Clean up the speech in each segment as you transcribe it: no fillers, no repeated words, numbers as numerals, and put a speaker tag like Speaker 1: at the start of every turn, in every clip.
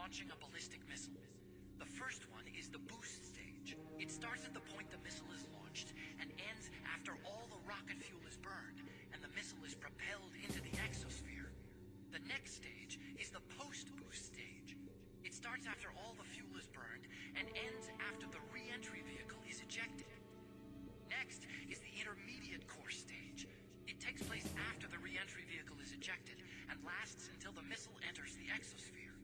Speaker 1: launching a ballistic missile. The first one is the boost stage. It starts at the point the missile is launched and ends after all the rocket fuel is burned and the missile is propelled into the exosphere. The next stage is the post-boost stage. It starts after all the fuel is burned and ends after the re-entry vehicle is ejected. Next is the intermediate course stage. It takes place after the re-entry vehicle is ejected and lasts until the missile enters the exosphere.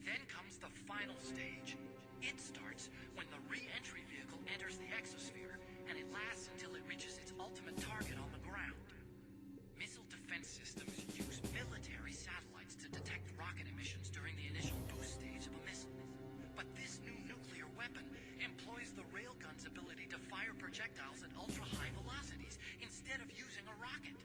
Speaker 1: Then comes the final stage. It starts when the re-entry vehicle enters the exosphere, and it lasts until it reaches its ultimate target on the ground. Missile defense systems use military satellites to detect rocket emissions during the initial boost stage of a missile. But this new nuclear weapon employs the railgun's ability to fire projectiles at ultra-high velocities instead of using a rocket.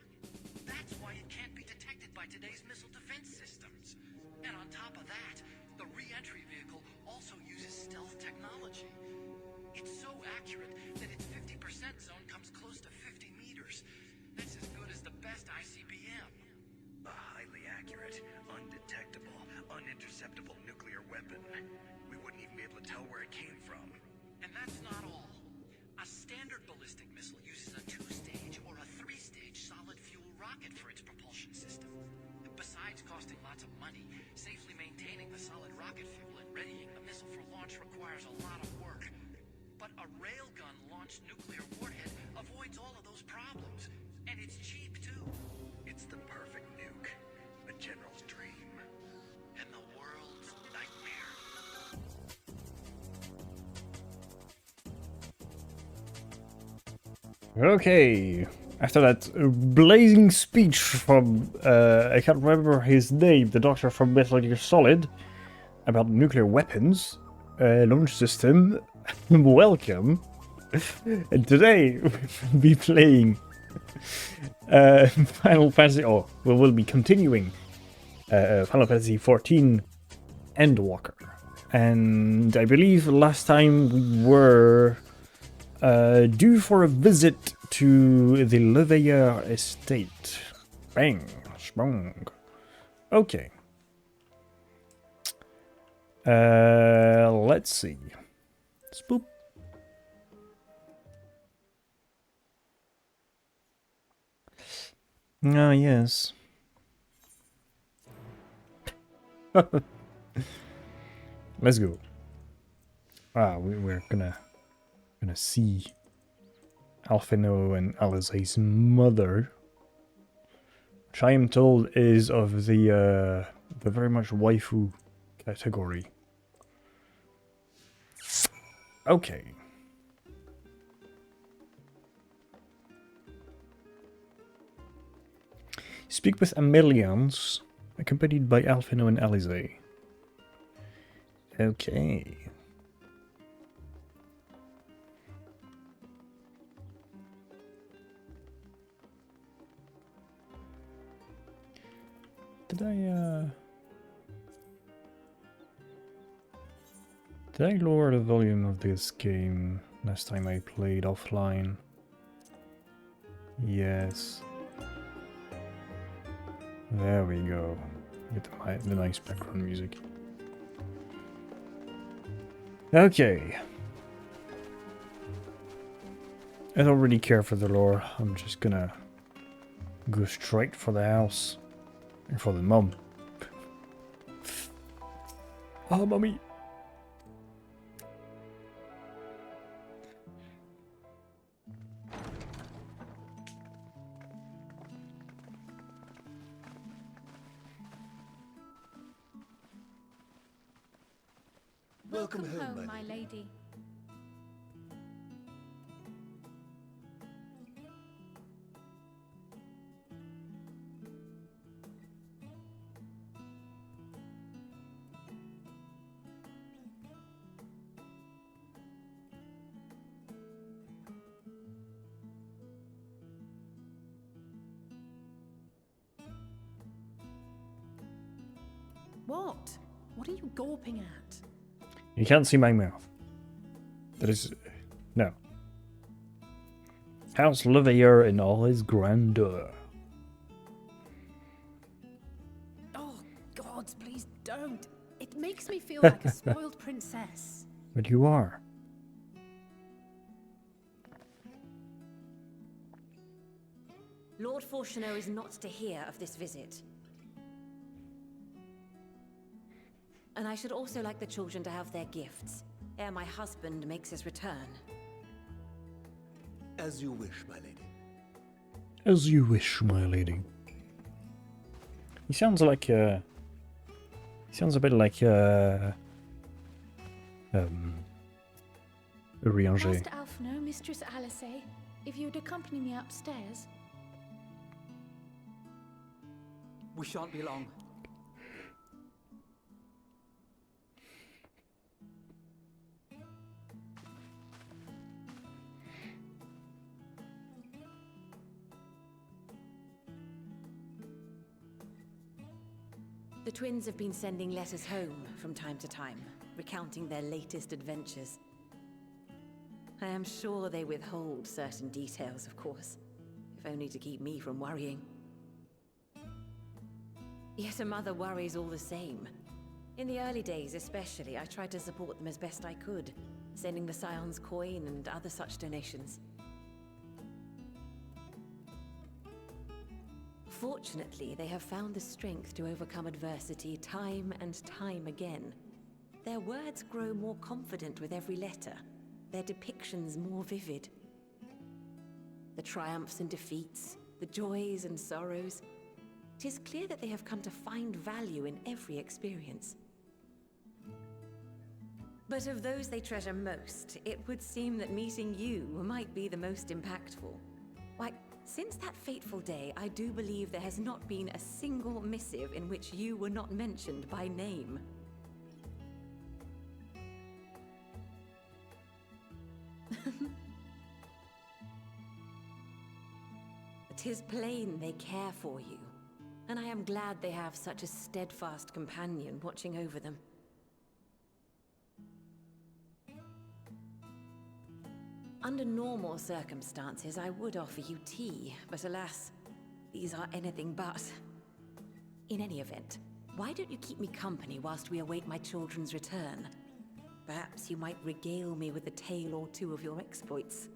Speaker 1: That's why it can't be detected by today's missile defense systems. And on top of that, the re-entry vehicle also uses stealth technology. It's so accurate that its 50% zone comes close to 50 meters. That's as good as the best ICBM.
Speaker 2: A highly accurate, undetectable, uninterceptable nuclear weapon. We wouldn't even be able to tell where it came from.
Speaker 1: And that's not all. A standard ballistic missile uses a 2-stage or a 3-stage solid fuel rocket for its propulsion system. Besides costing lots of money, safely maintaining the solid rocket fuel and readying the missile for launch requires a lot of work. But a railgun-launched nuclear warhead avoids all of those problems. And it's cheap, too.
Speaker 2: It's the perfect nuke. A general's dream.
Speaker 1: And the world's nightmare.
Speaker 3: Okay, after that blazing speech from, I can't remember his name, the doctor from Metal Gear Solid, about nuclear weapons, launch system, welcome. And today we'll be playing Final Fantasy, or we will be continuing Final Fantasy XIV Endwalker. And I believe last time we were due for a visit to the Leveilleur estate. Bang, sprung. Okay. Let's see. Spoop. Ah, yes. Let's go. We're gonna see Alphino and Alize's mother, which I am told is of the very much waifu category. Okay. Speak with Amelians, accompanied by Alphino and Alize. Okay. Did I lower the volume of this game last time I played offline? Yes. There we go. Get the nice background music. Okay. I don't really care for the lore. I'm just gonna go straight for the house. And for the mum. Oh, mommy.
Speaker 4: Welcome home, my lady. What? What are you gawping at?
Speaker 3: You can't see my mouth. That is... no. House Leveilleur in all his grandeur.
Speaker 4: Oh, gods, please don't. It makes me feel like a spoiled princess.
Speaker 3: But you are.
Speaker 5: Lord Fortuneau is not to hear of this visit. And I should also like the children to have their gifts, ere my husband makes his return.
Speaker 6: As you wish, my lady.
Speaker 3: As you wish, my lady. He sounds like he sounds a bit like Urianger.
Speaker 4: Master Alphino, Mistress Alice, if you'd accompany me upstairs.
Speaker 6: We shan't be long.
Speaker 5: The twins have been sending letters home from time to time, recounting their latest adventures. I am sure they withhold certain details, of course, if only to keep me from worrying. Yet a mother worries all the same. In the early days especially, I tried to support them as best I could, sending the Scion's coin and other such donations. Fortunately, they have found the strength to overcome adversity time and time again. Their words grow more confident with every letter, their depictions more vivid. The triumphs and defeats, the joys and sorrows. It is clear that they have come to find value in every experience. But of those they treasure most, it would seem that meeting you might be the most impactful. Why, since that fateful day, I do believe there has not been a single missive in which you were not mentioned by name. It is plain they care for you, and I am glad they have such a steadfast companion watching over them. Under normal circumstances, I would offer you tea, but alas, these are anything but. In any event, why don't you keep me company whilst we await my children's return? Perhaps you might regale me with a tale or two of your exploits.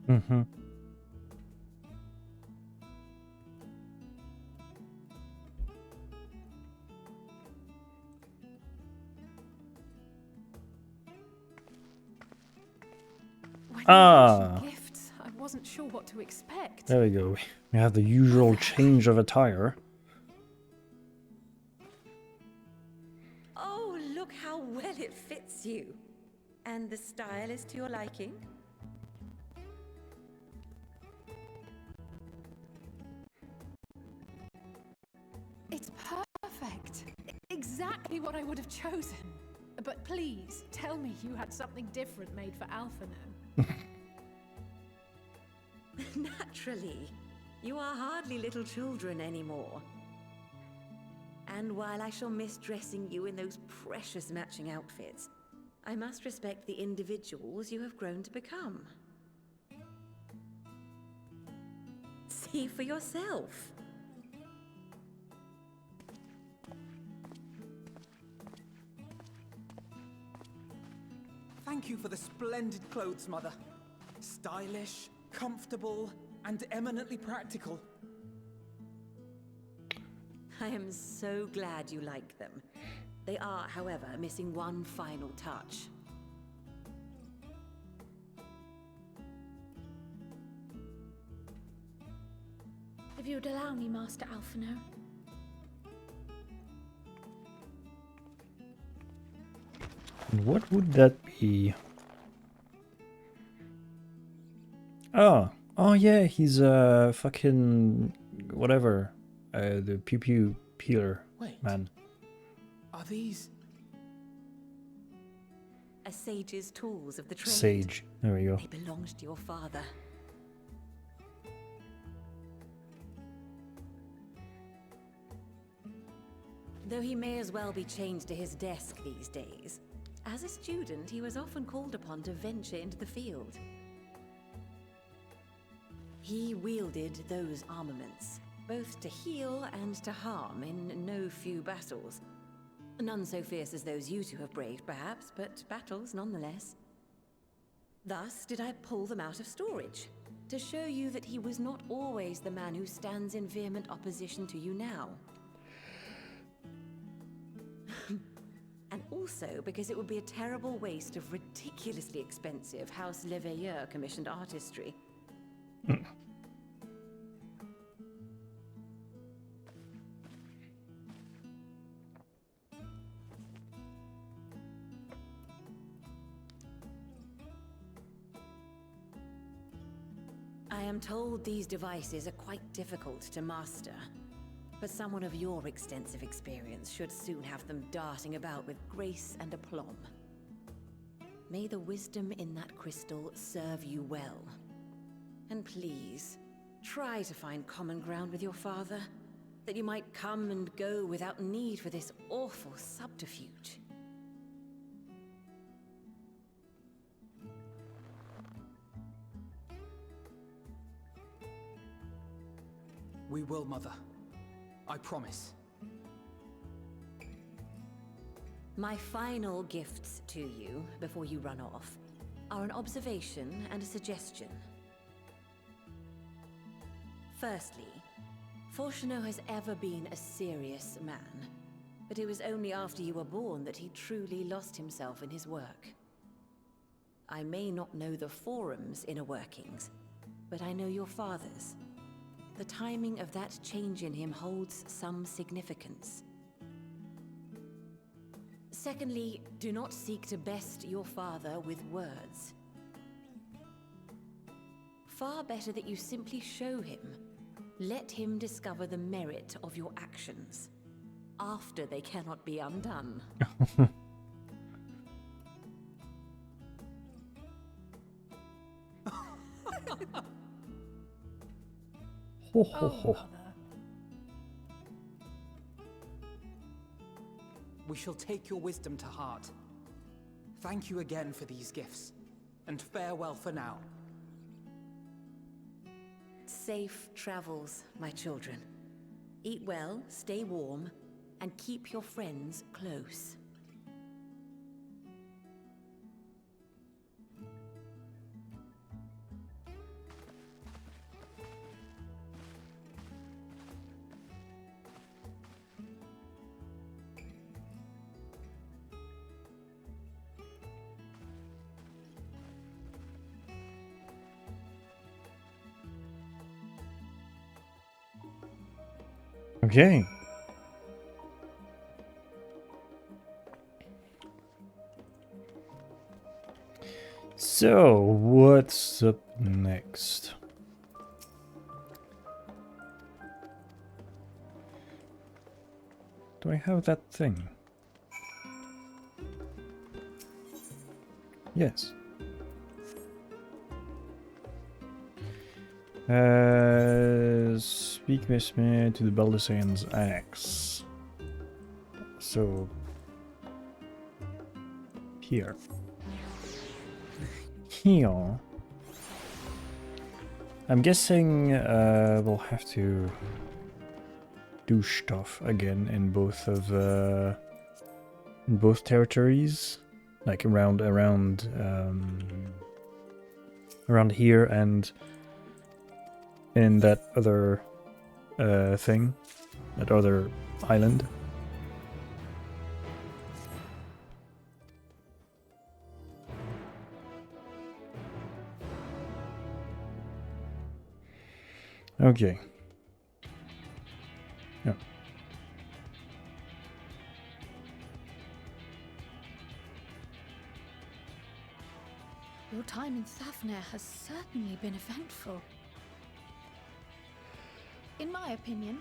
Speaker 3: Mm-hmm.
Speaker 4: When
Speaker 3: Ah.
Speaker 4: you mentioned gifts, I wasn't sure what to expect.
Speaker 3: There we go. We have the usual change of attire.
Speaker 5: Oh, look how well it fits you. And the style is to your liking?
Speaker 4: It's perfect. Exactly what I would have chosen. But please, tell me you had something different made for Alphino.
Speaker 5: Naturally. You are hardly little children anymore. And while I shall miss dressing you in those precious matching outfits, I must respect the individuals you have grown to become. See for yourself.
Speaker 6: Thank you for the splendid clothes, Mother. Stylish, comfortable, and eminently practical.
Speaker 5: I am so glad you like them. They are, however, missing one final touch.
Speaker 4: If you'd allow me, Master Alphino.
Speaker 3: And what would that be? Oh yeah, he's fucking whatever. The pew pew peeler
Speaker 6: Wait.
Speaker 3: man.
Speaker 6: Are these...
Speaker 5: A sage's tools of the trade.
Speaker 3: Sage. There we go.
Speaker 5: They belonged to your father. Though he may as well be chained to his desk these days, As a student, he was often called upon to venture into the field. He wielded those armaments, both to heal and to harm in no few battles. None so fierce as those you two have braved, perhaps, but battles nonetheless. Thus did I pull them out of storage, to show you that he was not always the man who stands in vehement opposition to you now. And also because it would be a terrible waste of ridiculously expensive House Leveilleur commissioned artistry. I am told these devices are quite difficult to master, but someone of your extensive experience should soon have them darting about with grace and aplomb. May the wisdom in that crystal serve you well. And please, try to find common ground with your father, that you might come and go without need for this awful subterfuge.
Speaker 6: We will, Mother. I promise.
Speaker 5: My final gifts to you, before you run off, are an observation and a suggestion. Firstly, Fortunato has ever been a serious man, but it was only after you were born that he truly lost himself in his work. I may not know the Forum's inner workings, but I know your father's. The timing of that change in him holds some significance. Secondly, do not seek to best your father with words. Far better that you simply show him. Let him discover the merit of your actions, after they cannot be undone.
Speaker 3: Ho ho ho.
Speaker 6: We shall take your wisdom to heart. Thank you again for these gifts, and farewell for now.
Speaker 5: Safe travels, my children. Eat well, stay warm, and keep your friends close.
Speaker 3: Okay. So, what's up next? Do I have that thing? Yes. Speak Mistman to the Baldassan's axe. So here. Here. I'm guessing we'll have to do stuff again in both of in both territories, like around here and in that other thing, that other island. Okay. Yeah.
Speaker 4: Your time in Thafnir has certainly been eventful. In my opinion,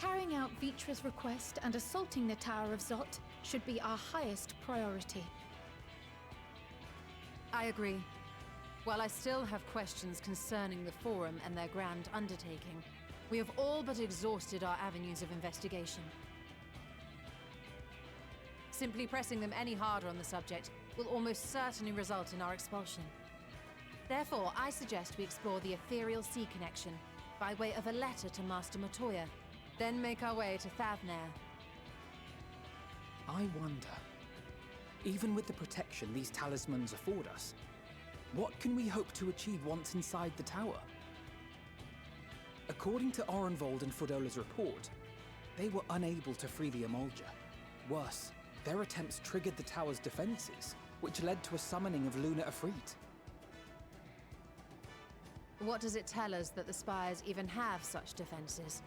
Speaker 4: carrying out Vitra's request and assaulting the Tower of Zot should be our highest priority.
Speaker 7: I agree. While I still have questions concerning the Forum and their grand undertaking, we have all but exhausted our avenues of investigation. Simply pressing them any harder on the subject will almost certainly result in our expulsion. Therefore, I suggest we explore the ethereal sea connection by way of a letter to Master Matoya, then make our way to Thavnair.
Speaker 6: I wonder, even with the protection these talismans afford us, what can we hope to achieve once inside the tower? According to Orenvold and Frodola's report, they were unable to free the Emulger. Worse, their attempts triggered the tower's defenses, which led to a summoning of Luna Ifrit.
Speaker 7: What does it tell us that the Spires even have such defenses?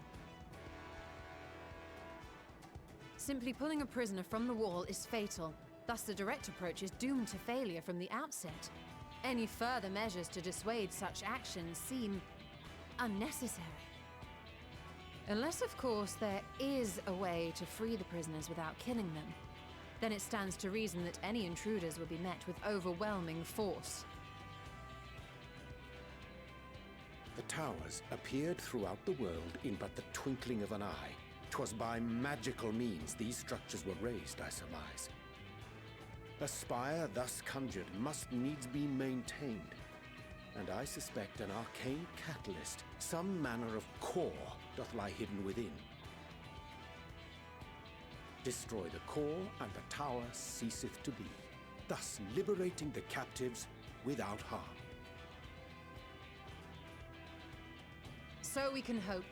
Speaker 7: Simply pulling a prisoner from the wall is fatal, thus the direct approach is doomed to failure from the outset. Any further measures to dissuade such actions seem unnecessary. Unless, of course, there is a way to free the prisoners without killing them. Then it stands to reason that any intruders will be met with overwhelming force.
Speaker 8: The towers appeared throughout the world in but the twinkling of an eye. 'Twas by magical means these structures were raised, I surmise. A spire thus conjured must needs be maintained, and I suspect an arcane catalyst, some manner of core, doth lie hidden within. Destroy the core, and the tower ceaseth to be, thus liberating the captives without harm.
Speaker 7: So we can hope,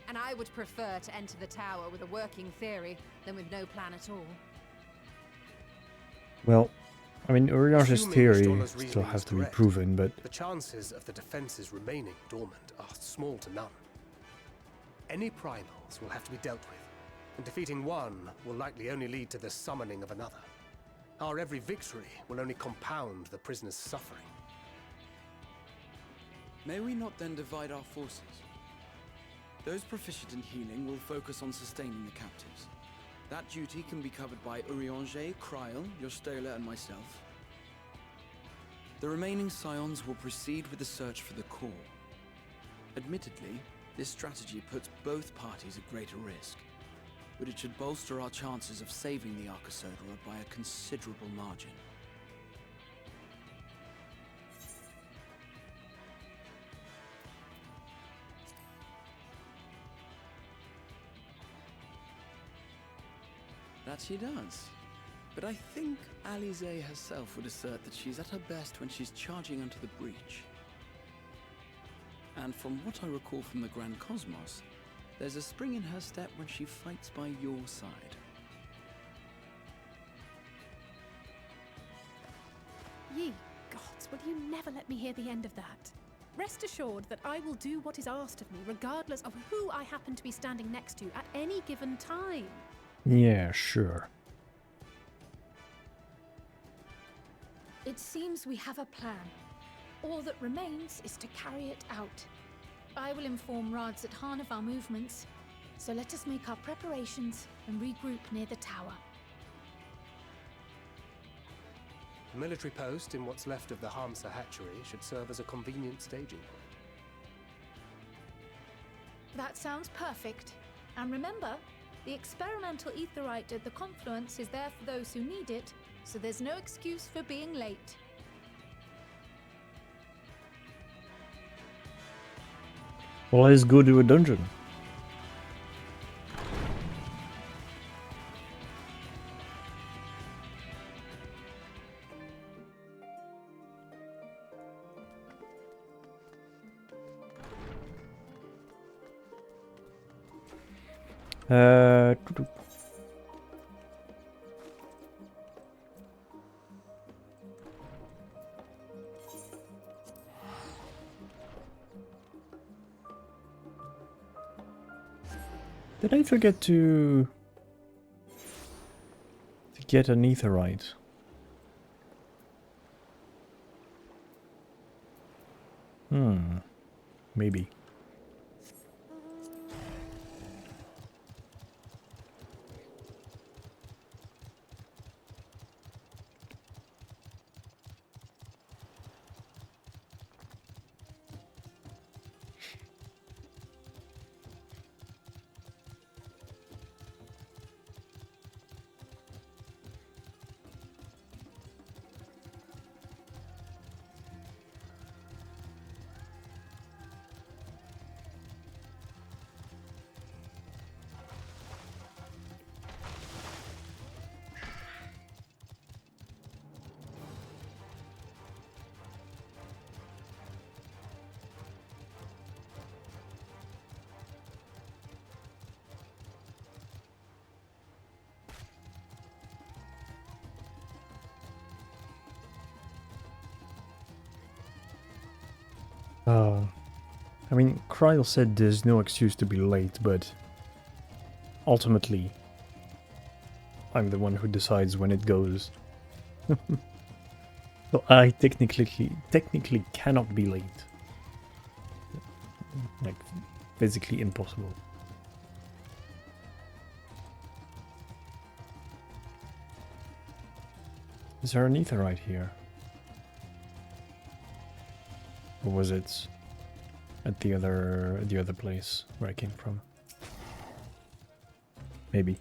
Speaker 7: and I would prefer to enter the tower with a working theory than with no plan at all.
Speaker 3: Well, I mean, Uriange's
Speaker 9: Assuming
Speaker 3: theory
Speaker 9: Stolar's
Speaker 3: still
Speaker 9: reasoning
Speaker 3: has
Speaker 9: is
Speaker 3: to be
Speaker 9: correct,
Speaker 3: proven, but
Speaker 9: the chances of the defenses remaining dormant are small to none. Any primals will have to be dealt with, and defeating one will likely only lead to the summoning of another. Our every victory will only compound the prisoner's suffering.
Speaker 10: May we not then divide our forces? Those proficient in healing will focus on sustaining the captives. That duty can be covered by Urianger, Kryl, Jostola, and myself. The remaining scions will proceed with the search for the core. Admittedly, this strategy puts both parties at greater risk, but it should bolster our chances of saving the Arcosodra by a considerable margin. That she does. But I think Alize herself would assert that she's at her best when she's charging onto the breach. And from what I recall from the Grand Cosmos, there's a spring in her step when she fights by your side.
Speaker 4: Ye gods, will you never let me hear the end of that? Rest assured that I will do what is asked of me, regardless of who I happen to be standing next to at any given time.
Speaker 3: yeah, sure.
Speaker 11: It seems we have a plan. All that remains is to carry it out. I will inform Rads at Han of our movements, so let us make our preparations and regroup near the tower.
Speaker 9: A military post in what's left of the Hamsa hatchery should serve as a convenient staging point.
Speaker 11: That sounds perfect. And remember, the experimental aetherite at the confluence is there for those who need it, so there's no excuse for being late.
Speaker 3: Well, let's go to a dungeon. Did I forget to get an aetherite? Maybe. I mean, Kryl said there's no excuse to be late, but ultimately, I'm the one who decides when it goes. So I technically cannot be late. Like, physically impossible. Is there an etherite here? Or was it at the other place where I came from? Maybe.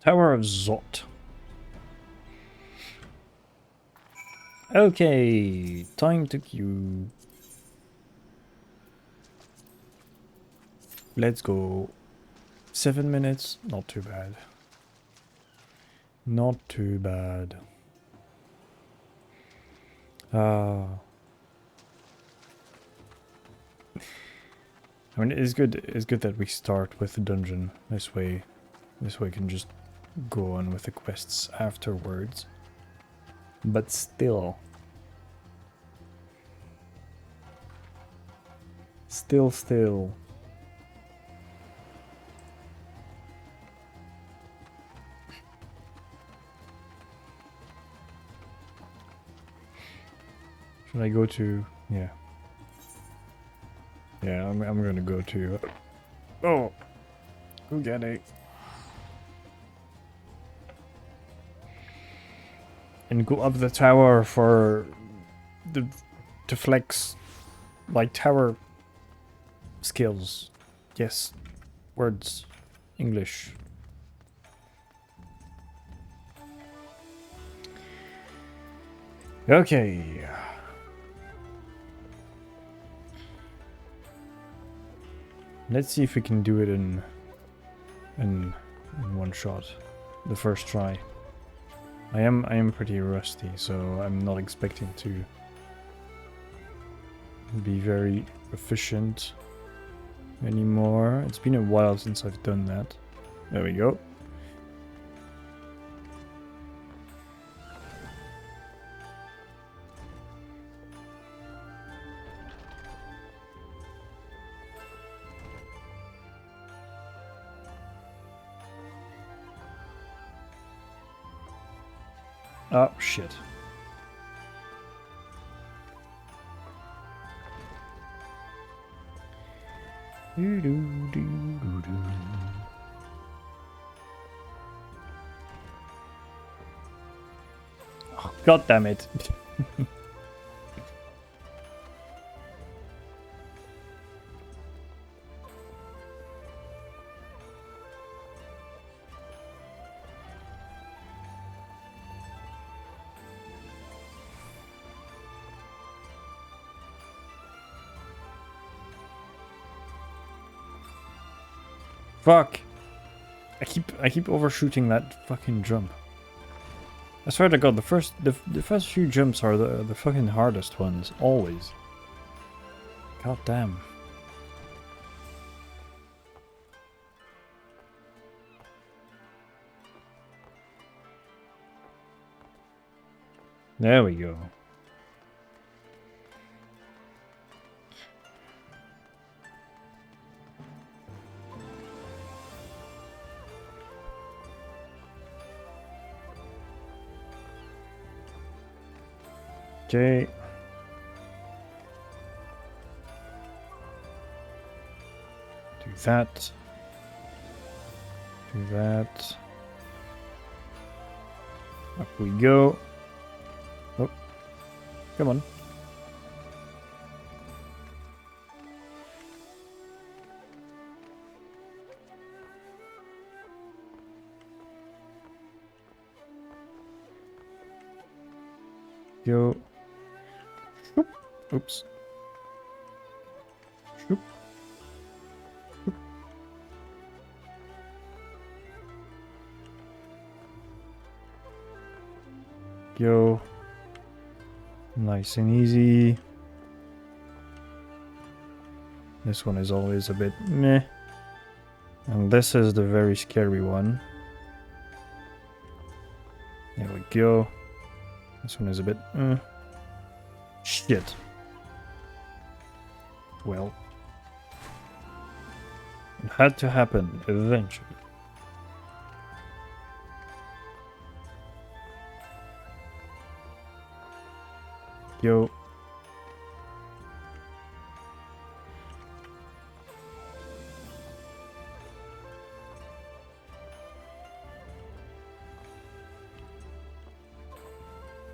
Speaker 3: Tower of Zot. Okay, time to queue. Let's go. 7 minutes, not too bad. Not too bad. I mean, it's good that we start with the dungeon. This way we can just go on with the quests afterwards. But still. Still. Should I go to... yeah. Yeah, I'm gonna go to... oh! Who get it? And go up the tower for... to flex my tower skills. Yes. Words. English. Okay. Let's see if we can do it in one shot. The first try. I am pretty rusty, so I'm not expecting to be very efficient anymore. It's been a while since I've done that. There we go. Oh, shit. Oh, God damn it. Fuck. I keep overshooting that fucking jump. I swear to God, the first few jumps are the fucking hardest ones, always. God damn. There we go. Okay. Do that. Do that. Up we go. Oh. Come on. Go. Shoop. Oops. Shoop. Shoop. Go. Nice and easy. This one is always a bit meh. And this is the very scary one. There we go. This one is a bit shit. Well. It had to happen eventually. Yo.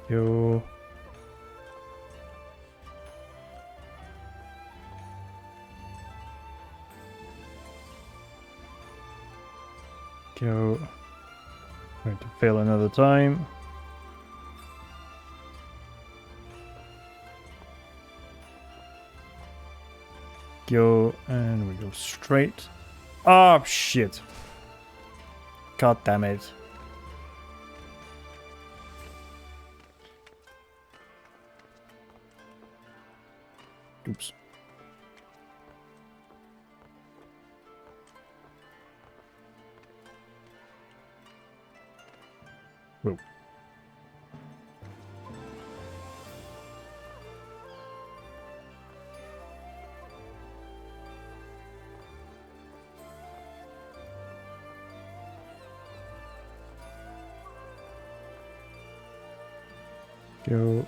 Speaker 3: Yo. Go. Going to fail another time. Go, and we go straight. Oh, shit. God damn it. Oops. Whoa. Go.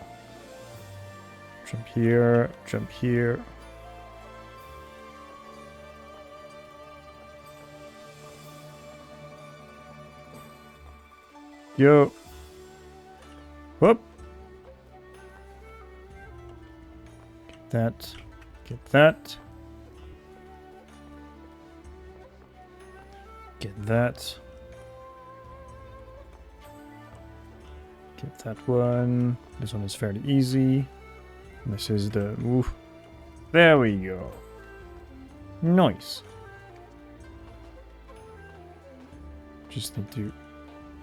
Speaker 3: Jump here, jump here. Yo. Whoop. Get that. Get that. Get that. Get that one. This one is fairly easy. This is the... Oof. There we go. Nice. Just need to...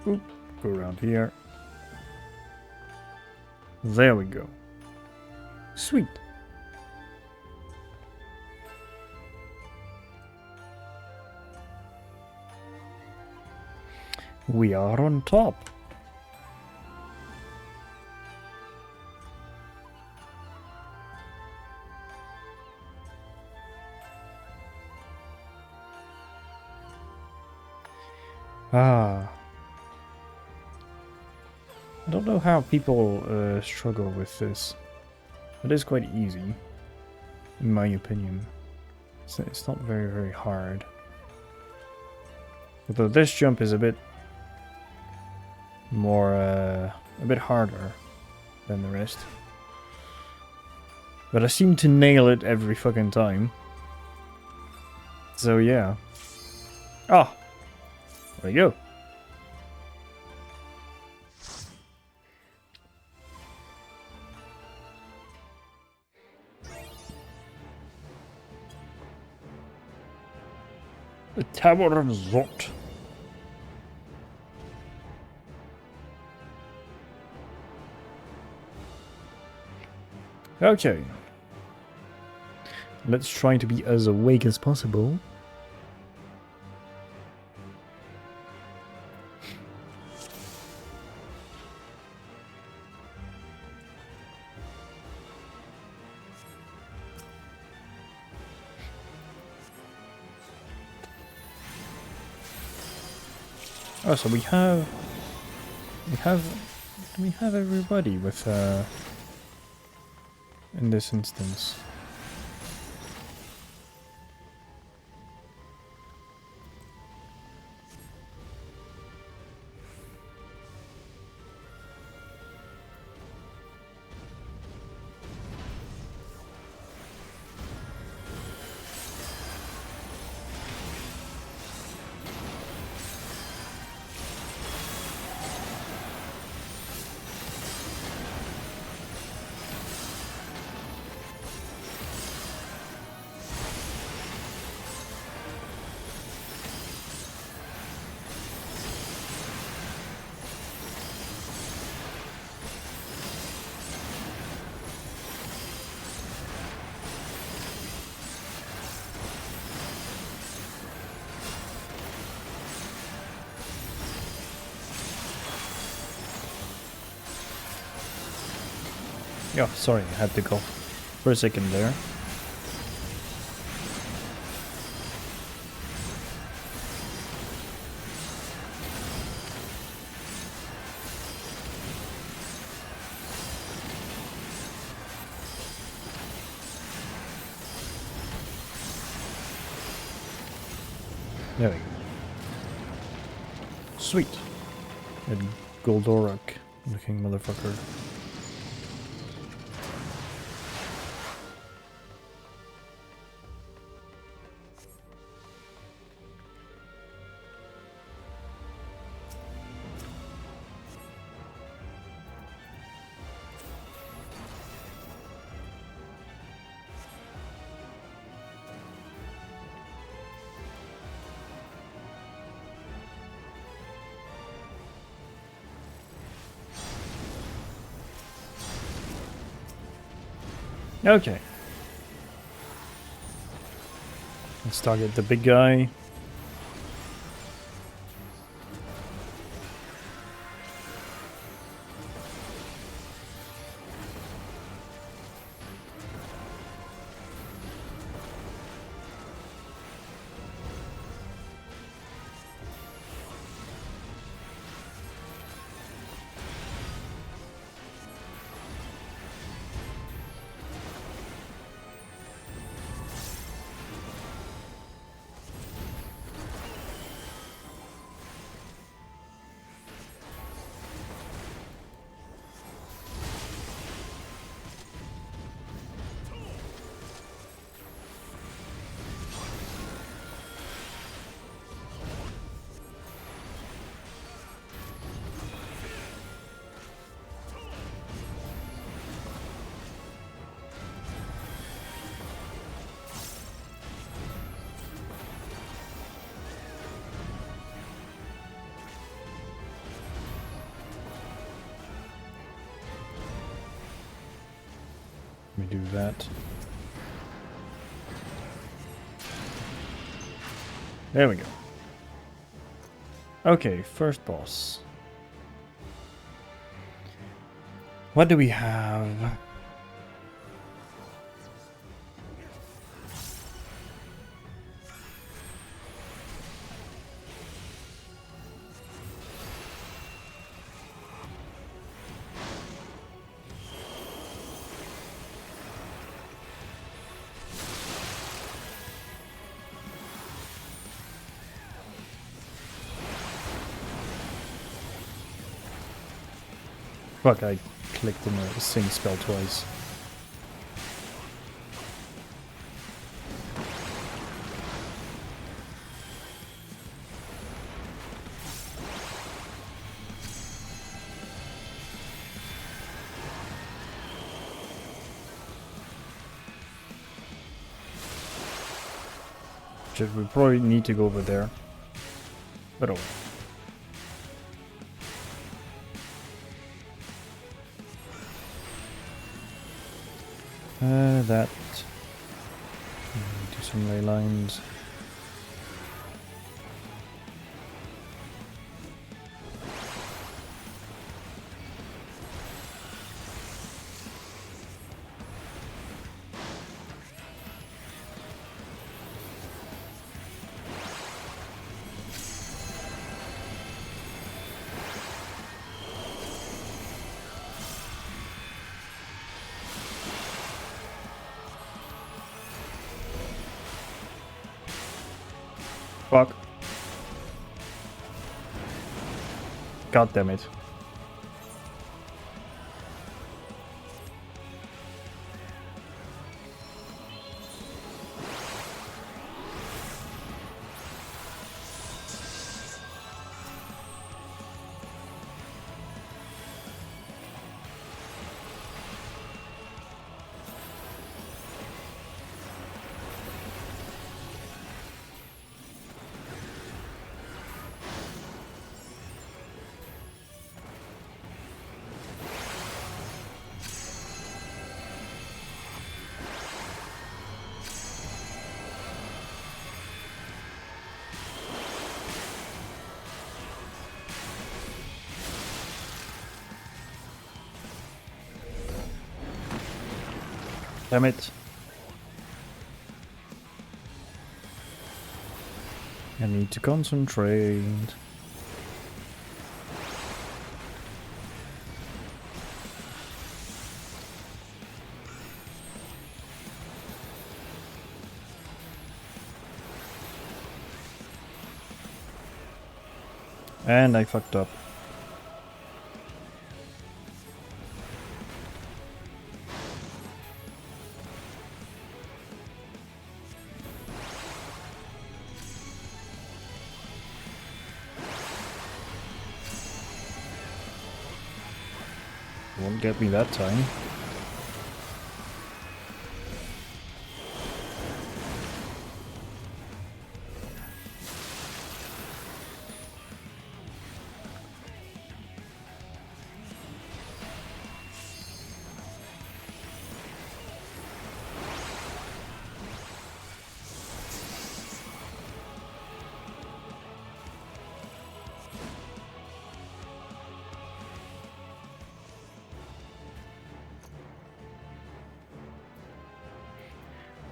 Speaker 3: Oop, go around here. There we go. Sweet. We are on top. Ah. I don't know how people struggle with this. It is quite easy, in my opinion. It's not very, very hard. Although this jump is a bit more, a bit harder than the rest. But I seem to nail it every fucking time. So yeah. Ah! There we go. The Tower of Zot. Okay. Let's try to be as awake as possible. Oh, so we have everybody with in this instance. Yeah, sorry, I had to go for a second there. There we go. Sweet. A Goldorak looking motherfucker. Okay. Let's target the big guy. Let me do that. There we go. Okay, first boss. What do we have? Fuck, I clicked on the sing spell twice. We probably need to go over there. But oh. That. Do some ley lines. Fuck. God damn it. Damn it. I need to concentrate. And I fucked up. Won't get me that time.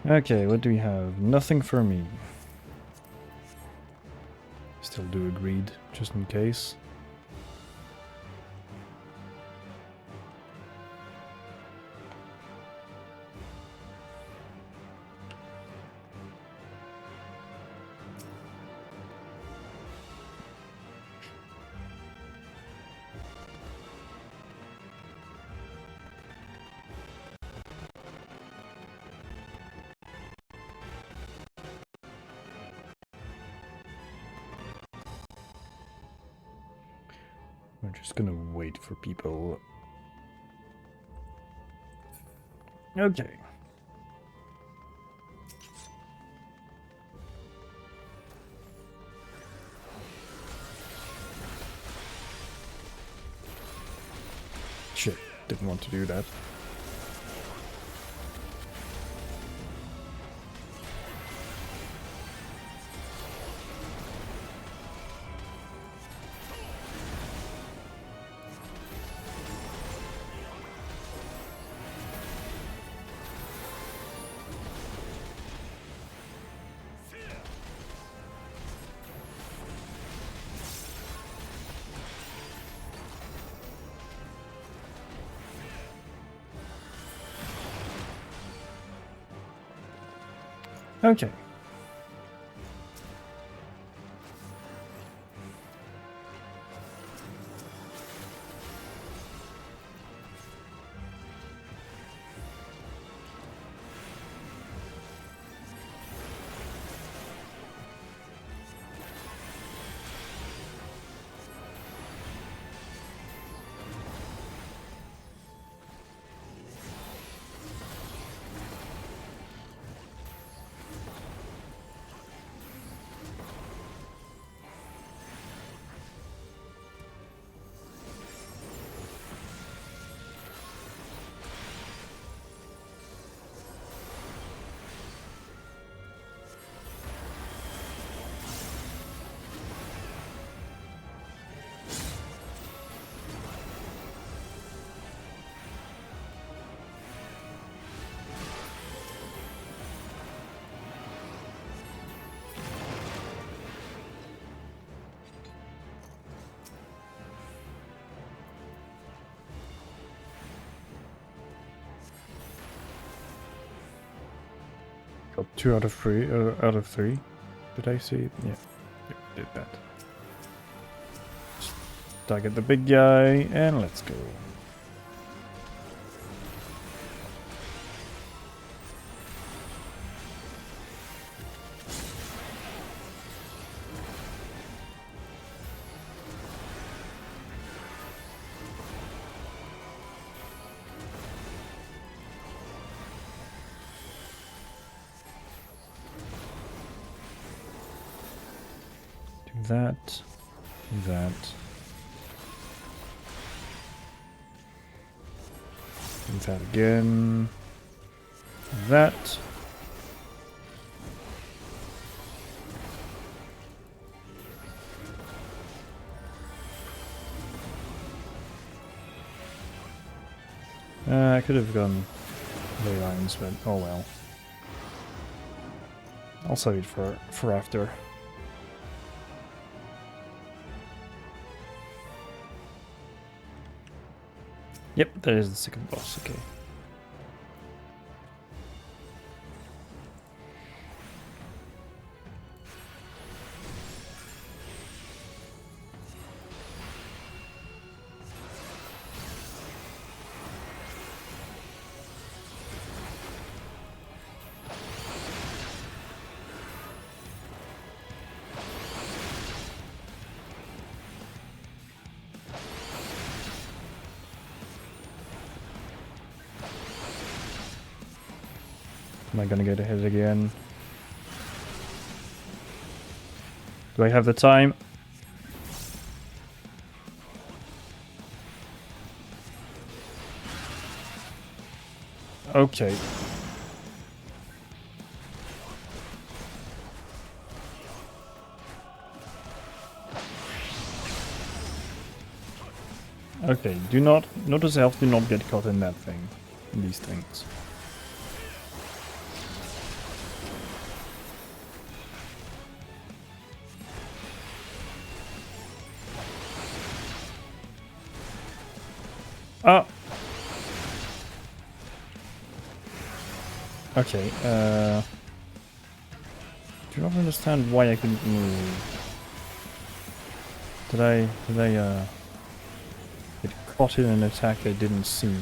Speaker 3: Okay, what do we have? Nothing for me. Still do agreed, just in case. We're just gonna wait for people. Okay. Shit, didn't want to do that. Okay. Got 2 out of 3. Out of 3. Did I see it? Yeah. Yep, did that. Just target the big guy and let's go. That, that, do that again, that, I could have gone ley lines, but oh well. I'll save it for after. Yep, there is the second boss, okay. Am I gonna get a hit again? Do I have the time? Okay. Okay, do not, note to self, do not get caught in that thing, in these things. Ah! Okay, do not understand why I couldn't move. Did I get caught in an attack I didn't see?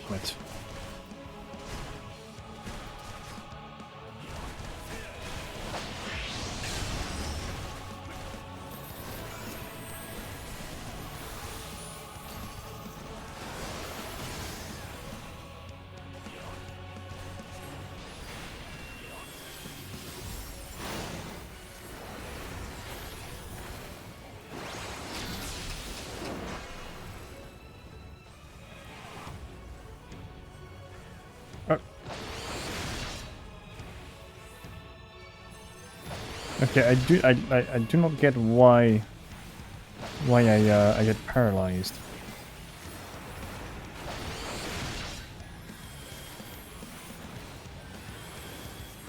Speaker 3: Right. Okay, I do not get why I get paralyzed.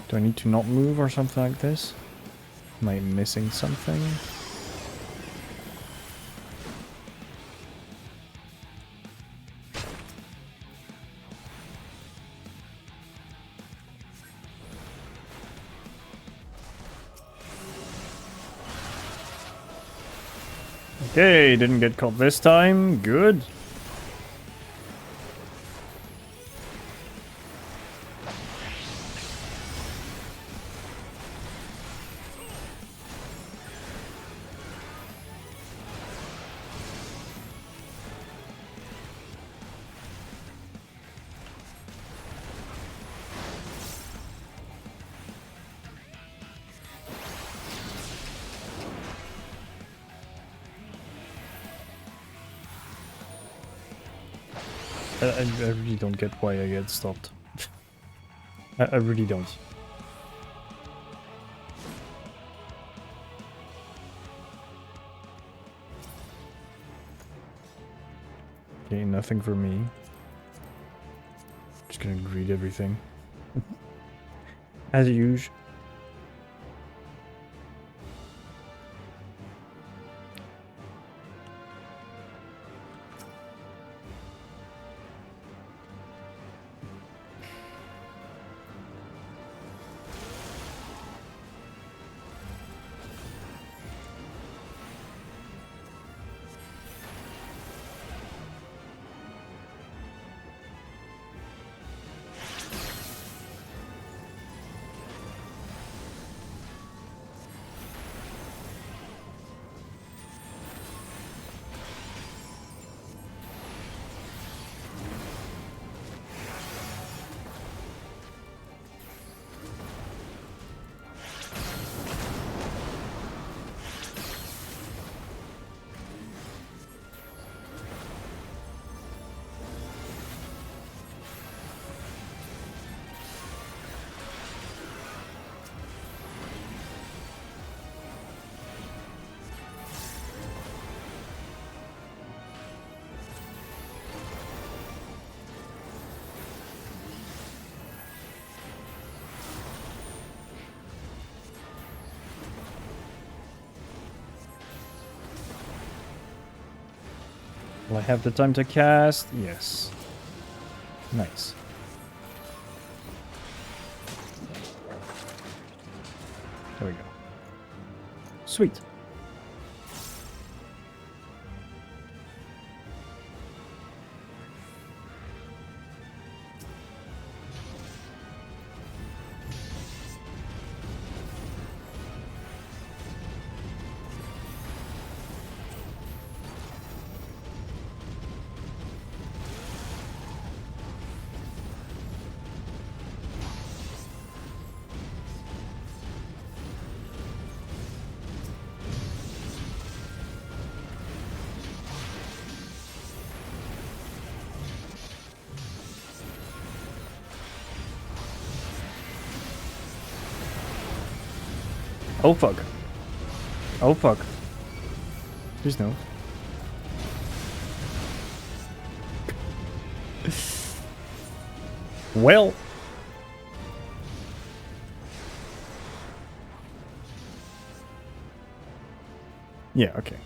Speaker 3: Do I need to not move or something like this? Am I missing something? Okay, didn't get caught this time. Good. I really don't get why I get stopped. I really don't. Okay, nothing for me. Just gonna greet everything. As usual. Will I have the time to cast? Yes. Nice. There we go. Sweet. Oh fuck. Oh fuck. Please no. Well. Yeah, okay.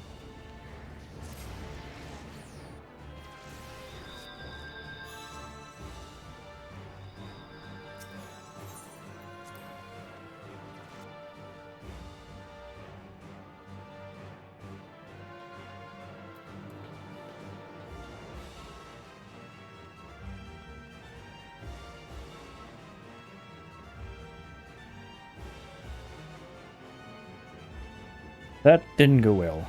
Speaker 3: That didn't go well.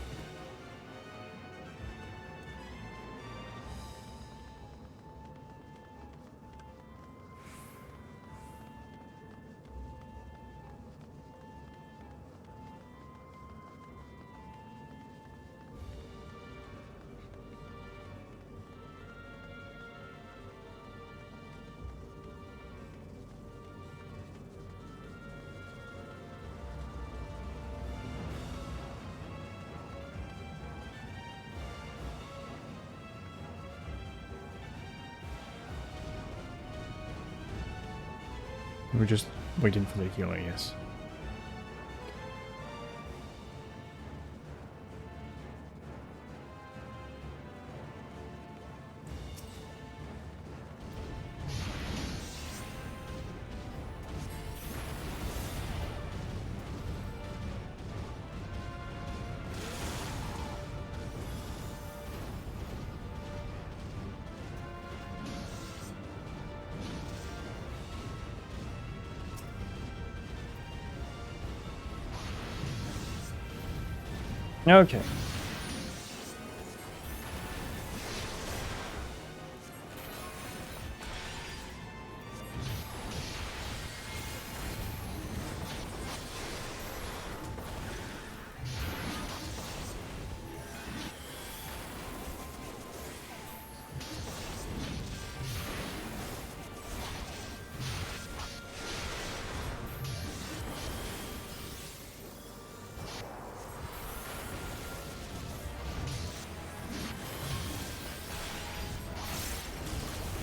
Speaker 3: We're just waiting for the healer, yes. Okay.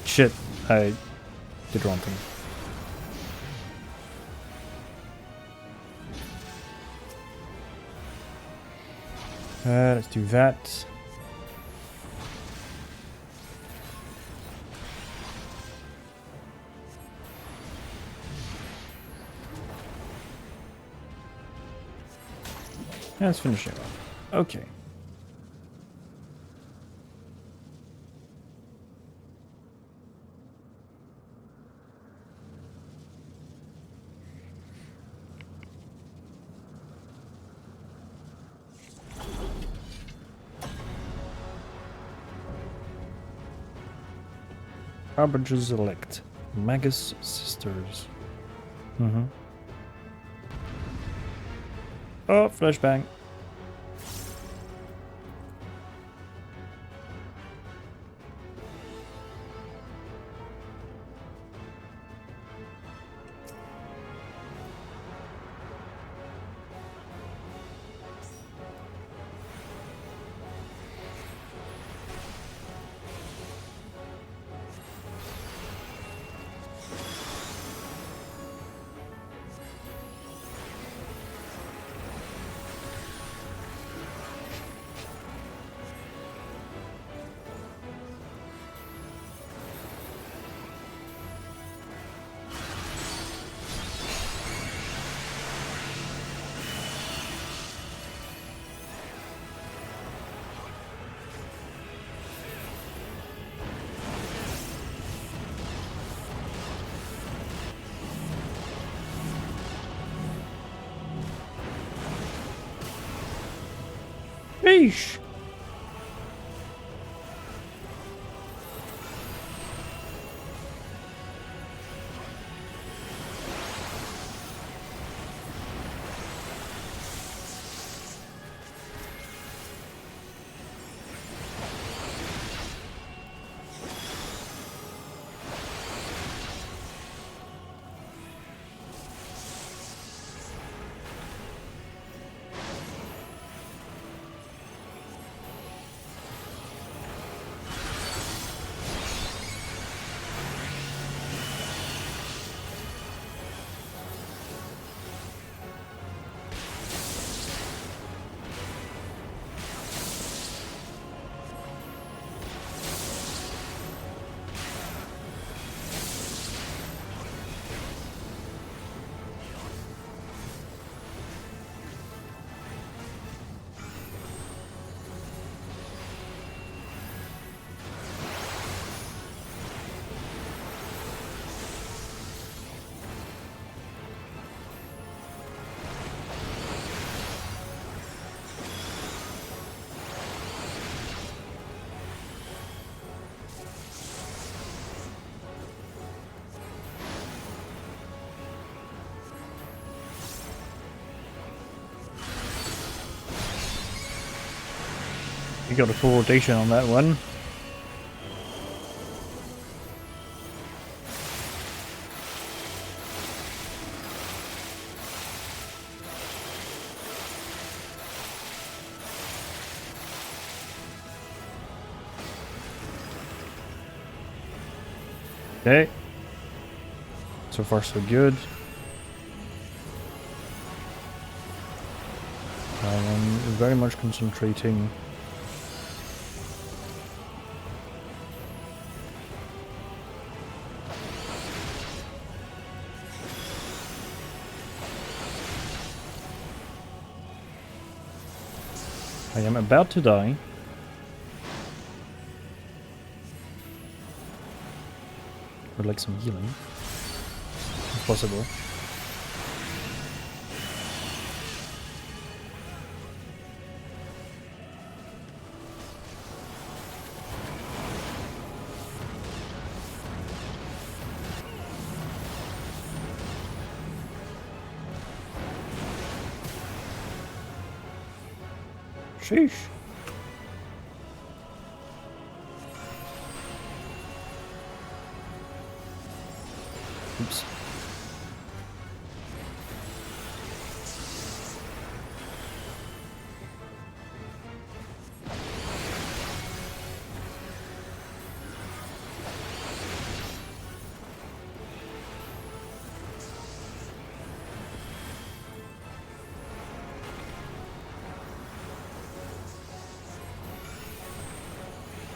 Speaker 3: Shit, I did wrong thing. Let's do that. Let's finish it off. Okay. Harbingers elect. Magus sisters. Oh, flashbang. Sheesh. You got a full rotation on that one. Okay. So far so good. I am very much concentrating . I am about to die. Would like some healing, if possible. Sheesh. Oops.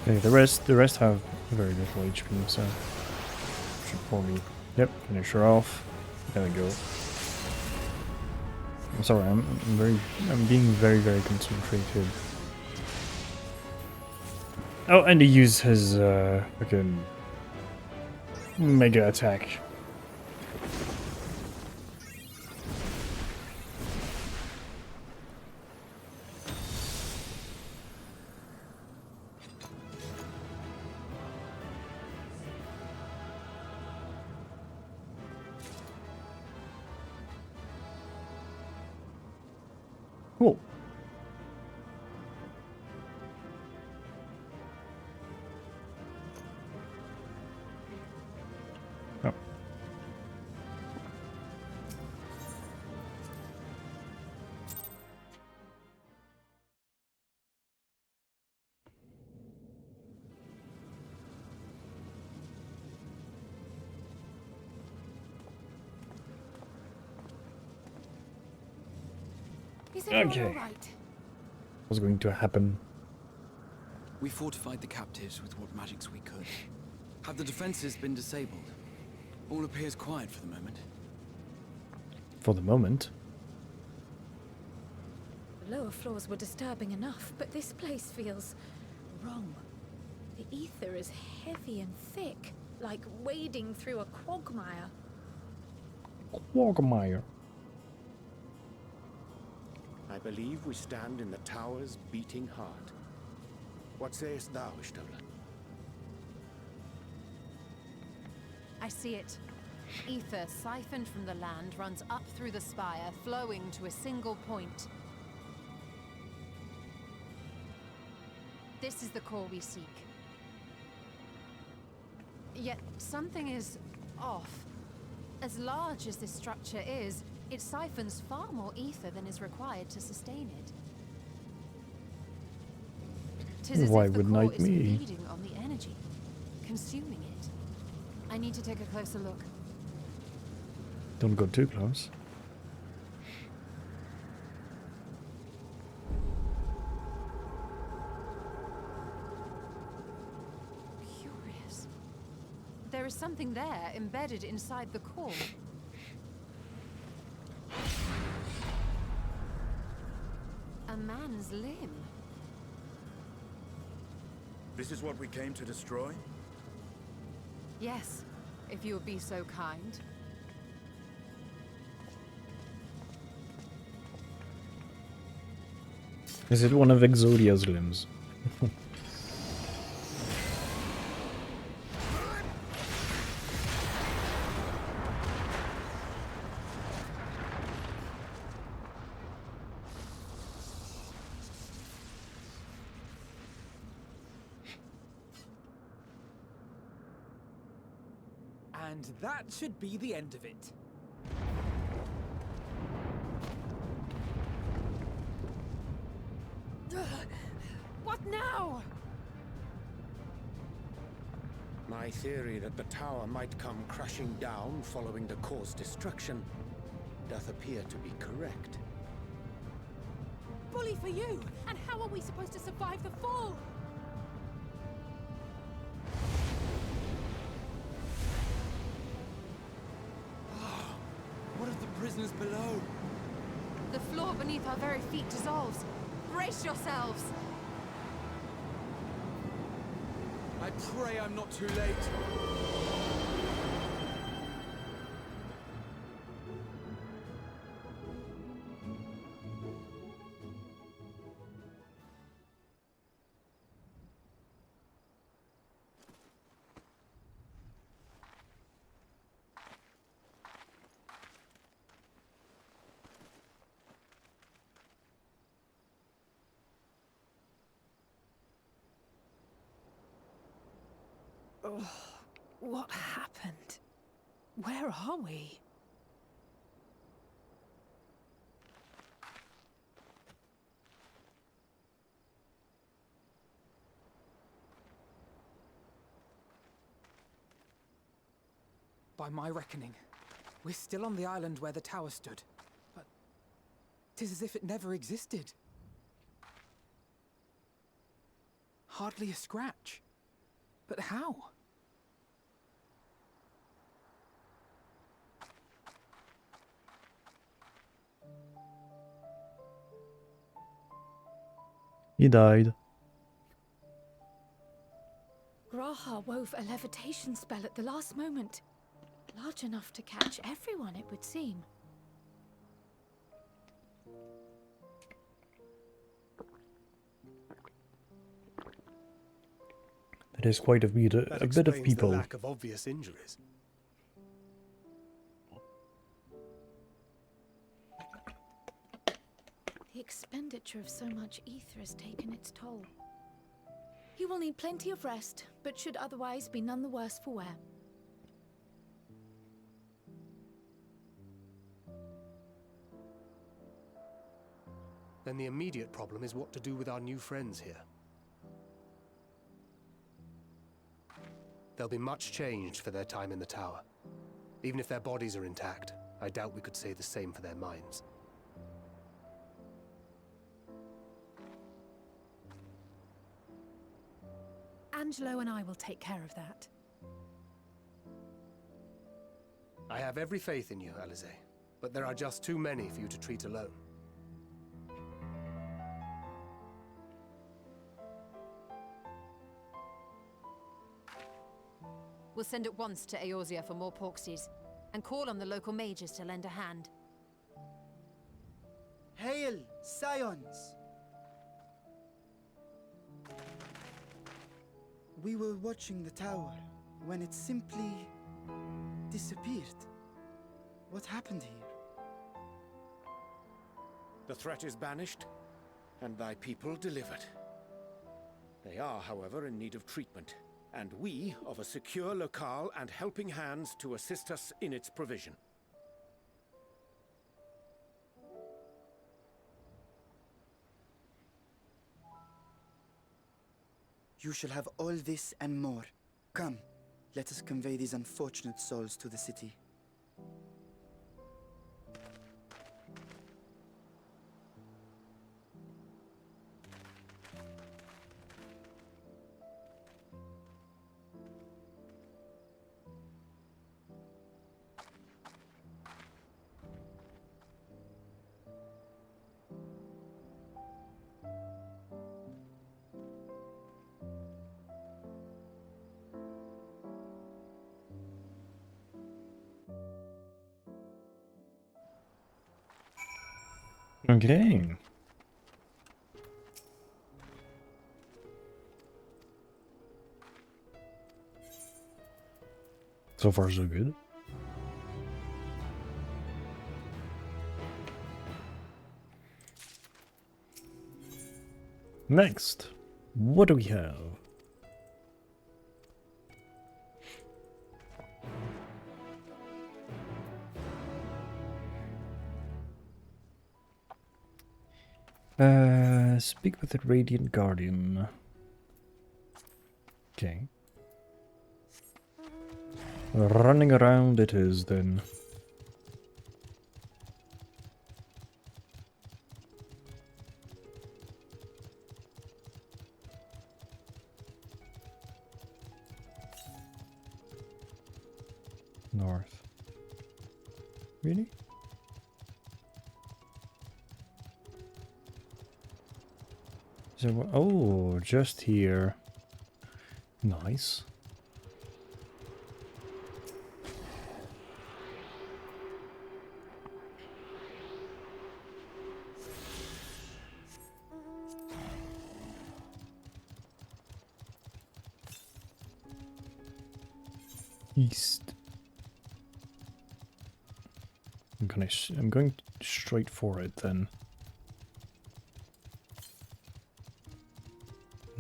Speaker 3: Okay, the rest have very little HP, so should probably, yep, finish her off. There we go. I'm sorry, I'm being very concentrated. Oh, and he used his fucking mega attack. Cool. Oh.
Speaker 11: Is everyone
Speaker 3: Okay.
Speaker 11: all right?
Speaker 3: What's going to happen?
Speaker 10: We fortified the captives with what magics we could. Have the defenses been disabled? All appears quiet for the moment.
Speaker 3: For the moment.
Speaker 11: The lower floors were disturbing enough, but this place feels wrong. The ether is heavy and thick, like wading through a quagmire.
Speaker 3: Quagmire.
Speaker 8: I believe we stand in the tower's beating heart. What sayest thou, Stola?
Speaker 7: I see it. Ether siphoned from the land runs up through the spire, flowing to a single point. This is the core we seek. Yet something is off. As large as this structure is, it siphons far more ether than is required to sustain it. 'Tis as
Speaker 3: Why
Speaker 7: if the
Speaker 3: wouldn't
Speaker 7: core
Speaker 3: I
Speaker 7: is
Speaker 3: me?
Speaker 7: feeding on the energy, consuming it. I need to take a closer look.
Speaker 3: Don't go too close.
Speaker 7: Curious. There is something there embedded inside the core. A man's limb.
Speaker 12: This is what we came to destroy?
Speaker 7: Yes, if you would be so kind.
Speaker 3: Is it one of Exodia's limbs?
Speaker 6: And that should be the end of it.
Speaker 7: What now?
Speaker 8: My theory that the tower might come crashing down following the core's destruction doth appear to be correct.
Speaker 4: Bully for you! And how are we supposed to survive the fall?
Speaker 10: What of the prisoners below?
Speaker 7: The floor beneath our very feet dissolves. Brace yourselves!
Speaker 10: I pray I'm not too late.
Speaker 4: Oh, what happened? Where are we?
Speaker 6: By my reckoning, we're still on the island where the tower stood. But 'tis as if it never existed. Hardly a scratch. But how?
Speaker 3: He died.
Speaker 11: Graha wove a levitation spell at the last moment. Large enough to catch everyone, it would seem.
Speaker 3: It is quite a bit
Speaker 9: That
Speaker 3: of
Speaker 9: explains
Speaker 3: people.
Speaker 9: the lack of obvious injuries.
Speaker 11: The expenditure of so much ether has taken its toll. He will need plenty of rest, but should otherwise be none the worse for wear.
Speaker 9: Then the immediate problem is what to do with our new friends here. They'll be much changed for their time in the tower. Even if their bodies are intact, I doubt we could say the same for their minds.
Speaker 4: Angelo and I will take care of that.
Speaker 9: I have every faith in you, Alize, but there are just too many for you to treat alone.
Speaker 7: We'll send at once to Eorzea for more Porksies, and call on the local mages to lend a hand.
Speaker 13: Hail, Scions! We were watching the tower when it simply disappeared. What happened here?
Speaker 8: The threat is banished, and thy people delivered. They are, however, in need of treatment, and we of a secure locale and helping hands to assist us in its provision.
Speaker 13: You shall have all this and more. Come, let us convey these unfortunate souls to the city.
Speaker 3: Okay. So far, so good. Next, what do we have? Speak with the Radiant Guardian. Okay. Running around it is then. North. Really? So, oh, just here. Nice. East. I'm going straight for it then.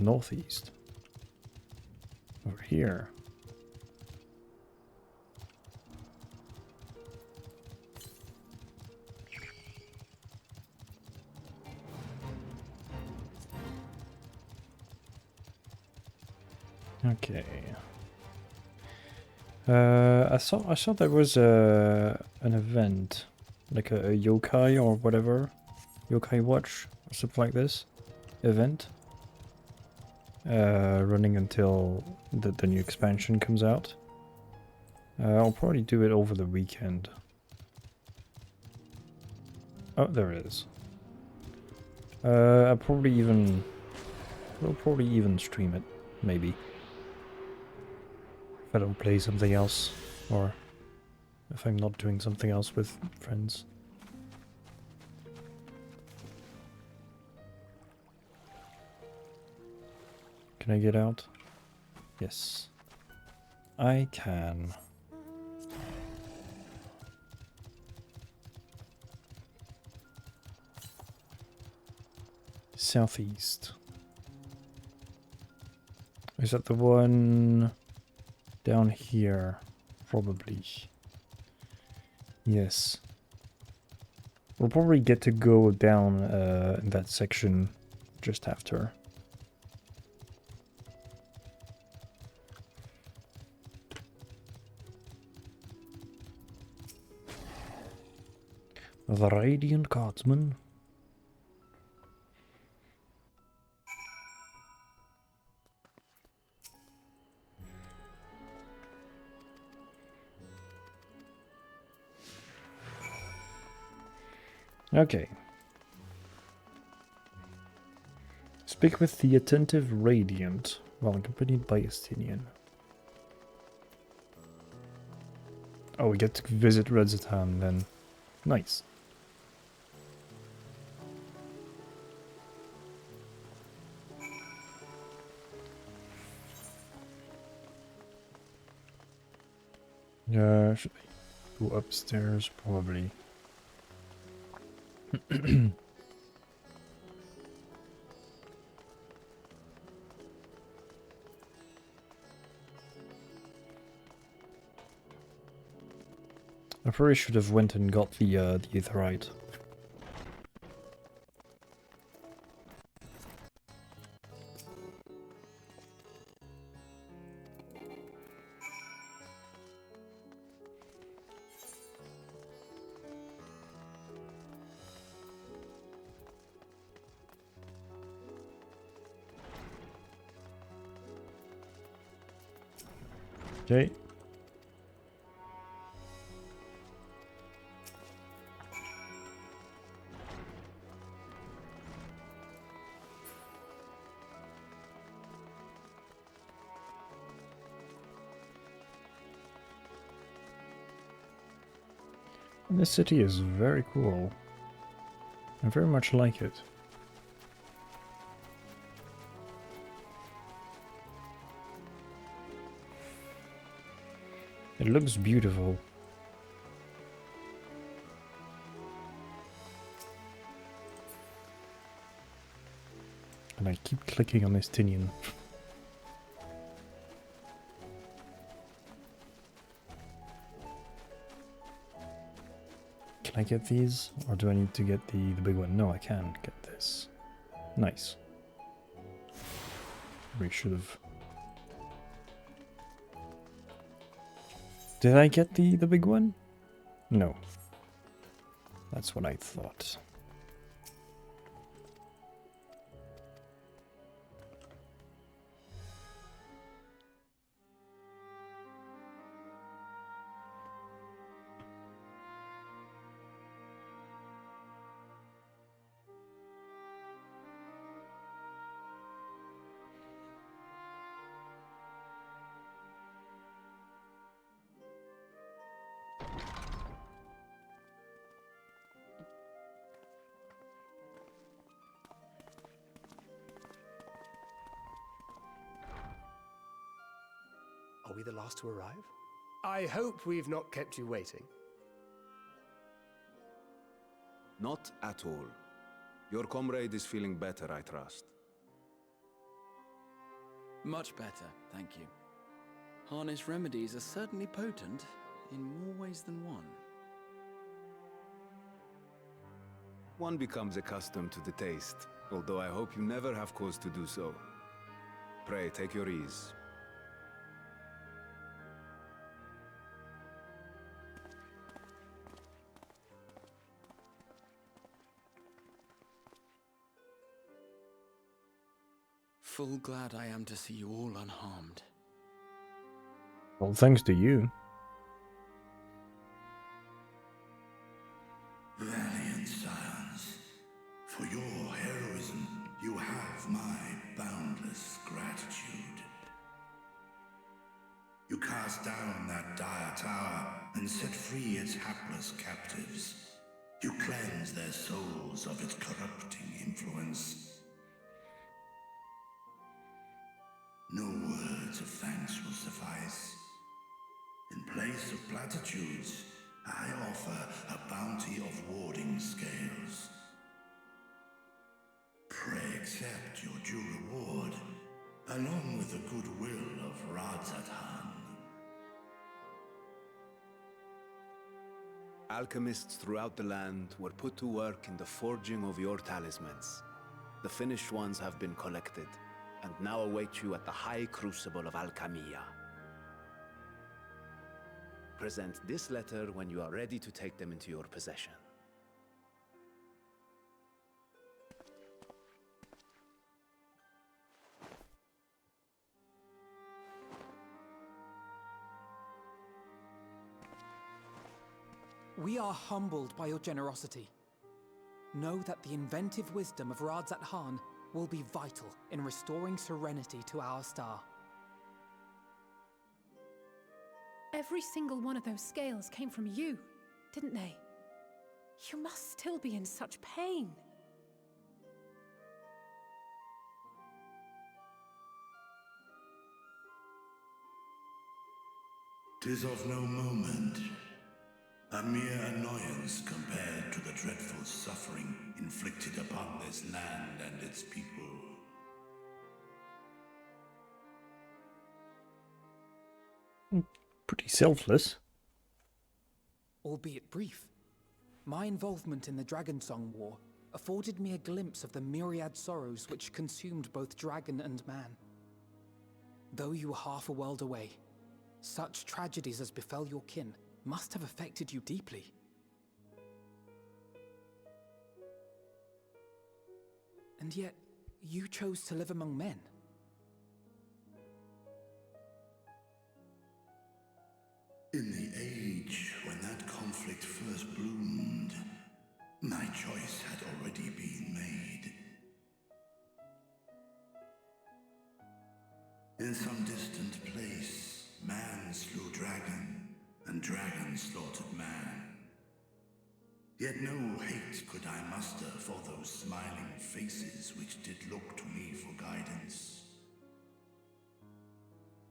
Speaker 3: Northeast. Over here. Okay. I saw there was an event, like a yokai or whatever, yokai watch or something like this, event. Running until the new expansion comes out. I'll probably do it over the weekend. Oh, there it is. I'll probably even stream it, maybe. If I don't play something else, or if I'm not doing something else with friends. Can I get out? Yes. I can. Southeast. Is that the one down here? Probably. Yes. We'll probably get to go down in that section just after. The Radiant Guardsman. Okay. Speak with the attentive Radiant while accompanied by Estinian. Oh, we get to visit Redzatan then. Nice. Should I go upstairs? Probably. I probably should have went and got the aetherite. Okay. This city is very cool. I very much like it. It looks beautiful. And I keep clicking on this Tinian. Can I get these? Or do I need to get the big one? No, I can get this. Nice. We should have. Did I get the big one? No. That's what I thought.
Speaker 9: Are we the last to arrive? I hope we've not kept you waiting.
Speaker 14: Not at all. Your comrade is feeling better, I trust.
Speaker 10: Much better, thank you. Harness remedies are certainly potent, in more ways than one.
Speaker 14: One becomes accustomed to the taste, although I hope you never have cause to do so. Pray, take your ease.
Speaker 10: Full glad I am to see you all unharmed.
Speaker 3: Well, thanks to you.
Speaker 15: Valiant scions, for your heroism, you have my boundless gratitude. You cast down that dire tower and set free its hapless captives. You cleanse their souls of its corrupting influence. No words of thanks will suffice. In place of platitudes, I offer a bounty of warding scales. Pray accept your due reward, along with the goodwill of Radzatan.
Speaker 14: Alchemists throughout the land were put to work in the forging of your talismans. The finished ones have been collected, and now await you at the High Crucible of Alchemia. Present this letter when you are ready to take them into your possession.
Speaker 6: We are humbled by your generosity. Know that the inventive wisdom of Radzatan will be vital in restoring serenity to our star.
Speaker 4: Every single one of those scales came from you, didn't they? You must still be in such pain.
Speaker 15: 'Tis of no moment. A mere annoyance compared to the dreadful suffering inflicted upon this land and its people.
Speaker 3: Pretty selfless.
Speaker 6: Albeit brief. My involvement in the Dragonsong War afforded me a glimpse of the myriad sorrows which consumed both dragon and man. Though you were half a world away, such tragedies as befell your kin must have affected you deeply. And yet, you chose to live among men.
Speaker 15: In the age when that conflict first bloomed, my choice had already been made. In some distant place, man slew dragon, and dragon slaughtered man. Yet no hate could I muster for those smiling faces which did look to me for guidance.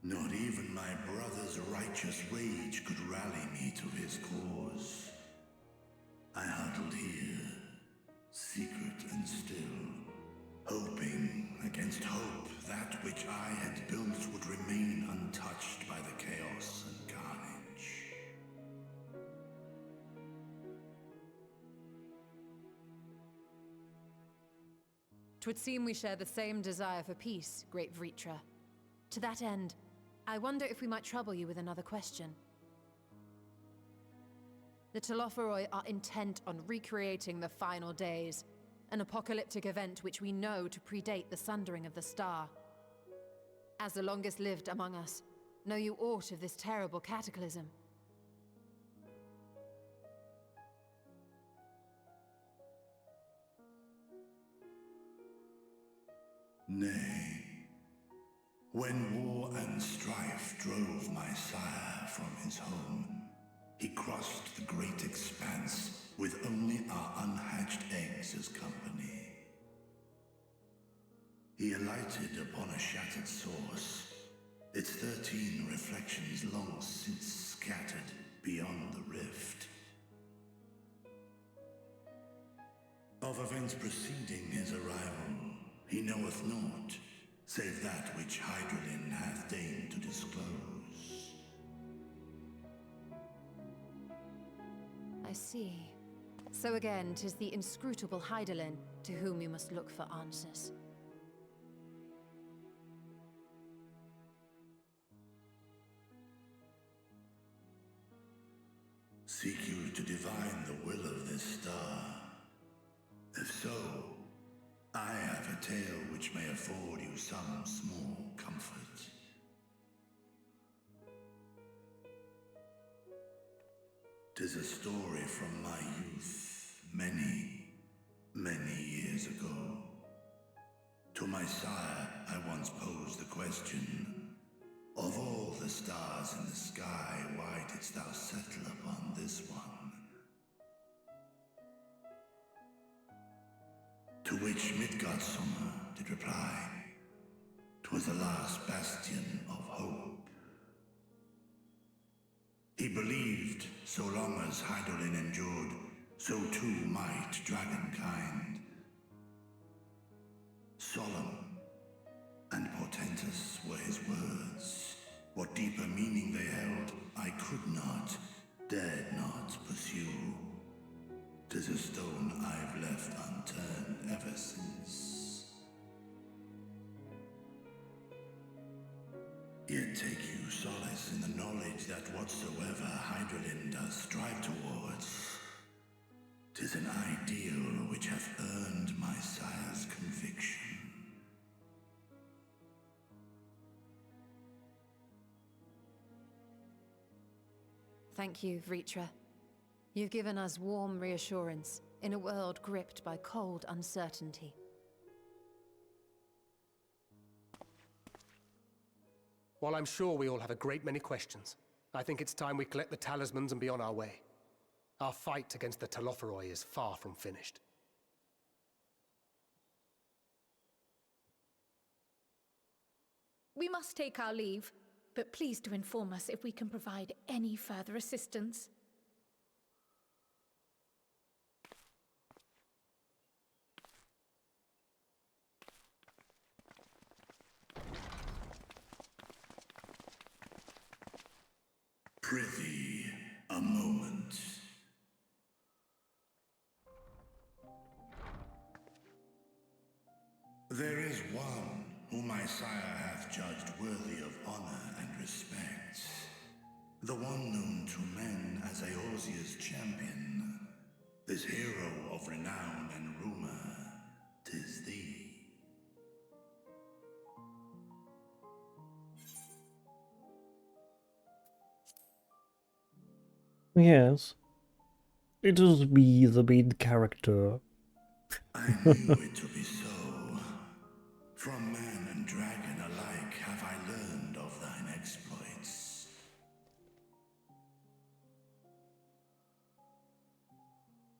Speaker 15: Not even my brother's righteous rage could rally me to his cause. I huddled here, secret and still, hoping against hope that which I had built would remain untouched by the chaos and carnage.
Speaker 7: 'Twould seem we share the same desire for peace, great Vritra. To that end, I wonder if we might trouble you with another question. The Telophoroi are intent on recreating the final days, an apocalyptic event which we know to predate the sundering of the star. As the longest lived among us, know you aught of this terrible cataclysm?
Speaker 15: Nay. When war and strife drove my sire from his home, he crossed the great expanse with only our unhatched eggs as company. He alighted upon a shattered source, its 13 reflections long since scattered beyond the rift. Of events preceding his arrival, he knoweth naught, save that which Hydralin hath deigned to disclose.
Speaker 7: I see. So again, 'tis the inscrutable Hydaelyn to whom you must look for answers.
Speaker 15: Seek you to divine the will of this star? If so, I have a tale which may afford you some small comfort. 'Tis a story from my youth, many, many years ago. To my sire, I once posed the question, of all the stars in the sky, why didst thou settle upon this one? To which Midgardsormr did reply, 'twas the last bastion of hope. He believed so long as Hydaelyn endured, so too might dragonkind. Solemn and portentous were his words. What deeper meaning they held, I could not, dared not pursue. 'Tis a stone I've left unturned ever since. Yet take you solace in the knowledge that whatsoever Hydralyn does strive towards, 'tis an ideal which hath earned my sire's conviction.
Speaker 7: Thank you, Vritra. You've given us warm reassurance in a world gripped by cold uncertainty.
Speaker 9: While I'm sure we all have a great many questions, I think it's time we collect the talismans and be on our way. Our fight against the Telophoroi is far from finished.
Speaker 11: We must take our leave, but please do inform us if we can provide any further assistance.
Speaker 15: Prithee, a moment. There is one whom my sire hath judged worthy of honor and respect. The one known to men as Eorzea's champion. This hero of renown and rumor, 'tis thee.
Speaker 3: Yes. It is me, the main character.
Speaker 15: I knew it to be so. From man and dragon alike have I learned of thine exploits.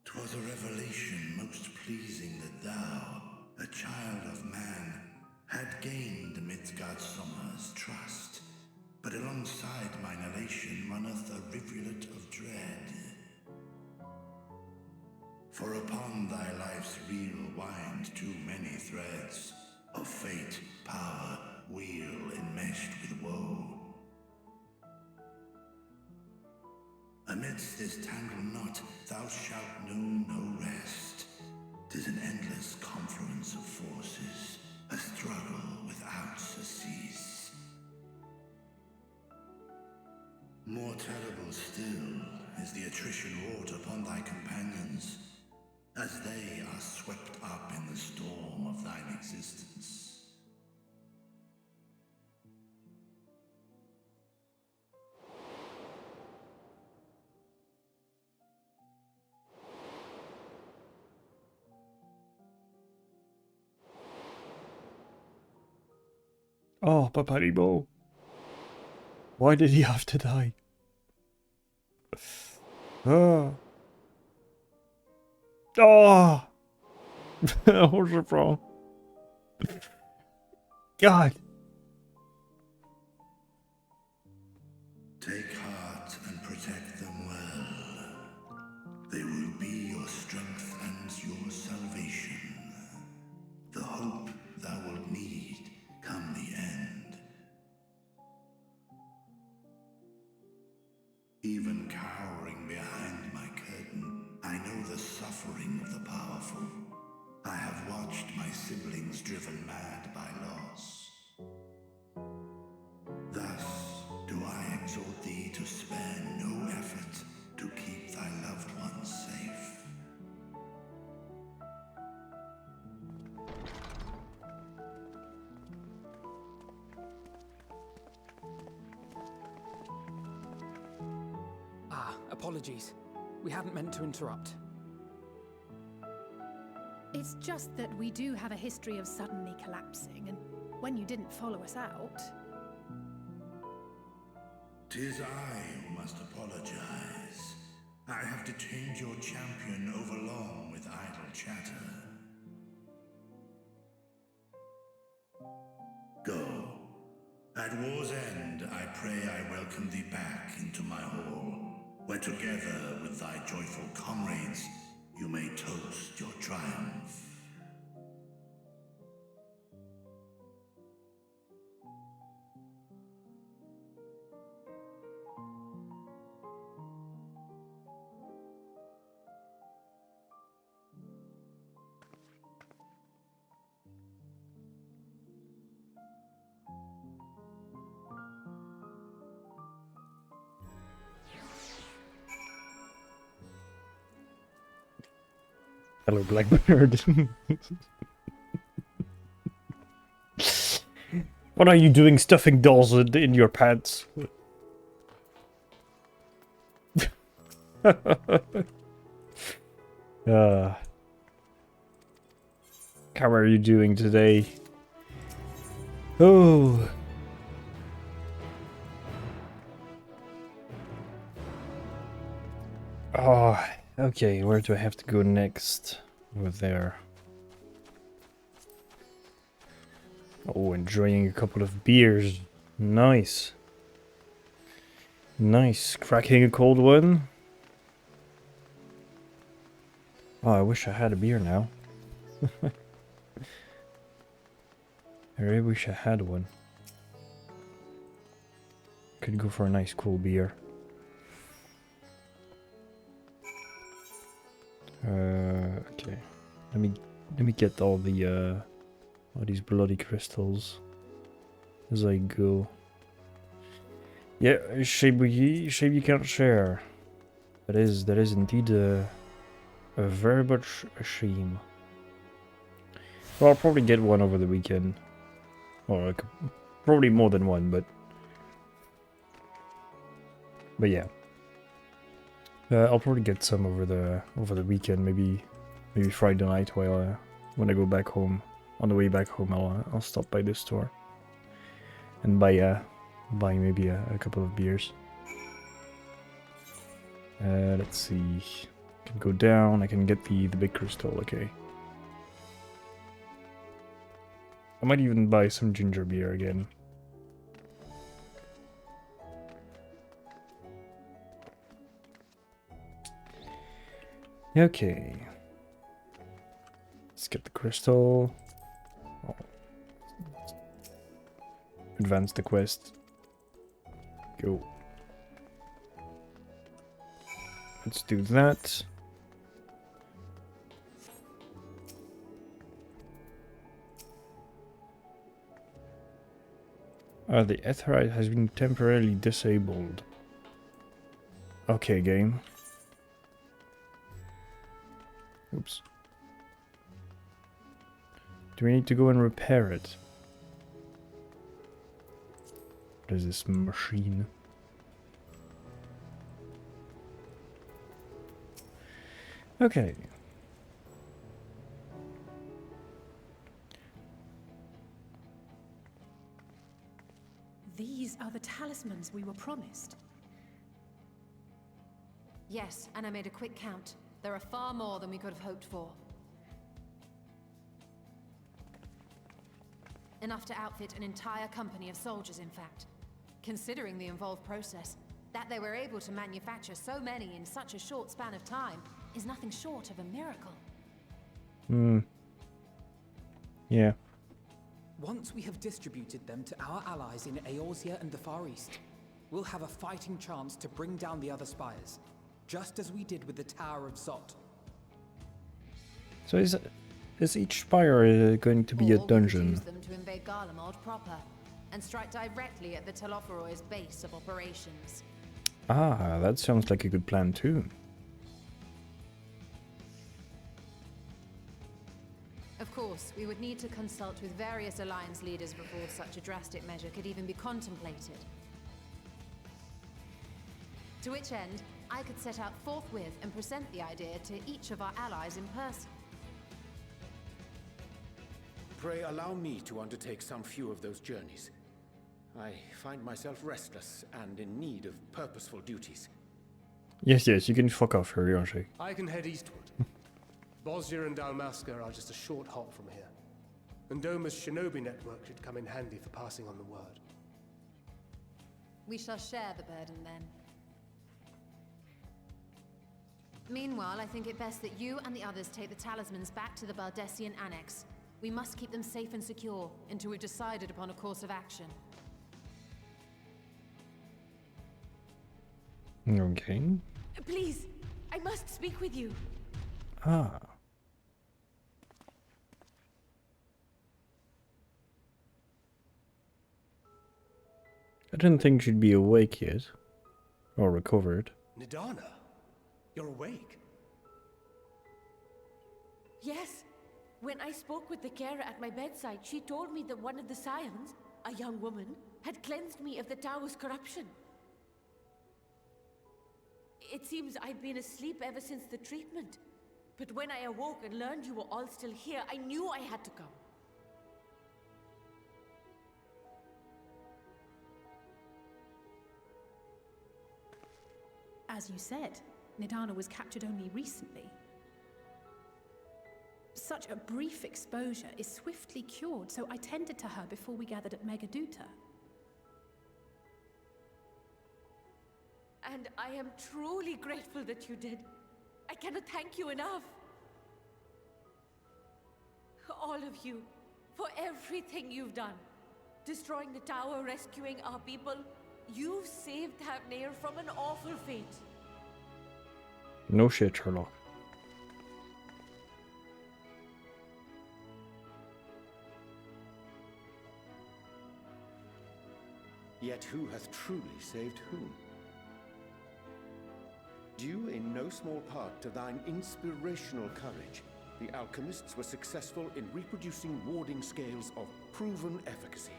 Speaker 15: 'Twas a revelation most pleasing that thou, a child of man, had gained Midgardsormr's trust. But alongside mine elation runneth a rivulet of dread. For upon thy life's reel wind too many threads of fate, power, wheel enmeshed with woe. Amidst this tangled knot thou shalt know no rest. 'Tis an endless confluence of forces, a struggle without surcease. More terrible still is the attrition wrought upon thy companions, as they are swept up in the storm of thine existence.
Speaker 3: Oh, Paparimo. Why did he have to die? Ah. Oh! What's it from? God!
Speaker 15: Take heart and protect them well. They will be your strength and your salvation. The hope thou wilt need come the end. Even cowering behind my curtain, I know the suffering of the powerful. I have watched my siblings driven mad by loss. Thus do I exhort thee to spare no effort to keep thy loved ones safe.
Speaker 6: Apologies. We hadn't meant to interrupt.
Speaker 4: It's just that we do have a history of suddenly collapsing, and when you didn't follow us out...
Speaker 15: 'Tis I who must apologize. I have detained your champion overlong with idle chatter. Go. At war's end, I pray I welcome thee back into my hall, where together with thy joyful comrades, you may toast your triumph.
Speaker 3: Hello, Blackbird. What are you doing stuffing dolls in your pants? How are you doing today? Oh. Oh, okay, where do I have to go next? Over there. Oh, enjoying a couple of beers. Nice. Nice. Cracking a cold one. Oh, I wish I had a beer now. I really wish I had one. Could go for a nice cool beer. Okay. Let me get all these bloody crystals as I go. Yeah, shame you can't share. That is indeed a very much a shame. Well, I'll probably get one over the weekend. Or like, probably more than one, but yeah. I'll probably get some over the weekend, maybe Friday night while when I go back home. On the way back home, I'll stop by this store and buy maybe a couple of beers. Let's see. I can go down. I can get the big crystal. Okay. I might even buy some ginger beer again. Okay. Let's get the crystal. Oh. Advance the quest. Go. Let's do that. The Etherite has been temporarily disabled. Okay, game. Oops. Do we need to go and repair it? What is this machine? Okay.
Speaker 4: These are the talismans we were promised.
Speaker 7: Yes, and I made a quick count. There are far more than we could have hoped for. Enough to outfit an entire company of soldiers, in fact. Considering the involved process, that they were able to manufacture so many in such a short span of time is nothing short of a miracle.
Speaker 3: Yeah.
Speaker 6: Once we have distributed them to our allies in Eorzea and the Far East, we'll have a fighting chance to bring down the other spires, just as we did with the Tower of Zot.
Speaker 3: So is each spire going to be a dungeon?
Speaker 7: Use them to invade Garlemald proper, and strike directly at the Telophoroid's base of operations.
Speaker 3: Ah, that sounds like a good plan too.
Speaker 7: Of course, we would need to consult with various alliance leaders before such a drastic measure could even be contemplated. To which end, I could set out forthwith and present the idea to each of our allies in person.
Speaker 8: Pray allow me to undertake some few of those journeys. I find myself restless and in need of purposeful duties.
Speaker 3: Yes, you can fuck off, Hurrianche.
Speaker 9: I can head eastward. Bosnia and Dalmasca are just a short hop from here. And Doma's shinobi network should come in handy for passing on the word.
Speaker 7: We shall share the burden then. Meanwhile, I think it best that you and the others take the talismans back to the Baldessian Annex. We must keep them safe and secure until we've decided upon a course of action.
Speaker 3: Okay.
Speaker 11: Please, I must speak with you.
Speaker 3: Ah. I didn't think she'd be awake yet. Or recovered.
Speaker 9: Nidana, you're awake.
Speaker 11: Yes. When I spoke with the carer at my bedside, she told me that one of the scions, a young woman, had cleansed me of the tower's corruption. It seems I'd been asleep ever since the treatment. But when I awoke and learned you were all still here, I knew I had to come.
Speaker 4: As you said, Nidana was captured only recently. Such a brief exposure is swiftly cured, so I tended to her before we gathered at Megaduta.
Speaker 5: And I am truly grateful that you did. I cannot thank you enough. All of you, for everything you've done. Destroying the tower, rescuing our people. You've saved Thavnair from an awful fate.
Speaker 3: No shit, Sherlock.
Speaker 8: Yet who hath truly saved whom? Due in no small part to thine inspirational courage, the alchemists were successful in reproducing warding scales of proven efficacy.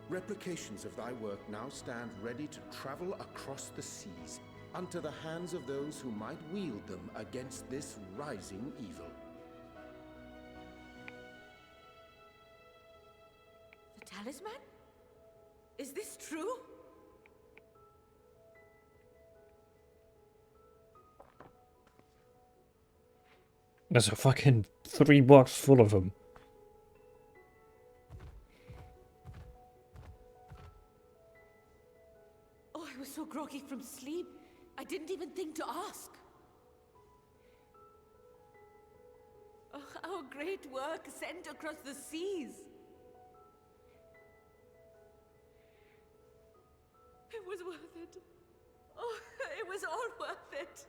Speaker 8: Replications of thy work now stand ready to travel across the seas, unto the hands of those who might wield them against this rising evil.
Speaker 5: The talisman? Is this true?
Speaker 3: There's a fucking 3 box full of them.
Speaker 5: Oh, I was so groggy from sleep. I didn't even think to ask. Oh, our great work sent across the seas. It was worth it. Oh, it was all worth it.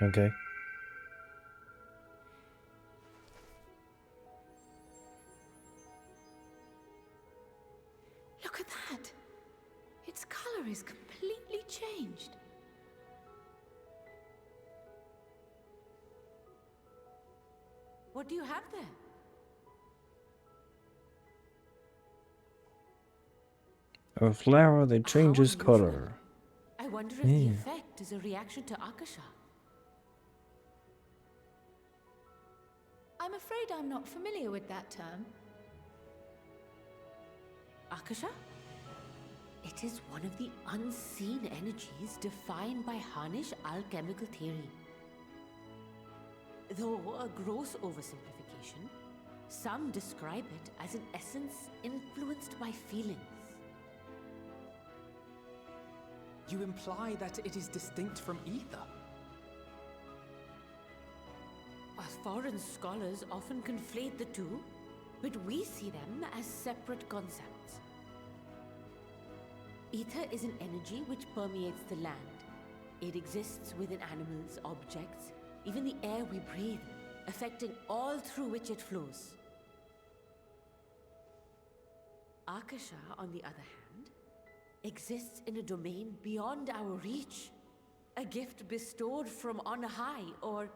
Speaker 3: Okay.
Speaker 11: Look at that. Its color is completely changed.
Speaker 5: What do you have there?
Speaker 3: A flower that changes color.
Speaker 5: I wonder if the effect is a reaction to Akasha.
Speaker 11: I'm afraid I'm not familiar with that term.
Speaker 5: Akasha? It is one of the unseen energies defined by Harnish alchemical theory. Though a gross oversimplification, some describe it as an essence influenced by feelings.
Speaker 6: You imply that it is distinct from ether?
Speaker 5: Foreign scholars often conflate the two, but we see them as separate concepts. Ether is an energy which permeates the land. It exists within animals, objects, even the air we breathe, affecting all through which it flows. Akasha, on the other hand, exists in a domain beyond our reach. A gift bestowed from on high, or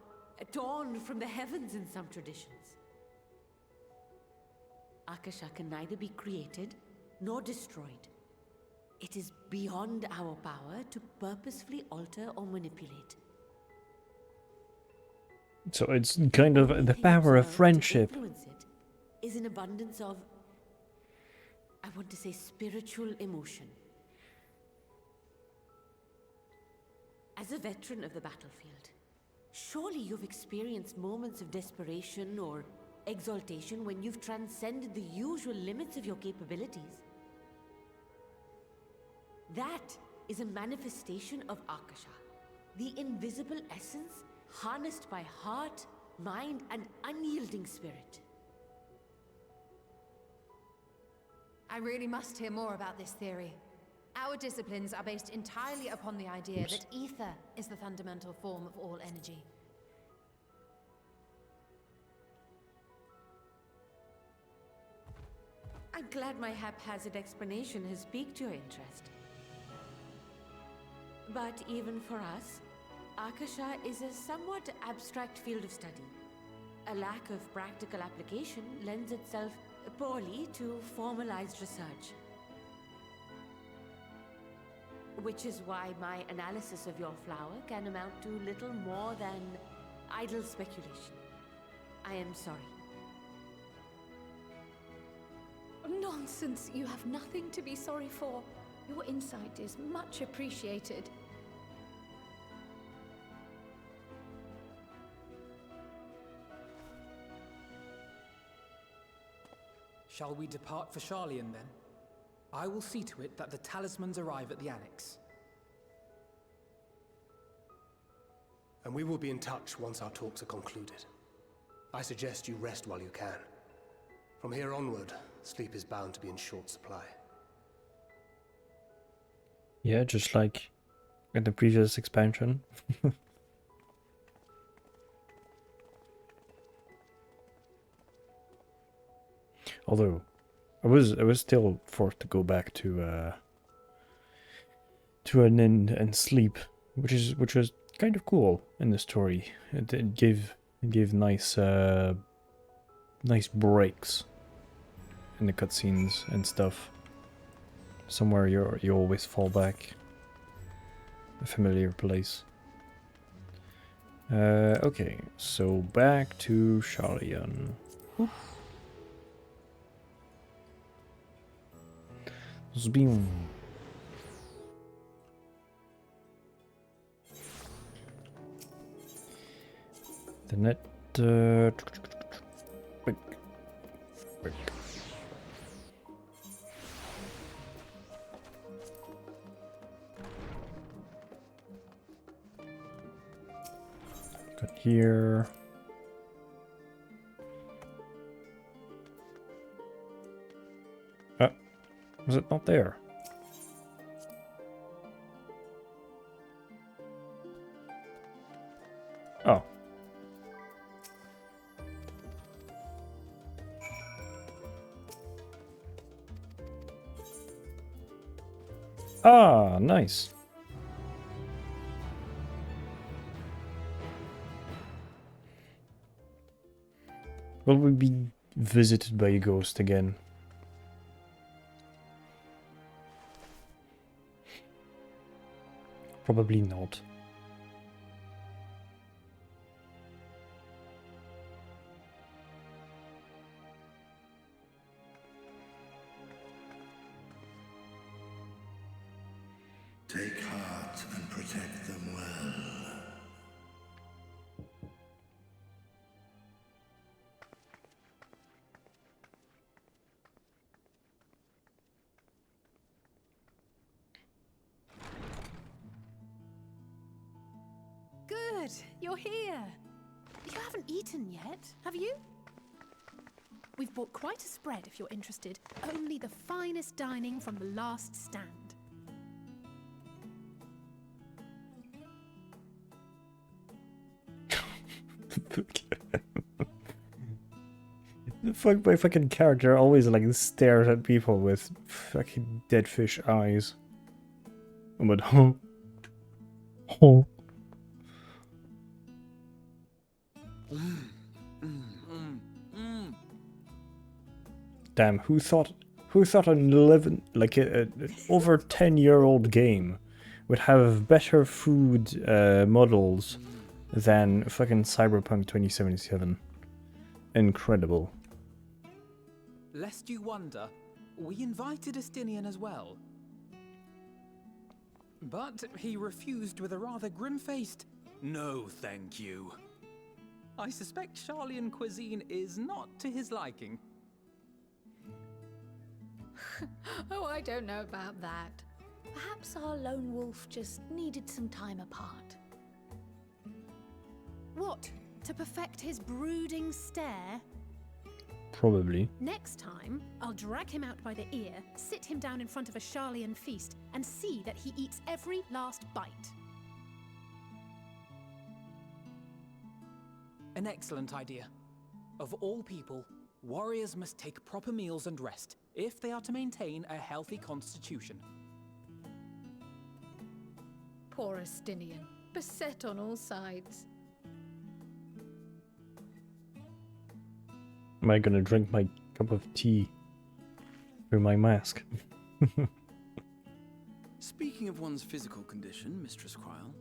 Speaker 5: torn from the heavens in some traditions. Akasha can neither be created nor destroyed. It is beyond our power to purposefully alter or manipulate.
Speaker 3: So it's kind of the power of friendship.
Speaker 5: To influence it is an abundance of, I want to say, spiritual emotion. As a veteran of the battlefield, surely you've experienced moments of desperation or exaltation when you've transcended the usual limits of your capabilities. That is a manifestation of Akasha, the invisible essence harnessed by heart, mind, and unyielding spirit.
Speaker 7: I really must hear more about this theory. Our disciplines are based entirely upon the idea that ether is the fundamental form of all energy.
Speaker 5: I'm glad my haphazard explanation has piqued your interest. But even for us, Akasha is a somewhat abstract field of study. A lack of practical application lends itself poorly to formalized research. Which is why my analysis of your flower can amount to little more than idle speculation. I am sorry.
Speaker 11: Nonsense. You have nothing to be sorry for. Your insight is much appreciated.
Speaker 6: Shall we depart for Charlian then? I will see to it that the talismans arrive at the Annex.
Speaker 9: And we will be in touch once our talks are concluded. I suggest you rest while you can. From here onward, sleep is bound to be in short supply.
Speaker 3: Yeah, just like in the previous expansion. Although I was still forced to go back to an inn and sleep, which was kind of cool in the story. It gave nice nice breaks in the cutscenes and stuff. Somewhere you always fall back. A familiar place. Okay, so back to Charlian. Zbim. The net. Quick. Got here. Was it not there? Oh. Ah, nice. Will we be visited by a ghost again? Probably not.
Speaker 15: Take heart and protect them well.
Speaker 4: Good, you're here. You haven't eaten yet, have you? We've bought quite a spread if you're interested. Only the finest dining from the last stand.
Speaker 3: The fuck, my fucking character always like stares at people with fucking dead fish eyes. But oh. Damn, who thought an 11 like a over 10-year-old game would have better food models than fucking Cyberpunk 2077? Incredible.
Speaker 6: Lest you wonder, we invited Estinian as well. But he refused with a rather grim-faced, "No, thank you." I suspect Charlian cuisine is not to his liking.
Speaker 11: Oh, I don't know about that. Perhaps our lone wolf just needed some time apart.
Speaker 4: What? To perfect his brooding stare?
Speaker 3: Probably.
Speaker 4: Next time, I'll drag him out by the ear, sit him down in front of a Charlian feast, and see that he eats every last bite.
Speaker 6: An excellent idea. Of all people, warriors must take proper meals and rest if they are to maintain a healthy constitution.
Speaker 11: Poor Estinian, beset on all sides.
Speaker 3: Am I gonna drink my cup of tea through my mask?
Speaker 10: Speaking of one's physical condition, Mistress Kryl,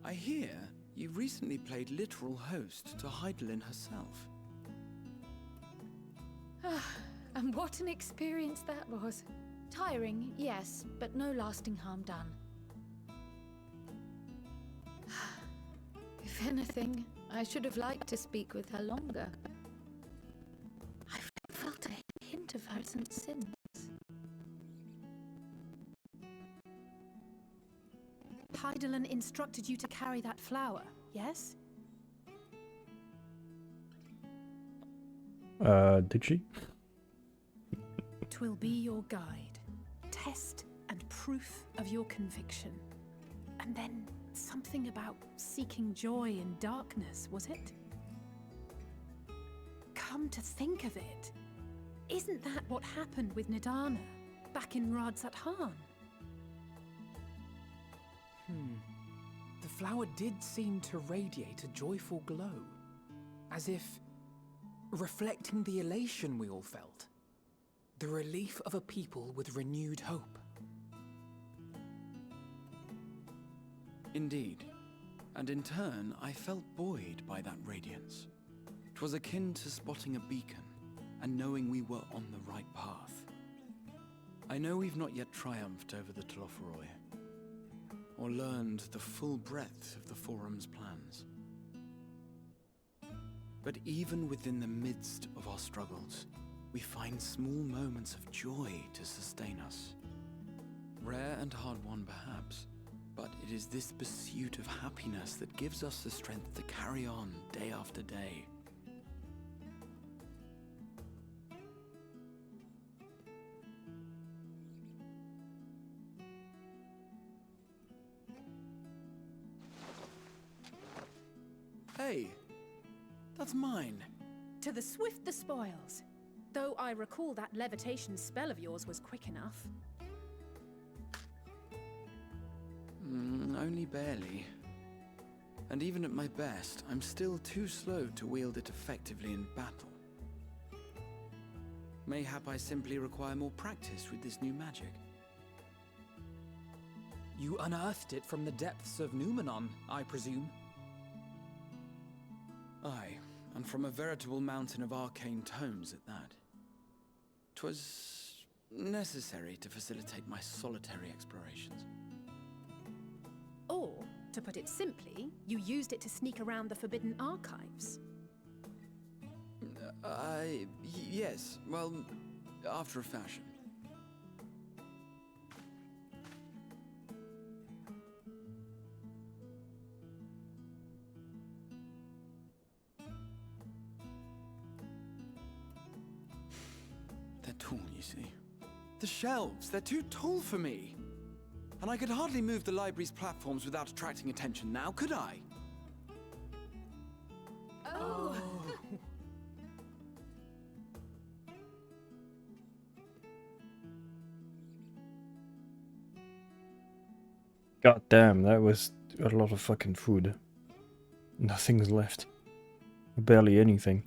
Speaker 10: I hear you recently played literal host to Heidelin herself.
Speaker 11: And what an experience that was. Tiring, yes, but no lasting harm done. If anything, I should have liked to speak with her longer. I felt a hint of
Speaker 4: Hydaelyn instructed you to carry that flower, yes?
Speaker 3: Did she?
Speaker 4: 'Twill be your guide, test and proof of your conviction. And then something about seeking joy in darkness, was it? Come to think of it, isn't that what happened with Nidana back in Radzat-Han?
Speaker 6: The flower did seem to radiate a joyful glow, as if reflecting the elation we all felt. The relief of a people with renewed hope.
Speaker 10: Indeed. And in turn, I felt buoyed by that radiance. 'Twas akin to spotting a beacon, and knowing we were on the right path. I know we've not yet triumphed over the Telophoroi, or learned the full breadth of the Forum's plans. But even within the midst of our struggles, we find small moments of joy to sustain us. Rare and hard-won perhaps, but it is this pursuit of happiness that gives us the strength to carry on day after day. Hey, that's mine.
Speaker 4: To the swift the spoils. Though I recall that levitation spell of yours was quick enough.
Speaker 10: Only barely. And even at my best, I'm still too slow to wield it effectively in battle. Mayhap I simply require more practice with this new magic.
Speaker 6: You unearthed it from the depths of Numenon, I presume?
Speaker 10: Aye, and from a veritable mountain of arcane tomes at that. 'Twas necessary to facilitate my solitary explorations.
Speaker 4: Or, to put it simply, you used it to sneak around the Forbidden Archives.
Speaker 10: Yes, well, after a fashion. They're tall, you see. The shelves, they're too tall for me. And I could hardly move the library's platforms without attracting attention now, could I?
Speaker 4: Oh!
Speaker 3: God damn, that was a lot of fucking food. Nothing's left. Barely anything.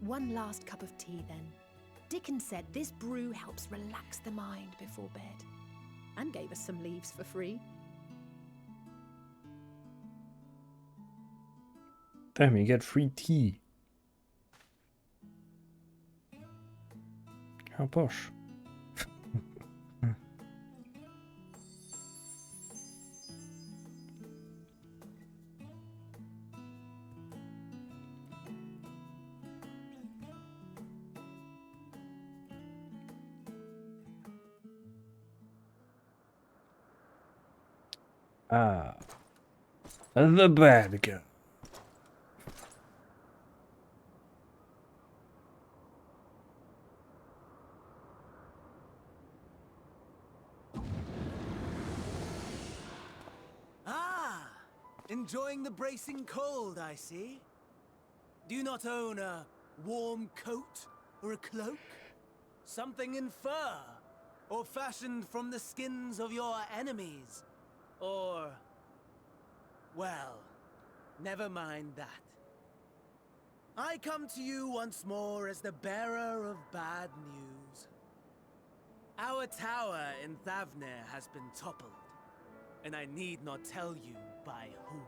Speaker 4: One last cup of tea, then. Dickon said this brew helps relax the mind before bed. And gave us some leaves for free.
Speaker 3: Damn, you get free tea. How posh. Ah, the bad girl.
Speaker 16: Ah, enjoying the bracing cold, I see. Do you not own a warm coat or a cloak? Something in fur, or fashioned from the skins of your enemies? Or, well, never mind that. I come to you once more as the bearer of bad news. Our tower in Thavnir has been toppled, and I need not tell you by whom.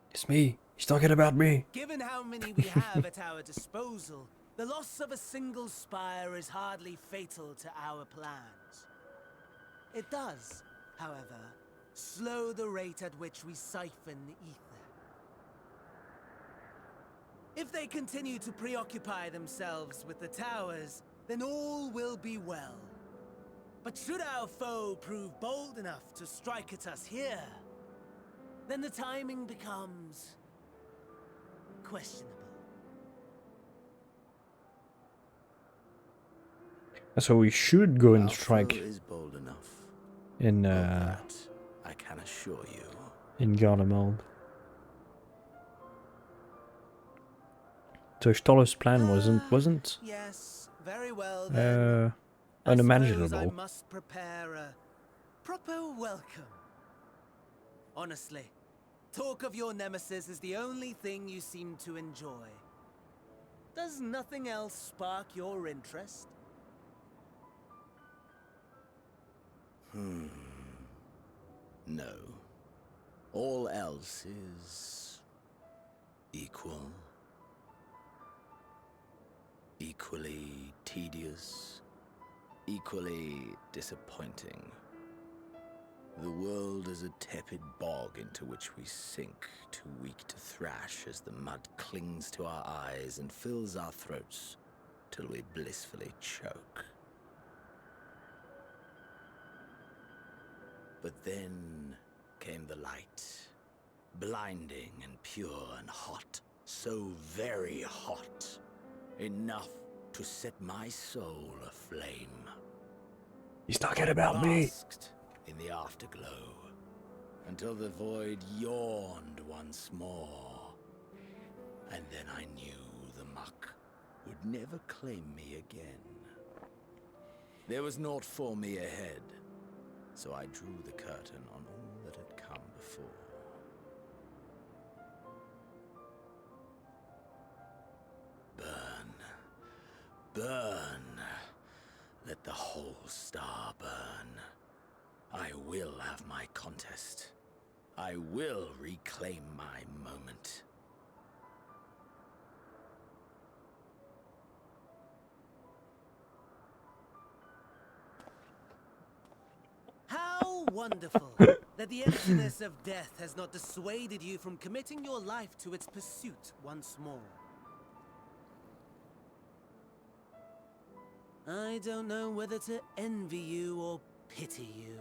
Speaker 3: It's me. He's talking about me.
Speaker 16: Given how many we have at our disposal, The loss of a single spire is hardly fatal to our plans. It does, however, slow the rate at which we siphon the ether. If they continue to preoccupy themselves with the towers, then all will be well. But should our foe prove bold enough to strike at us here, then the timing becomes questionable.
Speaker 3: So we should go and
Speaker 14: Our
Speaker 3: strike
Speaker 14: foe is bold enough.
Speaker 3: in
Speaker 14: I can assure you.
Speaker 3: in Garlemald. So Stoller's plan wasn't
Speaker 16: Yes, very well then. I
Speaker 3: unimaginable.
Speaker 16: must prepare a proper welcome. Honestly, talk of your nemesis is the only thing you seem to enjoy. Does nothing else spark your interest?
Speaker 14: No. All else is equal. Equally tedious. Equally disappointing. The world is a tepid bog into which we sink, too weak to thrash as the mud clings to our eyes and fills our throats till we blissfully choke. But then came the light, blinding and pure and hot, so very hot, enough to set my soul aflame.
Speaker 3: He's talking about me.
Speaker 14: Basked in the afterglow, until the void yawned once more. And then I knew the muck would never claim me again. There was naught for me ahead, so I drew the curtain on all that had come before. Burn. Burn. Let the whole star burn. I will have my contest. I will reclaim my moment.
Speaker 16: How wonderful that the emptiness of death has not dissuaded you from committing your life to its pursuit once more. I don't know whether to envy you or pity you.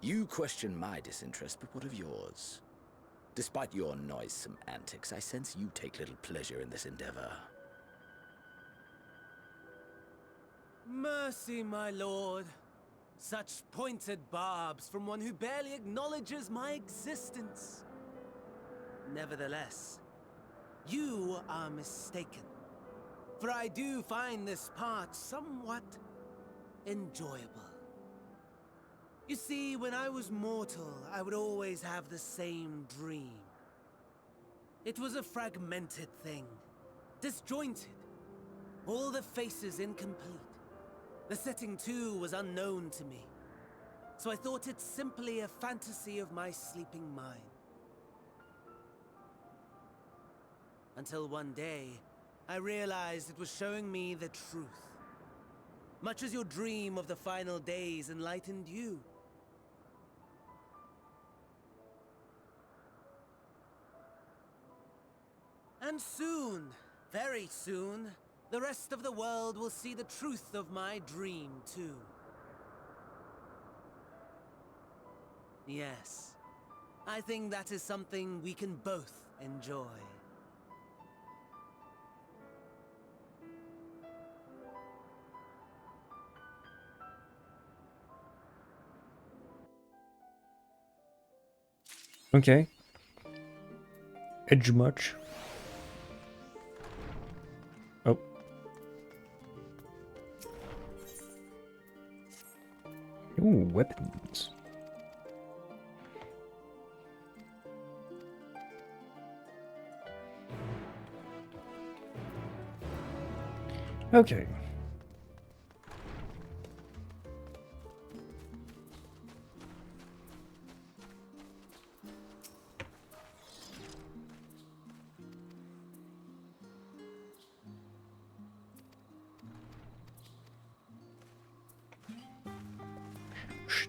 Speaker 14: You question my disinterest, but what of yours? Despite your noisome antics, I sense you take little pleasure in this endeavor.
Speaker 16: Mercy, my lord. Such pointed barbs from one who barely acknowledges my existence. Nevertheless, you are mistaken. For I do find this part somewhat enjoyable. You see, when I was mortal, I would always have the same dream. It was a fragmented thing, disjointed, all the faces incomplete. The setting, too, was unknown to me, so I thought it simply a fantasy of my sleeping mind. Until one day, I realized it was showing me the truth. Much as your dream of the final days enlightened you. And soon, very soon, the rest of the world will see the truth of my dream, too. Yes, I think that is something we can both enjoy.
Speaker 3: Okay. Edge much. Oh. Ooh, weapons. Okay.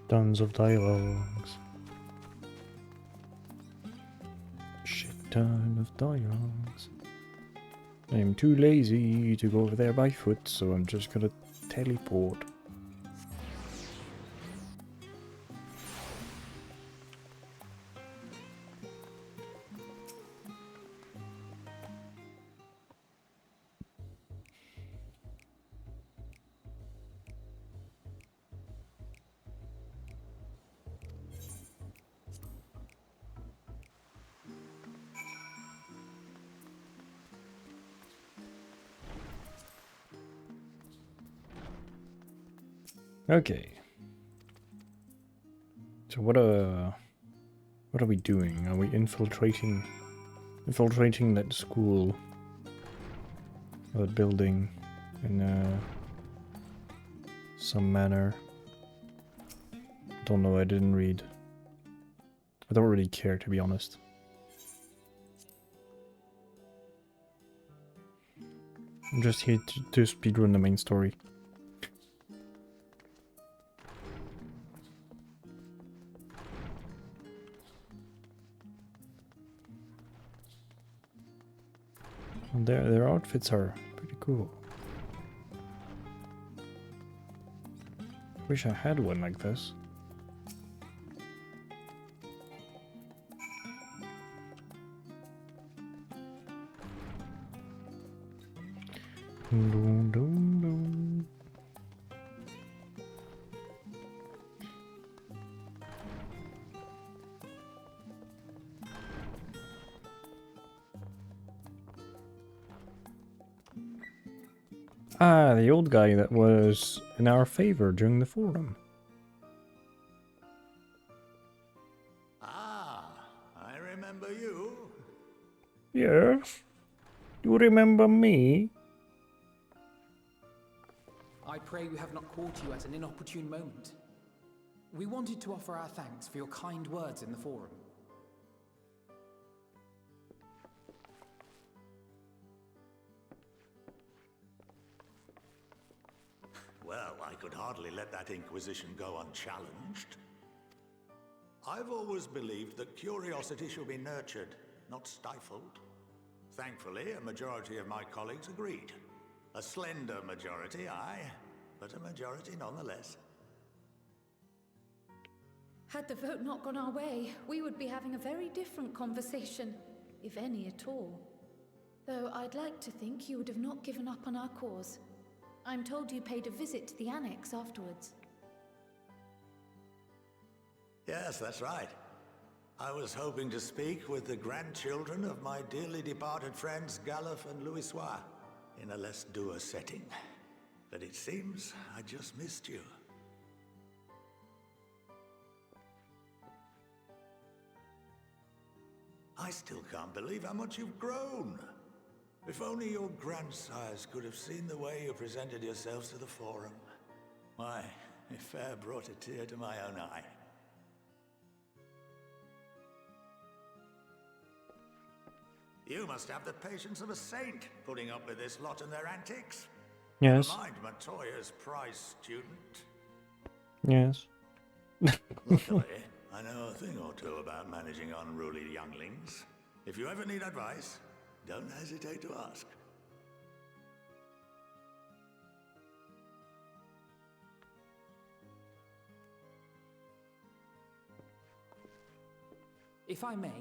Speaker 3: Tons of dialogues. Shit ton of dialogues. I'm too lazy to go over there by foot, so I'm just gonna teleport. Okay. So what are we doing? Are we infiltrating that school, or that building in some manner? Don't know, I didn't read. I don't really care, to be honest. I'm just here to speedrun the main story. And their outfits are pretty cool. Wish I had one like this. Dun, dun, dun. Ah, the old guy that was in our favor during the forum.
Speaker 15: Ah, I remember you.
Speaker 3: Yes? You remember me?
Speaker 6: I pray we have not caught you at an inopportune moment. We wanted to offer our thanks for your kind words in the forum.
Speaker 15: Well, I could hardly let that Inquisition go unchallenged. I've always believed that curiosity should be nurtured, not stifled. Thankfully, a majority of my colleagues agreed. A slender majority, aye, but a majority nonetheless.
Speaker 11: Had the vote not gone our way, we would be having a very different conversation, if any at all. Though I'd like to think you would have not given up on our cause. I'm told you paid a visit to the Annex afterwards.
Speaker 15: Yes, that's right. I was hoping to speak with the grandchildren of my dearly departed friends Galuf and Louisoix in a less dour setting. But it seems I just missed you. I still can't believe how much you've grown. If only your grandsires could have seen the way you presented yourselves to the Forum. Why, it fair brought a tear to my own eye. You must have the patience of a saint, putting up with this lot and their antics.
Speaker 3: Yes.
Speaker 15: Never mind Montoya's prize student.
Speaker 3: Yes.
Speaker 15: Luckily, I know a thing or two about managing unruly younglings. If you ever need advice, don't hesitate to ask.
Speaker 6: If I may,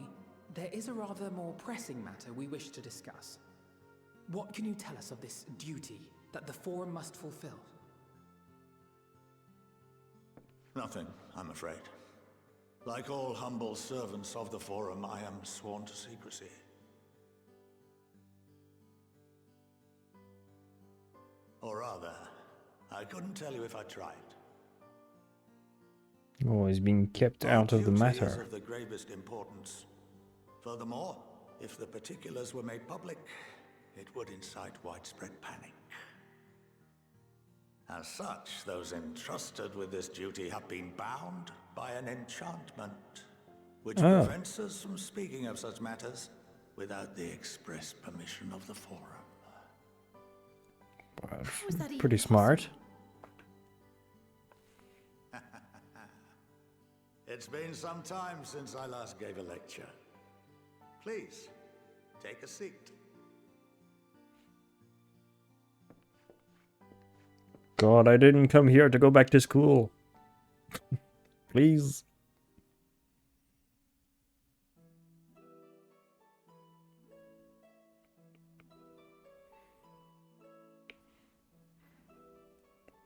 Speaker 6: there is a rather more pressing matter we wish to discuss. What can you tell us of this duty that the Forum must fulfill?
Speaker 15: Nothing, I'm afraid. Like all humble servants of the Forum, I am sworn to secrecy. Or rather, I couldn't tell you if I tried.
Speaker 3: Oh, he's being kept out of the matter.
Speaker 15: Is of the gravest importance. Furthermore, if the particulars were made public, it would incite widespread panic. As such, those entrusted with this duty have been bound by an enchantment, which prevents us from speaking of such matters without the express permission of the Forum.
Speaker 3: Pretty smart.
Speaker 15: It's been some time since I last gave a lecture. Please, take a seat.
Speaker 3: God, I didn't come here to go back to school. Please.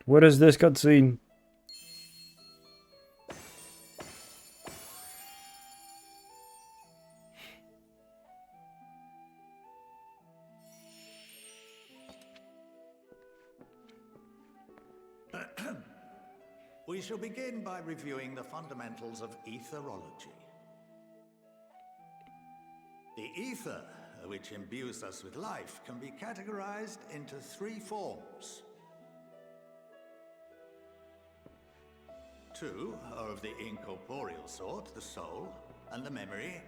Speaker 3: What is this cutscene?
Speaker 15: We shall begin by reviewing the fundamentals of etherology. The ether, which imbues us with life, can be categorized into 3 forms. 2 are of the incorporeal sort, the soul and the memory.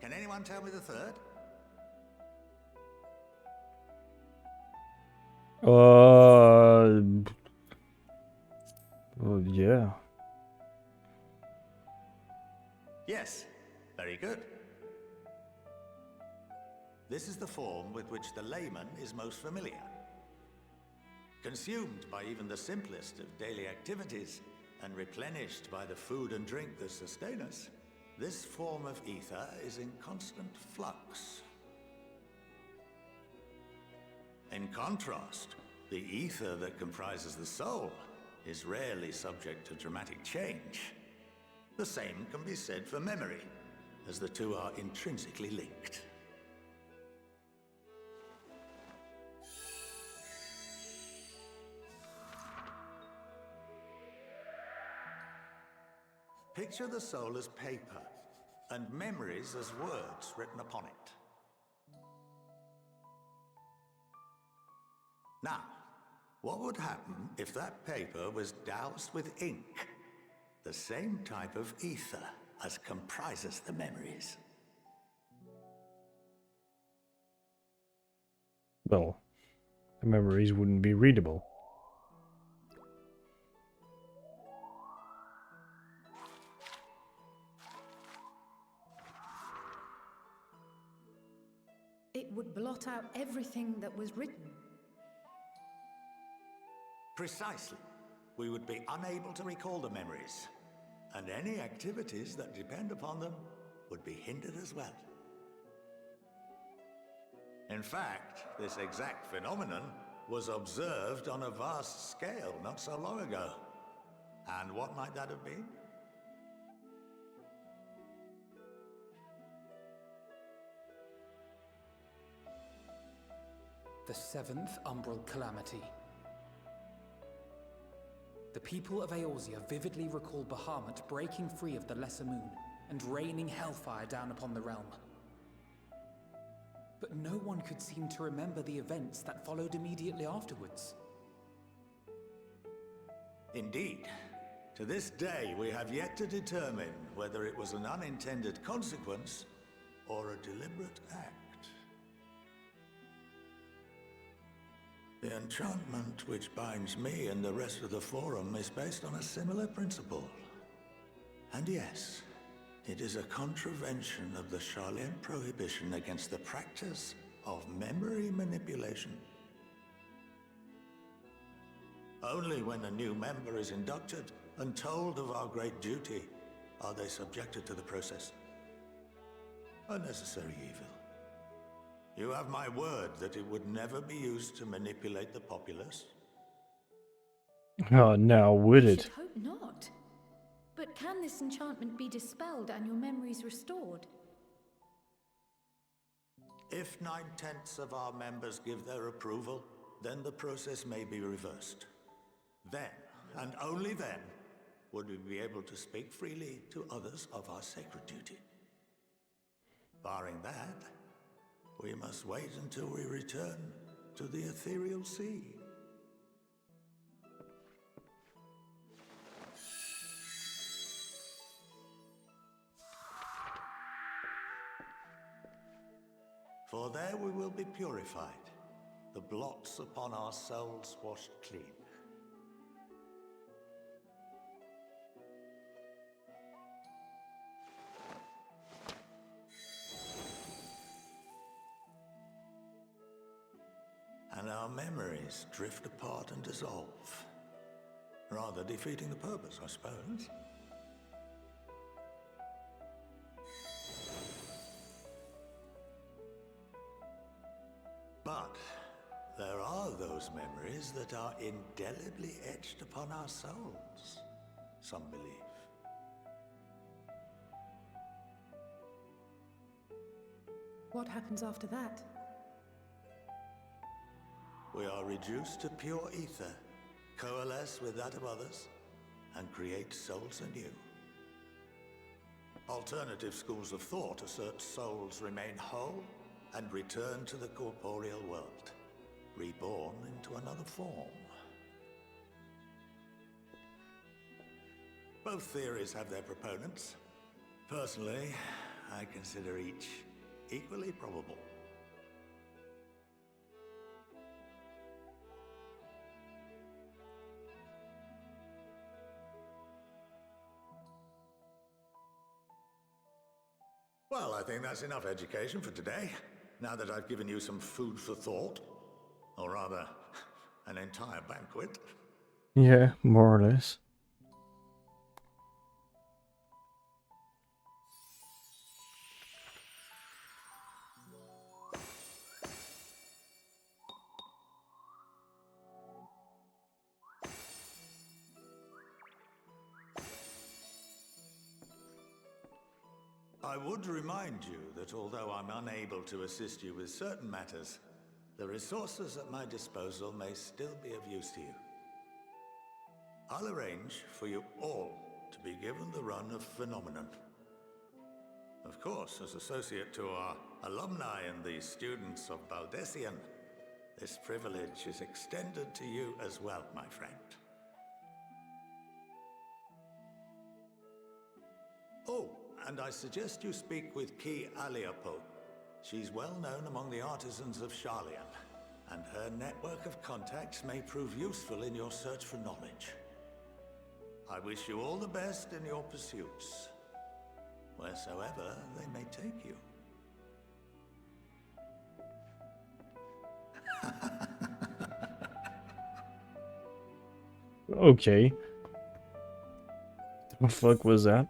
Speaker 15: Can anyone tell me the third?
Speaker 3: Well, yeah.
Speaker 15: Yes, very good. This is the form with which the layman is most familiar. Consumed by even the simplest of daily activities, and replenished by the food and drink that sustain us, this form of ether is in constant flux. In contrast, the ether that comprises the soul is rarely subject to dramatic change. The same can be said for memory, as the two are intrinsically linked. Picture the soul as paper, and memories as words written upon it. Now, what would happen if that paper was doused with ink? The same type of ether as comprises the memories.
Speaker 3: Well, the memories wouldn't be readable.
Speaker 11: It would blot out everything that was written.
Speaker 15: Precisely. We would be unable to recall the memories, and any activities that depend upon them would be hindered as well. In fact, this exact phenomenon was observed on a vast scale not so long ago. And what might that have been?
Speaker 6: The 7th Umbral Calamity. The people of Eorzea vividly recall Bahamut breaking free of the Lesser Moon and raining hellfire down upon the realm. But no one could seem to remember the events that followed immediately afterwards.
Speaker 15: Indeed. To this day, we have yet to determine whether it was an unintended consequence or a deliberate act. The enchantment which binds me and the rest of the Forum is based on a similar principle. And yes, it is a contravention of the Sharlayan prohibition against the practice of memory manipulation. Only when a new member is inducted and told of our great duty are they subjected to the process. A necessary evil. You have my word that it would never be used to manipulate the populace?
Speaker 3: Oh, now would
Speaker 11: I
Speaker 3: it?
Speaker 11: should hope not. But can this enchantment be dispelled and your memories restored?
Speaker 15: If 9/10 of our members give their approval, then the process may be reversed. Then, and only then, would we be able to speak freely to others of our sacred duty. Barring that, we must wait until we return to the ethereal sea. For there we will be purified, the blots upon our souls washed clean. and our memories drift apart and dissolve. Rather defeating the purpose, I suppose. But there are those memories that are indelibly etched upon our souls, some believe.
Speaker 11: What happens after that?
Speaker 15: We are reduced to pure ether, coalesce with that of others, and create souls anew. Alternative schools of thought assert souls remain whole and return to the corporeal world, reborn into another form. Both theories have their proponents. Personally, I consider each equally probable. Well, I think that's enough education for today, now that I've given you some food for thought. Or rather, an entire banquet.
Speaker 3: Yeah, more or less.
Speaker 15: I would remind you that although I'm unable to assist you with certain matters, the resources at my disposal may still be of use to you. I'll arrange for you all to be given the run of Phenomenon. Of course, as associate to our alumni and the students of Baldessian, this privilege is extended to you as well, my friend. Oh, and I suggest you speak with Ki Aliapo. She's well known among the artisans of Sharlayan, and her network of contacts may prove useful in your search for knowledge. I wish you all the best in your pursuits, wheresoever they may take you.
Speaker 3: Okay. What the fuck was that?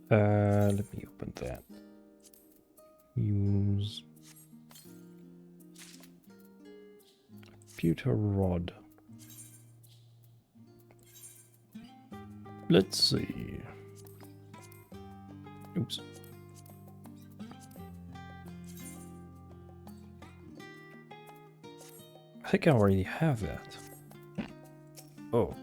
Speaker 3: Let me open that. Use computer rod. Let's see. Oops. I think I already have that. Oh.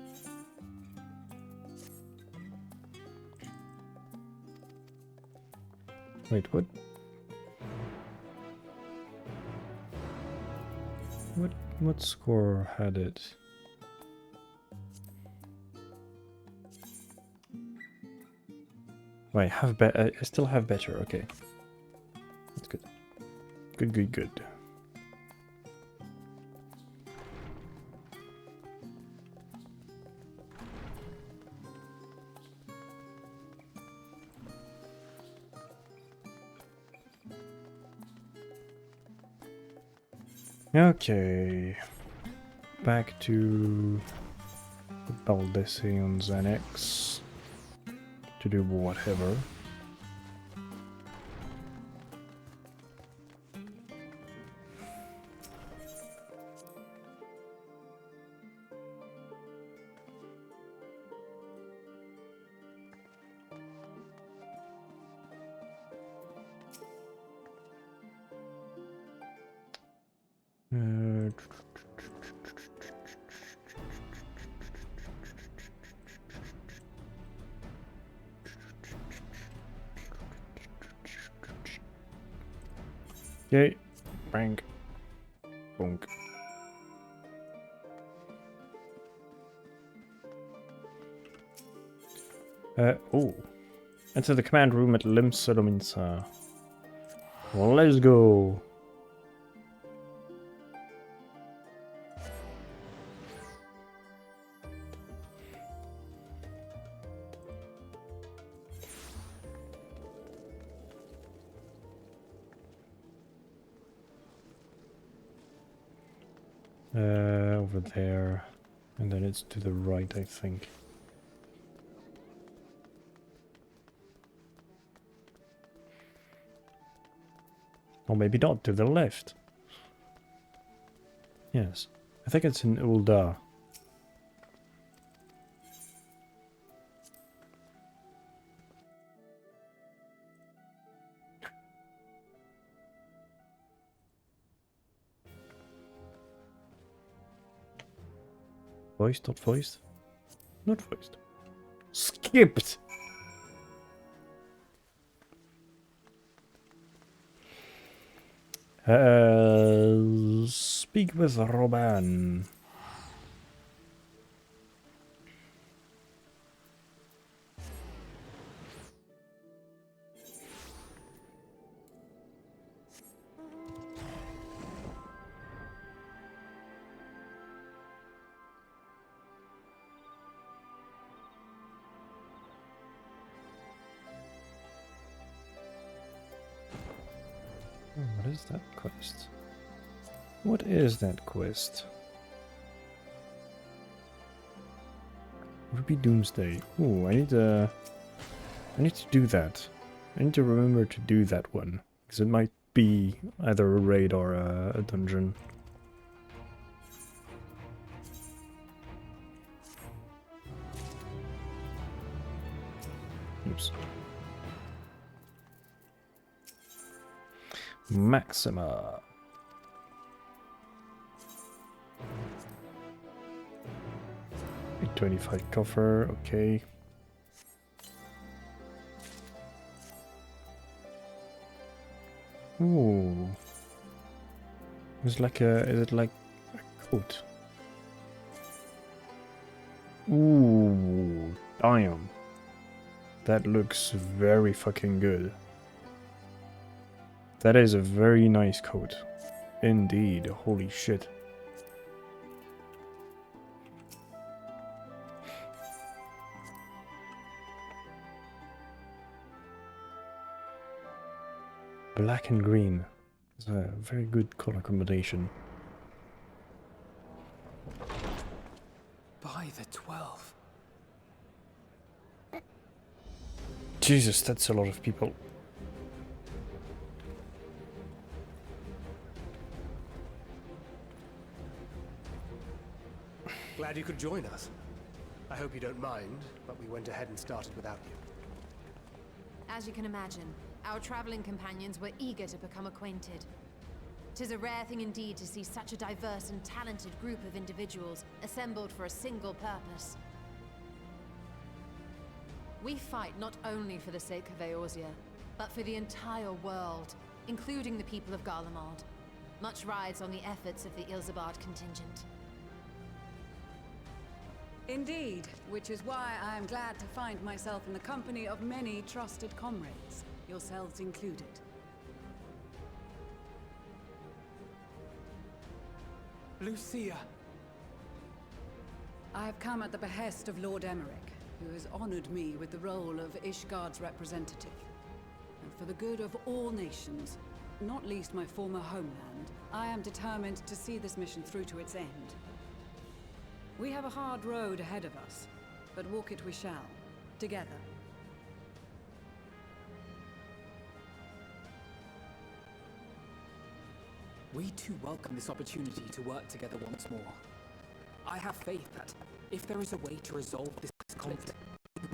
Speaker 3: Wait, what? What score had it? Wait, I still have better. Okay, that's good. Good. Okay, back to the Baldessian's Annex to do whatever. Okay, bang, bonk. Oh. Enter the command room at Lim Solominsa. Let's go. Over there. And then it's to the right, I think. Or maybe not, to the left. Yes. I think it's in Ul'dah. Voiced, not voiced? Not voiced. Skipped! Speak with Roban. What is that quest? What is that quest? Would be Doomsday. Ooh, I need to do that. I need to remember to do that one. Because it might be either a raid or a dungeon. Oops. Maxima. $25 coffer, okay. Ooh. It's like is it like a coat? Ooh, damn. That looks very fucking good. That is a very nice coat. Indeed, holy shit. Black and green. It's a very good color combination.
Speaker 6: By the 12.
Speaker 3: Jesus, that's a lot of people.
Speaker 9: Glad you could join us. I hope you don't mind, but we went ahead and started without you.
Speaker 7: As you can imagine, our traveling companions were eager to become acquainted. 'Tis a rare thing indeed to see such a diverse and talented group of individuals assembled for a single purpose. We fight not only for the sake of Eorzea, but for the entire world, including the people of Garlemald. Much rides on the efforts of the Ilzabard contingent.
Speaker 17: Indeed, which is why I am glad to find myself in the company of many trusted comrades, yourselves included.
Speaker 6: Lucia!
Speaker 17: I have come at the behest of Lord Emmerich, who has honored me with the role of Ishgard's representative. And for the good of all nations, not least my former homeland, I am determined to see this mission through to its end. We have a hard road ahead of us, but walk it we shall, together.
Speaker 6: We too welcome this opportunity to work together once more. I have faith that, if there is a way to resolve this conflict,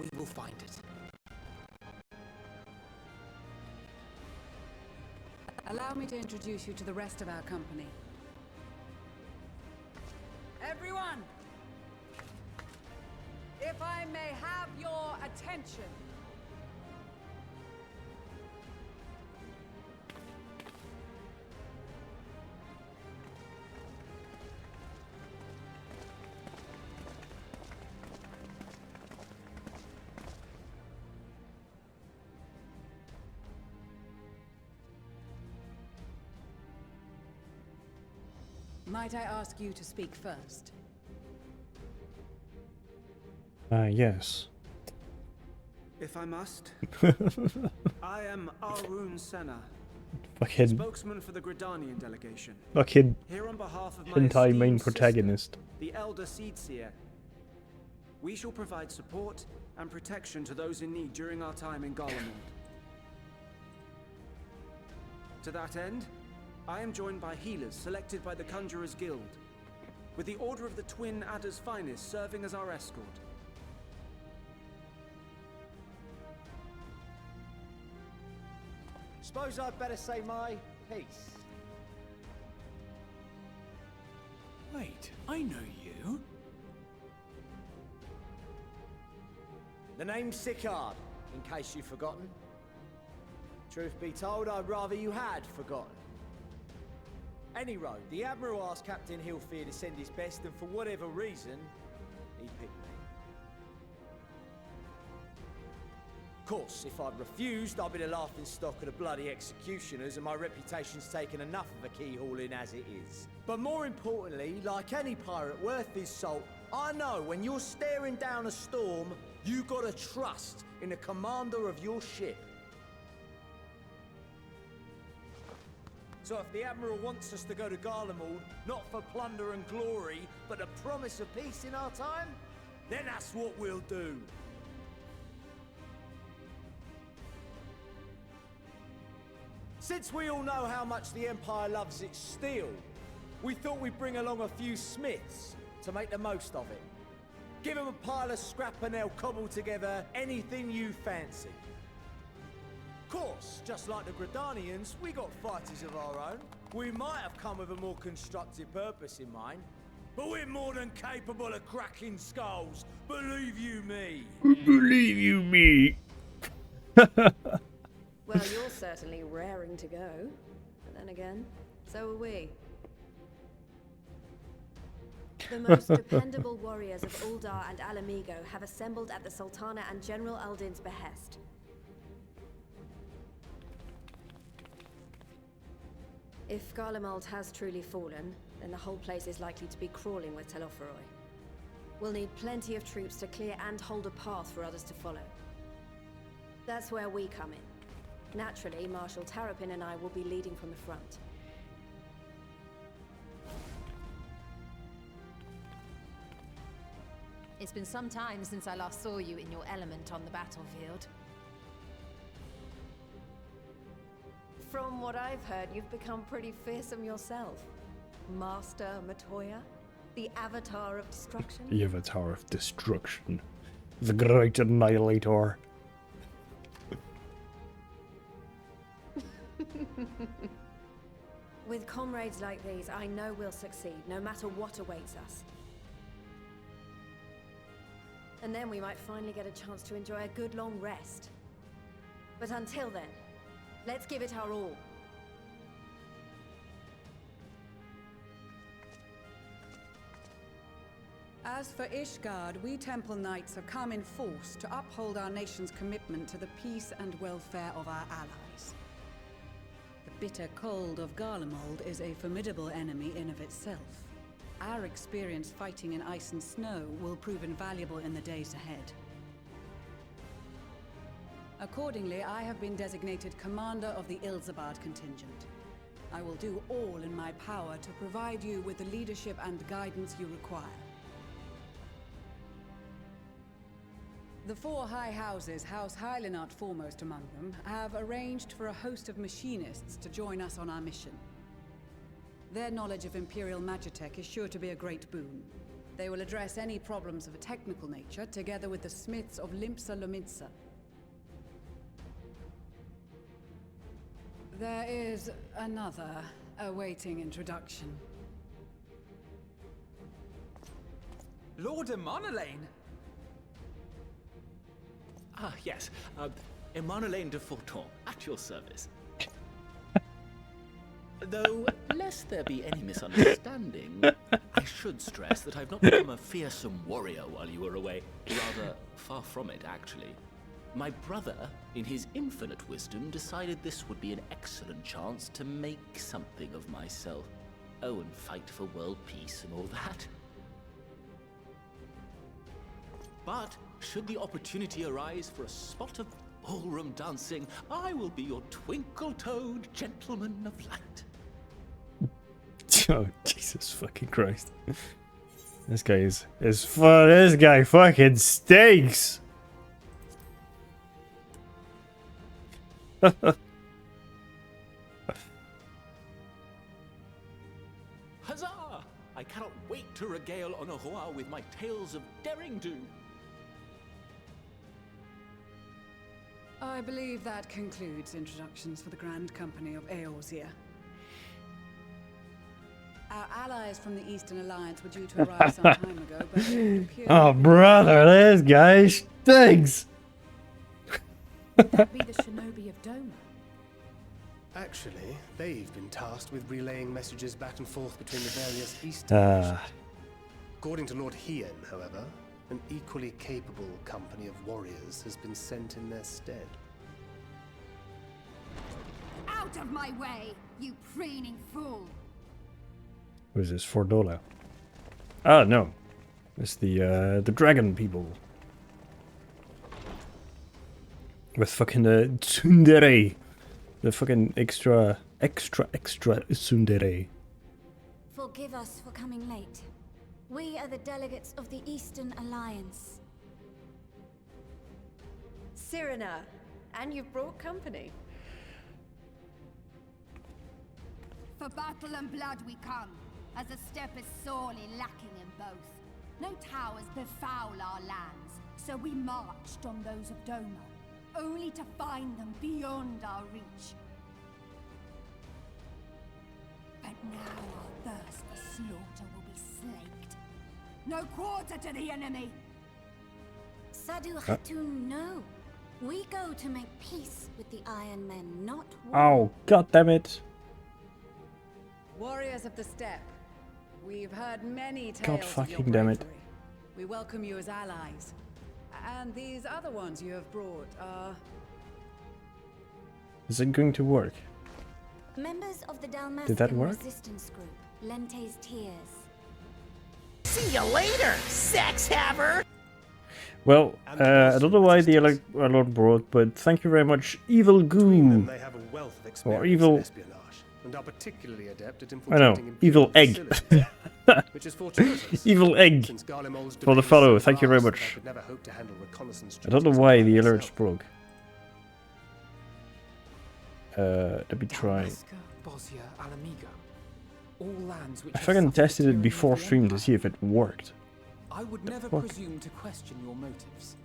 Speaker 6: we will find it.
Speaker 17: Allow me to introduce you to the rest of our company. Everyone! If I may have your attention. Might I ask you to speak first?
Speaker 3: Yes.
Speaker 13: If I must. I am Arun Senna,
Speaker 3: Fucking
Speaker 16: spokesman for the Gridanian delegation.
Speaker 3: fucking
Speaker 16: Here on behalf of my
Speaker 3: hentai main
Speaker 16: esteemed
Speaker 3: protagonist.
Speaker 16: sister, the Elder Seedseer. We shall provide support and protection to those in need during our time in Garlemald. To that end, I am joined by healers selected by the Conjurers Guild, with the Order of the Twin Adder's Finest serving as our escort.
Speaker 18: Suppose I'd better say my piece.
Speaker 19: Wait, I know you.
Speaker 18: The name's Sicard, in case you've forgotten. Truth be told, I'd rather you had forgotten. Any road, the Admiral asked Captain Hillfear to send his best, and for whatever reason, he picked me. Of course, if I'd refused, I'd be the laughing stock of the bloody executioners, and my reputation's taken enough of a keyhauling as it is. But more importantly, like any pirate worth his salt, I know when you're staring down a storm, you gotta trust in the commander of your ship. So if the Admiral wants us to go to Garlemald, not for plunder and glory, but the promise of peace in our time, then that's what we'll do. Since we all know how much the Empire loves its steel, we thought we'd bring along a few smiths to make the most of it. Give them a pile of scrap and they'll cobble together anything you fancy. Of course, just like the Gridanians, we got fighters of our own. We might have come with a more constructive purpose in mind, but we're more than capable of cracking skulls, believe you me.
Speaker 3: Believe you me.
Speaker 20: Well, you're certainly raring to go. But then again, so are we. The most dependable warriors of Uldar and Alamigo have assembled at the Sultana and General Aldin's behest. If Garlemald has truly fallen, then the whole place is likely to be crawling with Telophoroi. We'll need plenty of troops to clear and hold a path for others to follow. That's where we come in. Naturally, Marshal Terrapin and I will be leading from the front.
Speaker 7: It's been some time since I last saw you in your element on the battlefield.
Speaker 20: From what I've heard, you've become pretty fearsome yourself. Master Matoya, the Avatar of Destruction.
Speaker 3: The Avatar of Destruction. The Great Annihilator.
Speaker 20: With comrades like these, I know we'll succeed, no matter what awaits us. And then we might finally get a chance to enjoy a good long rest. But until then, let's give it our all.
Speaker 17: As for Ishgard, we Temple Knights have come in force to uphold our nation's commitment to the peace and welfare of our allies. The bitter cold of Garlemald is a formidable enemy in of itself. Our experience fighting in ice and snow will prove invaluable in the days ahead. Accordingly, I have been designated commander of the Ilzabard contingent. I will do all in my power to provide you with the leadership and guidance you require. The four high houses, House Hylinart foremost among them, have arranged for a host of machinists to join us on our mission. Their knowledge of Imperial Magitech is sure to be a great boon. They will address any problems of a technical nature, together with the smiths of Limpsa Lomitsa. There is another awaiting introduction.
Speaker 21: Lord Emanolaine!
Speaker 22: Ah, yes. Emanolaine de Forton, at your service. Though, lest there be any misunderstanding, I should stress that I've not become a fearsome warrior while you were away. Rather, far from it, actually. My brother, in his infinite wisdom, decided this would be an excellent chance to make something of myself. Oh, and fight for world peace and all that. But should the opportunity arise for a spot of ballroom dancing. I will be your twinkle-toed gentleman of light.
Speaker 3: Oh, Jesus fucking Christ. This guy is fun. This guy fucking stinks.
Speaker 22: Huzzah! I cannot wait to regale Onohua with my tales of daring-do.
Speaker 17: I believe that concludes introductions for the Grand Company of Eorzea. Our allies from the Eastern Alliance were due to arrive some time ago, but they appear...
Speaker 3: Oh, brother, this guy stinks.
Speaker 4: That be the shinobi of Doma?
Speaker 9: Actually, they've been tasked with relaying messages back and forth between the various Eastern nations. According to Lord Hien, however, an equally capable company of warriors has been sent in their stead.
Speaker 1: Out of my way, you preening fool!
Speaker 3: Who's this? $4. Ah, no. It's the dragon people. With fucking the tsundere. The fucking extra tsundere.
Speaker 1: Forgive us for coming late. We are the delegates of the Eastern Alliance.
Speaker 20: Cyrena, and you've brought company.
Speaker 1: For battle and blood we come, as the steppe is sorely lacking in both. No towers befoul our lands, so we marched on those of Doma, only to find them beyond our reach. But now our thirst for slaughter will be slaked. No quarter to the enemy! Sadu Hatun, no. We go to make peace with the Iron Men, not war.
Speaker 3: Oh, god damn it.
Speaker 17: Warriors of the steppe, we've heard many tales
Speaker 3: God
Speaker 17: of
Speaker 3: fucking
Speaker 17: your
Speaker 3: damn it.
Speaker 17: bravery. We welcome you as allies. And these other ones you have brought are...
Speaker 3: Is it going to work?
Speaker 1: Members of the
Speaker 3: Did that
Speaker 1: Dalmascan
Speaker 3: work?
Speaker 1: resistance group, Lente's Tears.
Speaker 14: See you later, sex haver!
Speaker 3: Well, I don't know why the alert brought, but thank you very much, Evil Goo.
Speaker 9: They have a wealth of
Speaker 3: Or
Speaker 9: experience
Speaker 3: Evil...
Speaker 9: in espionage, and are particularly adept at
Speaker 3: I know,
Speaker 9: infiltrating
Speaker 3: Evil Egg.
Speaker 9: which is fortuitous,
Speaker 3: Evil Egg
Speaker 9: since Garlemald's
Speaker 3: for the
Speaker 9: domain is
Speaker 3: follow,
Speaker 9: so
Speaker 3: thank you very
Speaker 9: vast that I
Speaker 3: much.
Speaker 9: could never hope to handle reconnaissance
Speaker 3: I don't know
Speaker 9: duties
Speaker 3: why
Speaker 9: by
Speaker 3: the
Speaker 9: myself.
Speaker 3: alerts broke. Let me try.
Speaker 6: Bosnia, Alamiga. All lands which
Speaker 3: I
Speaker 6: have
Speaker 3: fucking
Speaker 6: suffered
Speaker 3: tested it
Speaker 6: tyranny of
Speaker 3: before
Speaker 6: the
Speaker 3: stream to
Speaker 6: Empire.
Speaker 3: see if it worked.
Speaker 6: I would never
Speaker 3: fuck?
Speaker 6: presume to question your motives.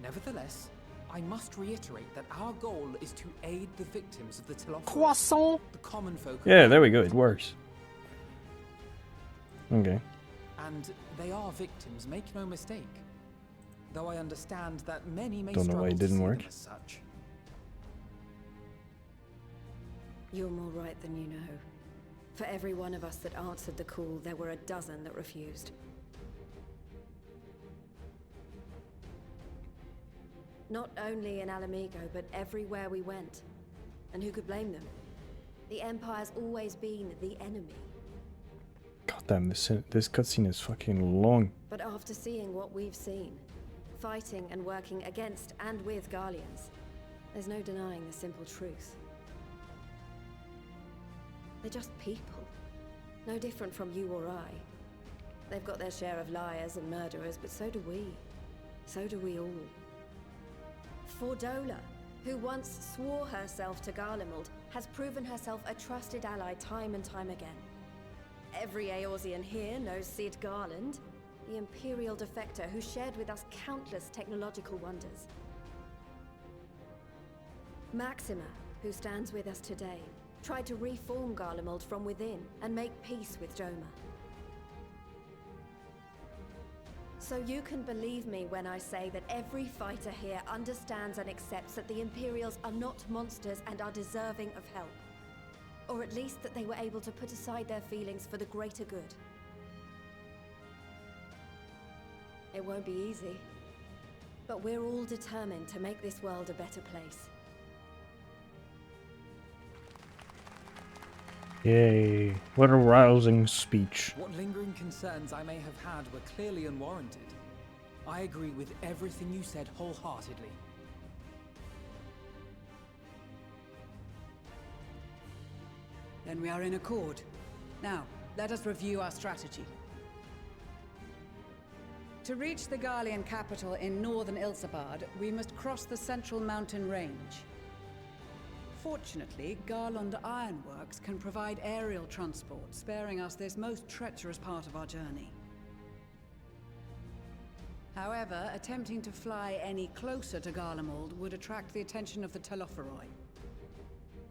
Speaker 6: Nevertheless, I must reiterate that our goal is to aid the victims of the Telopharos.
Speaker 18: Croissant.
Speaker 6: The common folk.
Speaker 3: Yeah, there we go, it works. Okay.
Speaker 6: And they are victims, make no mistake. Though I understand that many may
Speaker 3: Don't know why
Speaker 6: struggle
Speaker 3: it
Speaker 6: to
Speaker 3: didn't
Speaker 6: see
Speaker 3: work.
Speaker 6: them as such.
Speaker 20: You're more right than you know. For every one of us that answered the call, there were a dozen that refused. Not only in Alamigo, but everywhere we went. And who could blame them? The Empire's always been the enemy.
Speaker 3: God damn, this cutscene is fucking long.
Speaker 20: But after seeing what we've seen, fighting and working against and with Garleans, there's no denying the simple truth. They're just people. No different from you or I. They've got their share of liars and murderers, but so do we. So do we all. Fordola, who once swore herself to Garlemald, has proven herself a trusted ally time and time again. Every Eorzean here knows Cid Garland, the Imperial defector who shared with us countless technological wonders. Maxima, who stands with us today, tried to reform Garlemald from within and make peace with Doma. So you can believe me when I say that every fighter here understands and accepts that the Imperials are not monsters and are deserving of help. Or at least that they were able to put aside their feelings for the greater good. It won't be easy, but we're all determined to make this world a better place.
Speaker 3: Yay. What a rousing speech.
Speaker 6: What lingering concerns I may have had were clearly unwarranted. I agree with everything you said wholeheartedly.
Speaker 17: Then we are in accord. Now, let us review our strategy. To reach the Garlean capital in northern Ilsabard, we must cross the central mountain range. Fortunately, Garlund Ironworks can provide aerial transport, sparing us this most treacherous part of our journey. However, attempting to fly any closer to Garlemald would attract the attention of the Telophoroi.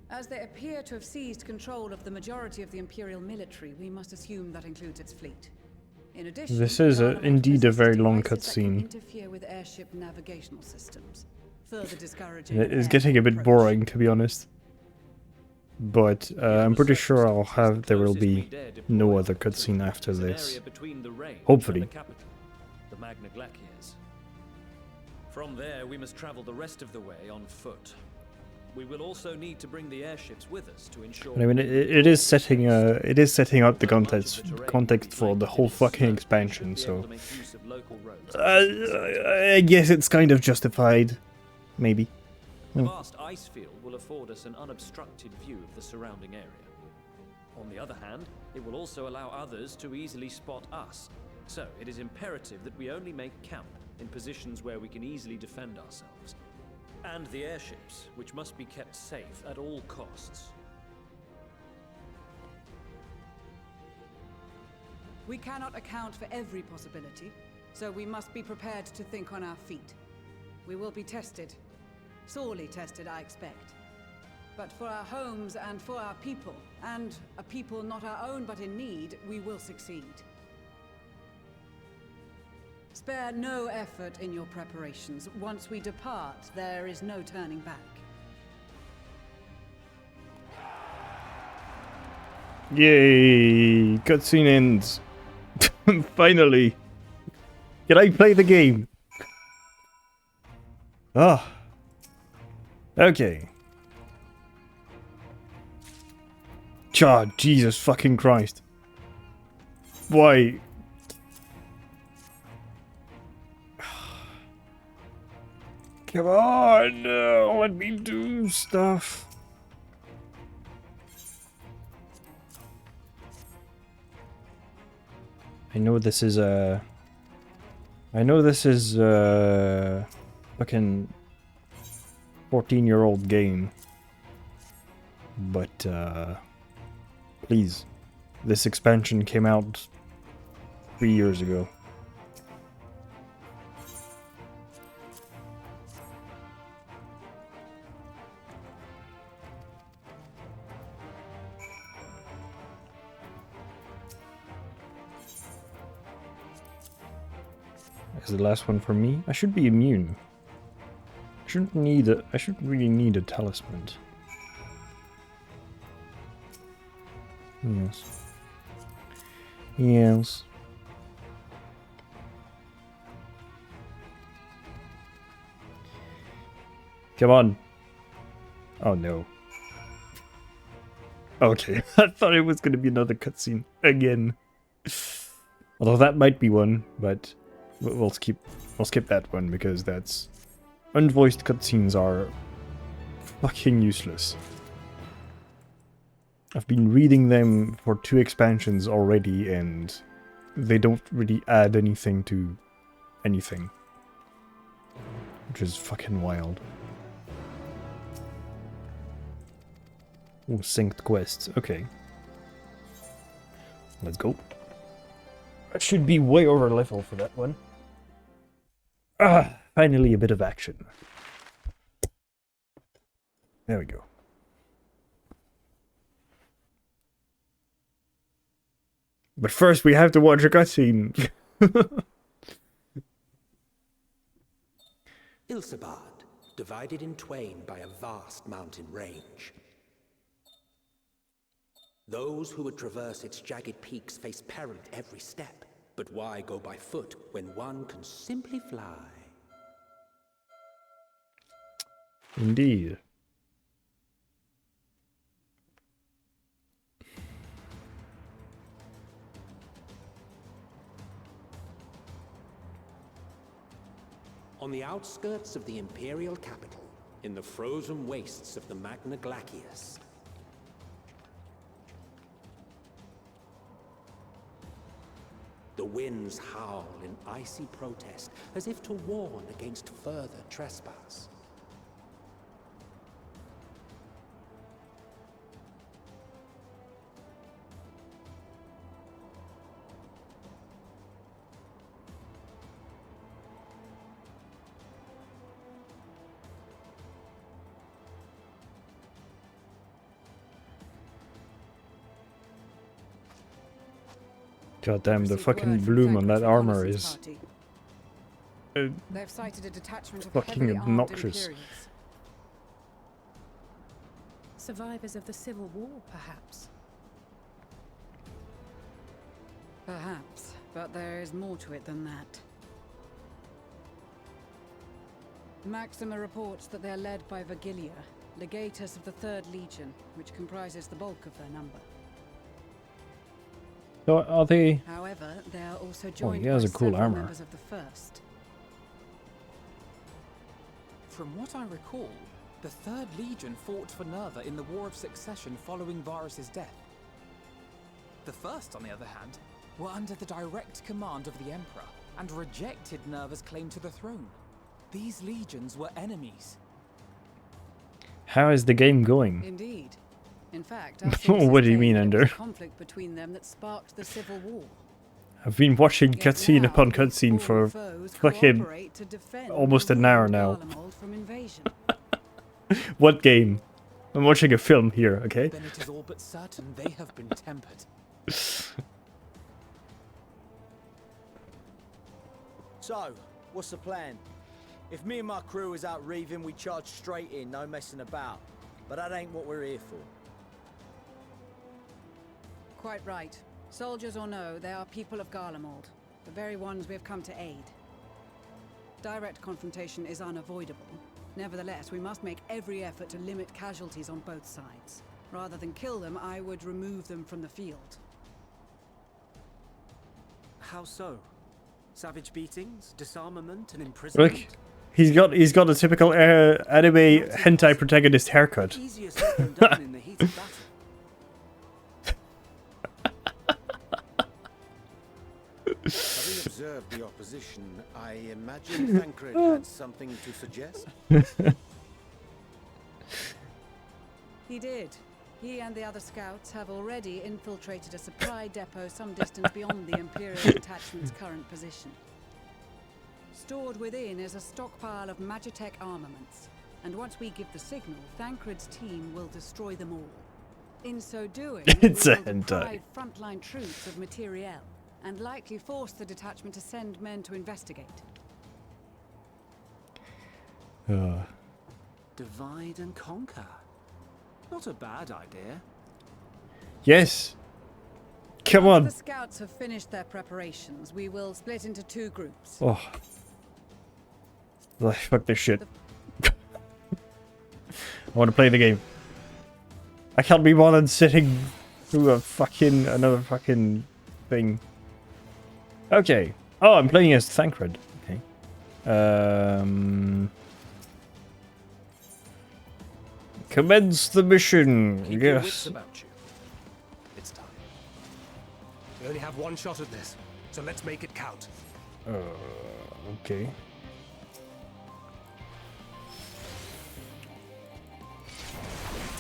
Speaker 17: As they appear to have seized control of the majority of the Imperial military, we must assume that includes its fleet. In addition,
Speaker 3: This is indeed a very long cutscene.
Speaker 17: Interfere with airship navigational systems, further discouraging.
Speaker 3: It is getting a bit boring, to be honest. But I'm pretty sure there will be no other cutscene after this. Hopefully.
Speaker 2: The Magna Glaciers. From there, we must travel the rest of the way on foot. We will also need to bring the airships with us to ensure.
Speaker 3: I mean, it is setting out the context for the whole fucking expansion. So I guess it's kind of justified, maybe.
Speaker 2: The vast ice field will afford us an unobstructed view of the surrounding area. On the other hand, it will also allow others to easily spot us. So, it is imperative that we only make camp in positions where we can easily defend ourselves. And the airships, which must be kept safe at all costs.
Speaker 17: We cannot account for every possibility, so we must be prepared to think on our feet. We will be tested. Sorely tested, I expect. But for our homes and for our people, and a people not our own but in need, we will succeed. Spare no effort in your preparations. Once we depart, there is no turning back.
Speaker 3: Yay! Cutscene ends. Finally. Can I play the game? Ah. Okay. God, Jesus fucking Christ. Why? Come on, let me do stuff. I know this is a fucking 14-year-old game, but please, this expansion came out 3 years ago. Is the last one for me? I should be immune. I shouldn't really need a talisman. Yes. Yes. Come on. Oh no. Okay, I thought it was gonna be another cutscene again. Although that might be one, but we'll skip that one because that's unvoiced cutscenes are fucking useless. I've been reading them for 2 expansions already, and they don't really add anything to anything, which is fucking wild. Oh, synced quests. Okay. Let's go. I should be way over level for that one. Ah, finally a bit of action. There we go. But first we have to watch a cutscene.
Speaker 8: Ilsabard, divided in twain by a vast mountain range. Those who would traverse its jagged peaks face peril at every step. But why go by foot when one can simply fly?
Speaker 3: Indeed.
Speaker 8: On the outskirts of the Imperial capital, in the frozen wastes of the Magna Glaciers, The winds howl in icy protest, as if to warn against further trespass.
Speaker 3: God damn, the fucking bloom on that armor is
Speaker 17: They've sighted a detachment of
Speaker 3: fucking
Speaker 17: heavily armed
Speaker 3: obnoxious.
Speaker 17: Imperials.
Speaker 4: Survivors of the Civil War, perhaps.
Speaker 17: Perhaps, but there is more to it than that. Maxima reports that they're led by Vergilia, legatus of the 3rd Legion, which comprises the bulk of their number.
Speaker 3: So are they...
Speaker 17: However, they are also joined
Speaker 3: he has
Speaker 17: by
Speaker 3: a cool
Speaker 17: several
Speaker 3: armor.
Speaker 17: members of the 1st.
Speaker 6: From what I recall, the 3rd Legion fought for Nerva in the War of Succession following Varus's death. The 1st, on the other hand, were under the direct command of the Emperor and rejected Nerva's claim to the throne. These legions were enemies.
Speaker 3: How is the game going?
Speaker 17: Indeed. In fact,
Speaker 3: What do you mean,
Speaker 17: there was
Speaker 3: Ender?
Speaker 17: a conflict between them that sparked the Civil War.
Speaker 3: I've been watching cutscene upon cutscene for fucking almost an hour now.
Speaker 17: From invasion.
Speaker 3: What game? I'm watching a film here, okay?
Speaker 6: Then it is all but certain they have been tempered.
Speaker 18: So, what's the plan? If me and my crew is out reaving, we charge straight in, no messing about. But that ain't what we're here for.
Speaker 17: Quite right. Soldiers or no, they are people of Garlemald, the very ones we have come to aid. Direct confrontation is unavoidable. Nevertheless, we must make every effort to limit casualties on both sides. Rather than kill them, I would remove them from the field.
Speaker 16: How so? Savage beatings, disarmament, and imprisonment?
Speaker 3: Look, he's got a typical anime hentai protagonist haircut.
Speaker 16: Easier said than done in the heat of battle.
Speaker 8: Having observed the opposition, I imagine Thancred had something to suggest.
Speaker 17: He did. He and the other scouts have already infiltrated a supply depot some distance beyond the Imperial detachment's current position. Stored within is a stockpile of Magitech armaments, and once we give the signal, Thancred's team will destroy them all. In so doing,
Speaker 3: It's
Speaker 17: we
Speaker 3: a
Speaker 17: will
Speaker 3: hentai.
Speaker 17: deprive frontline troops of materiel, and likely force the detachment to send men to investigate.
Speaker 16: Divide and conquer. Not a bad idea.
Speaker 3: Yes. Come
Speaker 17: Once
Speaker 3: on.
Speaker 17: the scouts have finished their preparations, we will split into 2 groups.
Speaker 3: Oh. Like, fuck this shit. I want to play the game. I can't be bothered sitting through another fucking thing. Okay. Oh, I'm playing as Thancred. Okay. Commence the mission.
Speaker 9: Keep your wits
Speaker 3: Yes.
Speaker 9: about you. It's time. We only have one shot at this, so let's make it count.
Speaker 3: Okay.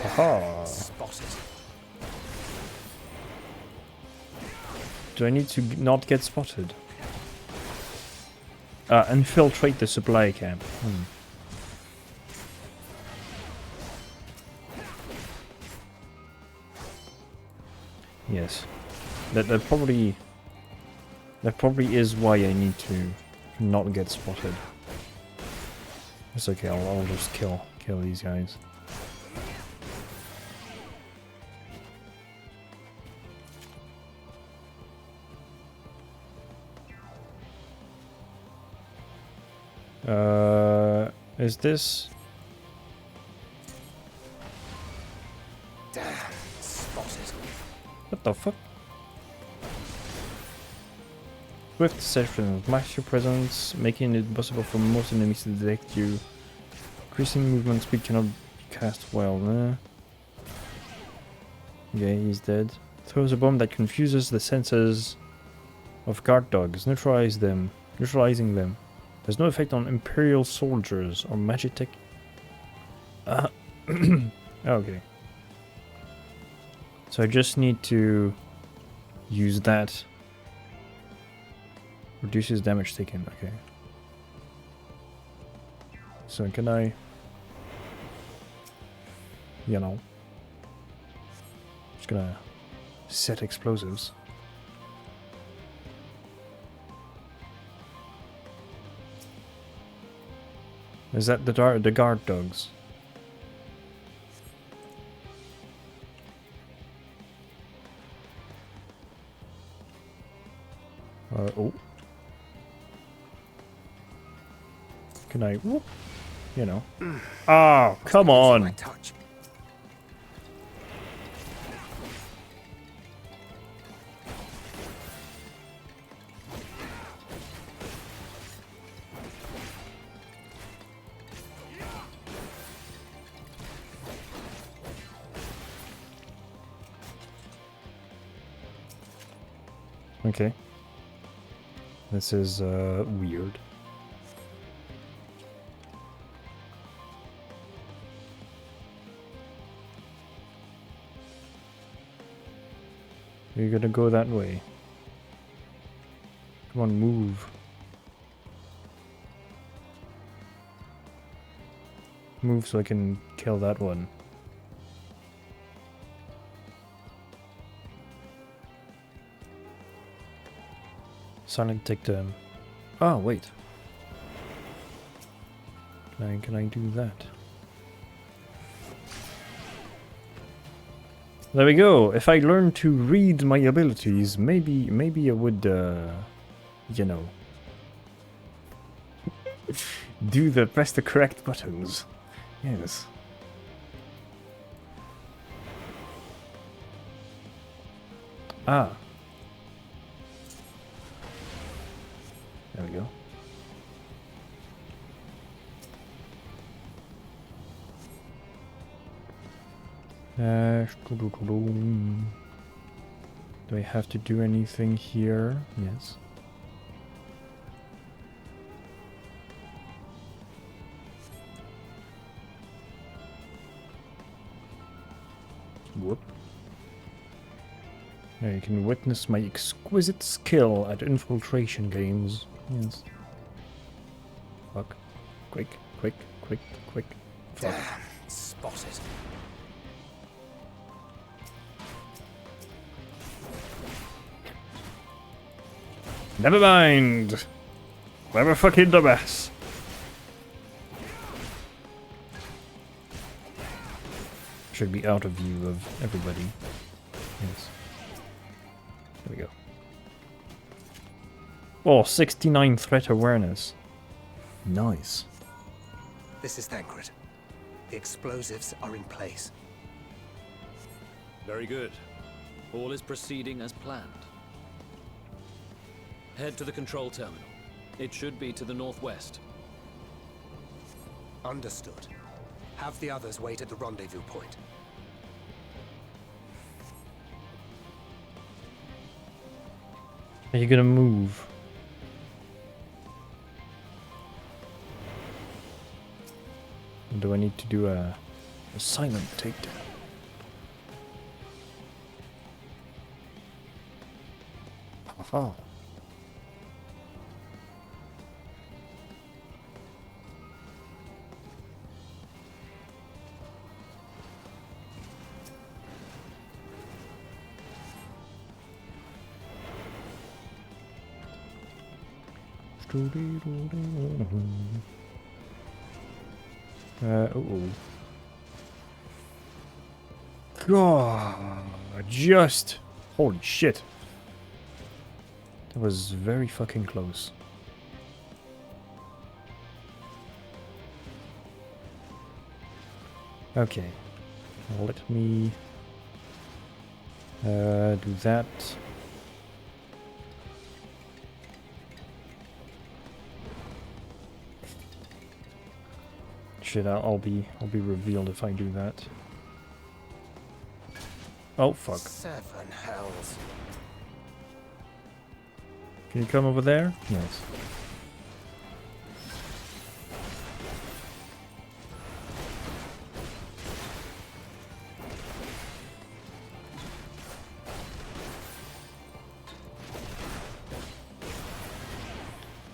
Speaker 3: Aha.
Speaker 9: Spotted.
Speaker 3: Do I need to not get spotted? Infiltrate the supply camp. Yes. That probably is why I need to not get spotted. It's okay, I'll just kill these guys. Is this?
Speaker 9: Damn, spotted.
Speaker 3: What the fuck? Swift deception of master presence, making it impossible for most enemies to detect you. Increasing movement speed cannot be cast well, Okay, he's dead. Throws a bomb that confuses the senses of guard dogs. Neutralize them. Neutralizing them. There's no effect on Imperial soldiers or Magitek. Okay. So I just need to use that. Reduces damage taken. Okay. So can I... You know... Just gonna set explosives. Is that the guard dogs? Oh. Can I... Whoop, you know. Oh, come on! Okay. This is weird. You're gonna go that way. Come on, move. Move so I can kill that one. Silent dictum. Oh, wait. Can I do that? There we go. If I learn to read my abilities, maybe I would, you know, press the correct buttons. Yes. Ah. There we go. Do I have to do anything here? Yes. Whoop. Now you can witness my exquisite skill at infiltration games. Yes. Fuck. Quick, quick, quick, quick. Fuck.
Speaker 9: Damn, spotted.
Speaker 3: Never mind. Never fucking the mess. Should be out of view of everybody. Yes. There we go. Oh, 69 threat awareness. Nice.
Speaker 9: This is Thancred. The explosives are in place.
Speaker 2: Very good. All is proceeding as planned. Head to the control terminal. It should be to the northwest.
Speaker 9: Understood. Have the others wait at the rendezvous point.
Speaker 3: Are you gonna move? Or do I need to do a silent takedown? Haha. Uh-oh. God, just... Holy shit. That was very fucking close. Okay. Let me... do that. Shit, I'll be revealed if I do that. Oh fuck.
Speaker 9: 7 hells.
Speaker 3: Can you come over there? Yes.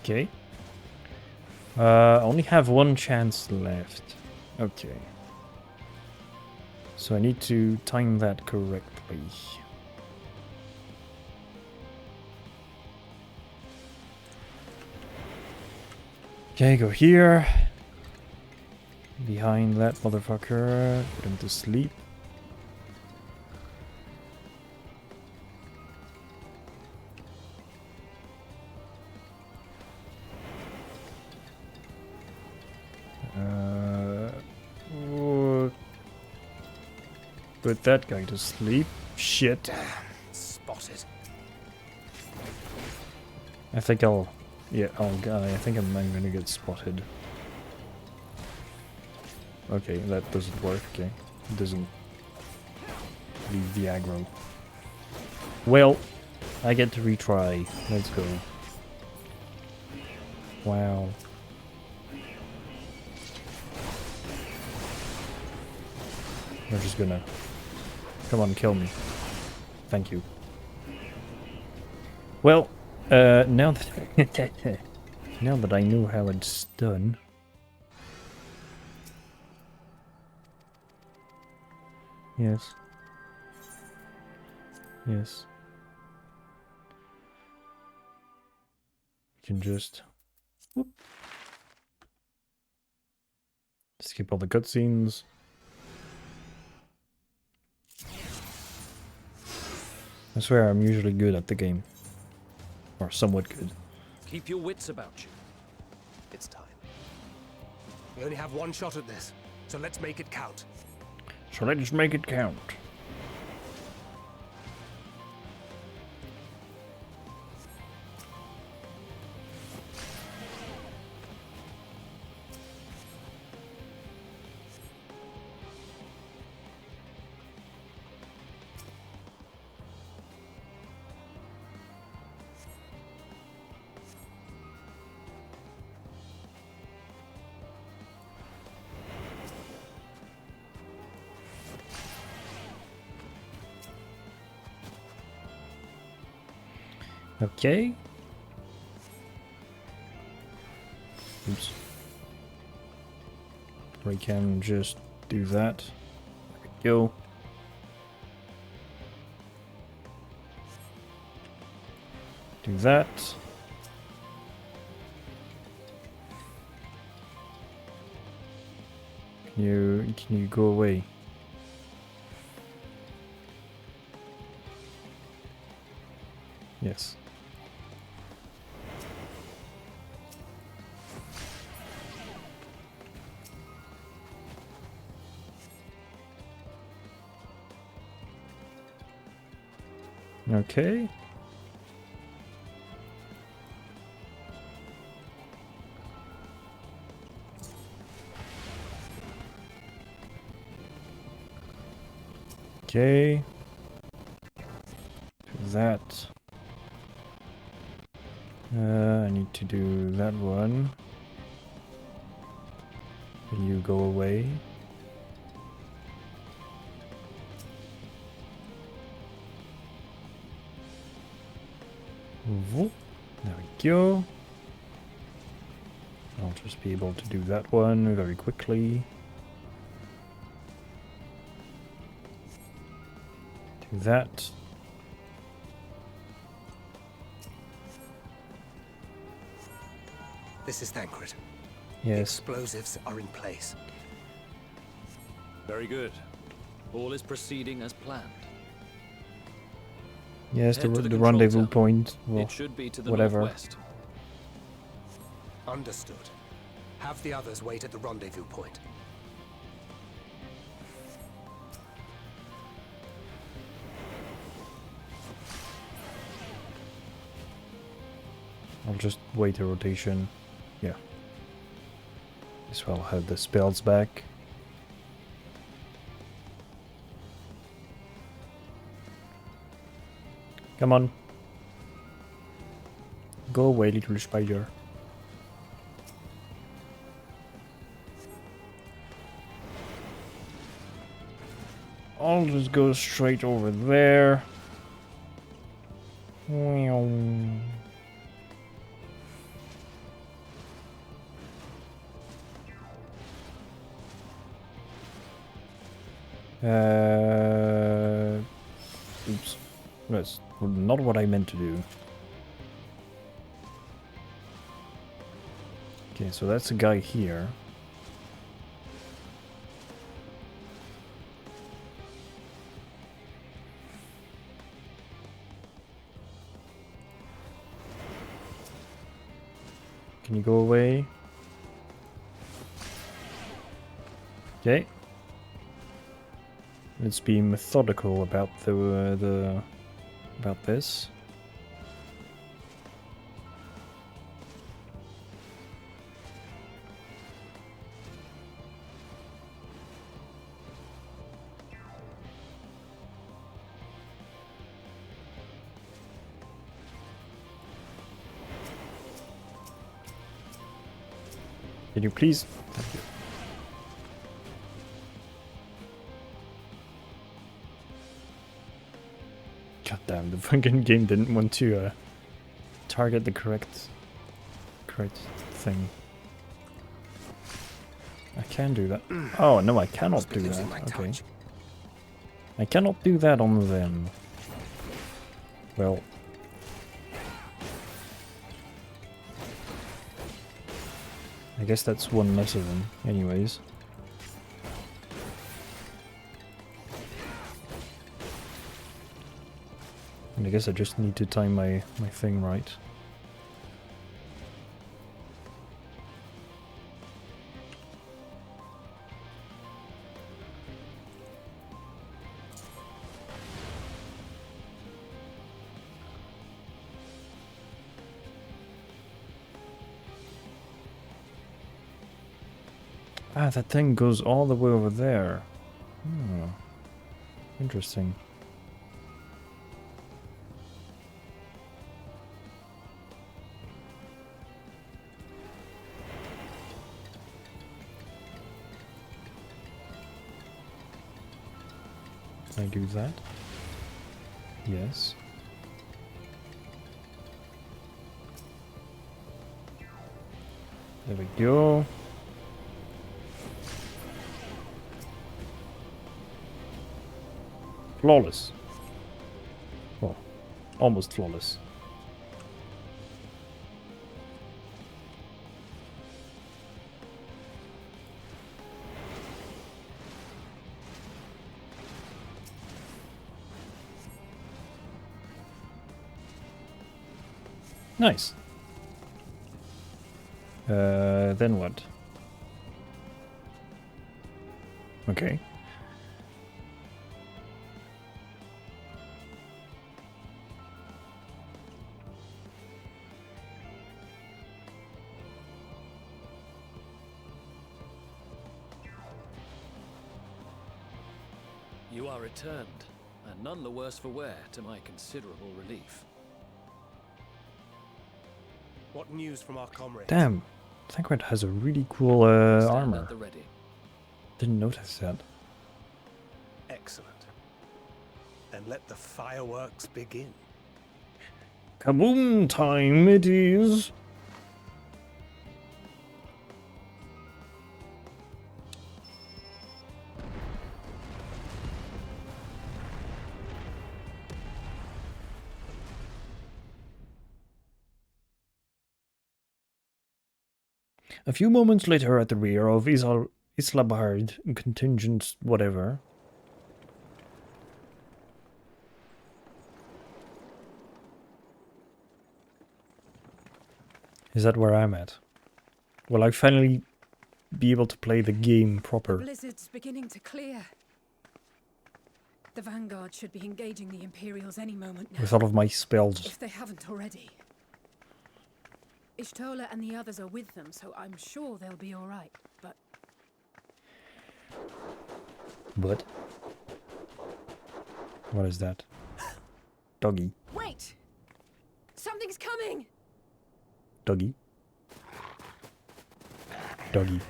Speaker 3: Okay. Only have one chance left. Okay. So I need to time that correctly. Okay, go here. Behind that motherfucker. Put him to sleep. Put that guy to sleep. Shit.
Speaker 9: Spotted.
Speaker 3: I think I'll... Yeah, I think I'm gonna get spotted. Okay, that doesn't work. Okay. It doesn't leave the aggro. Well, I get to retry. Let's go. Wow. They're just gonna... Come on, kill me. Thank you. Well, now that... now that I know how it's done... Yes. Yes. We can just... Whoop. Skip all the cutscenes. I swear I'm usually good at the game. Or somewhat good.
Speaker 2: Keep your wits about you.
Speaker 9: It's time. We only have one shot at this, so let's make it count.
Speaker 3: So let's make it count. Okay. Oops. We can just do that. There we go. Do that. Can you go away? Yes. Okay. Okay. Do that. I need to do that one. Will you go away? There we go. I'll just be able to do that one very quickly. Do that.
Speaker 9: This is Thancred.
Speaker 3: Yes.
Speaker 9: The explosives are in place.
Speaker 2: Very good. All is proceeding as planned.
Speaker 3: Yes, the
Speaker 2: Head to the
Speaker 3: rendezvous
Speaker 2: control
Speaker 3: point. Well,
Speaker 2: it should be to the
Speaker 3: whatever.
Speaker 2: northwest.
Speaker 9: Understood. Have the others wait at the rendezvous point.
Speaker 3: I'll just wait a rotation. Yeah. As well have the spells back. Come on. Go away, little spider. I'll just go straight over there. Oops. That's not what I meant to do. Okay, so that's a guy here. Can you go away? Okay. Let's be methodical about about this. Can you please? Thank you. God damn, the fucking game didn't want to target the correct thing. I can do that. Oh no, I cannot do that. Okay. I cannot do that on them. Well. I guess that's one less of them, anyways. And I guess I just need to time my thing right. Ah, that thing goes all the way over there. Hmm. Interesting. Can I do that? Yes. There we go. Flawless. Well, almost flawless. Nice. Then what? Okay.
Speaker 2: You are returned, and none the worse for wear, to my considerable relief.
Speaker 9: What news from our comrades?
Speaker 3: Damn, Thancred has a really cool armor.
Speaker 2: At the ready.
Speaker 3: Didn't notice that.
Speaker 9: Excellent. Then let the fireworks begin.
Speaker 3: Kaboom time it is! A few moments later, at the rear of Islabard contingent whatever. Is that where I'm at? Will I finally be able to play the game proper?
Speaker 17: The blizzard's beginning to clear. The Vanguard should be engaging the Imperials any moment now.
Speaker 3: With all of my spells.
Speaker 17: If they haven't already. Ishtola and the others are with them, so I'm sure they'll be all right.
Speaker 3: But what is that? Doggy.
Speaker 7: Wait! Something's coming!
Speaker 3: Doggy. Doggy.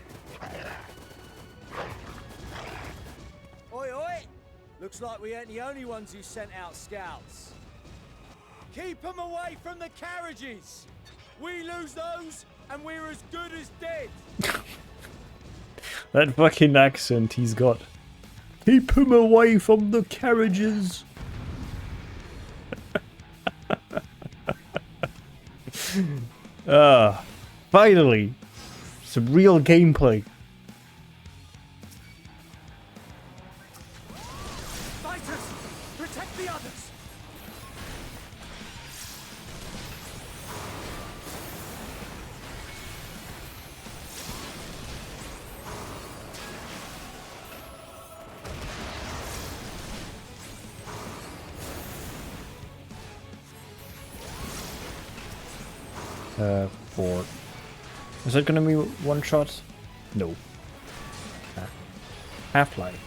Speaker 18: Oi, oi! Looks like we ain't the only ones who sent out scouts. Keep them away from the carriages! We lose those, and we're as good as dead!
Speaker 3: That fucking accent he's got. Keep him away from the carriages! Finally! Some real gameplay.
Speaker 18: Fighters! Protect the others!
Speaker 3: Four. Is it gonna be one shot? No. Half-life.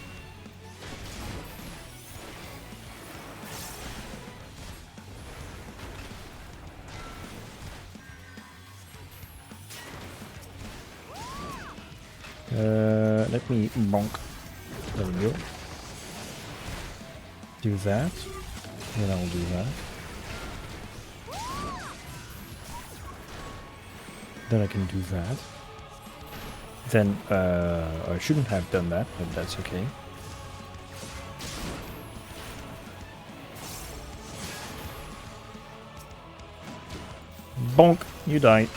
Speaker 3: Let me bonk. There we go. Do that. Then I'll do that. Then I can do that. Then I shouldn't have done that, but that's okay. Bonk, you die.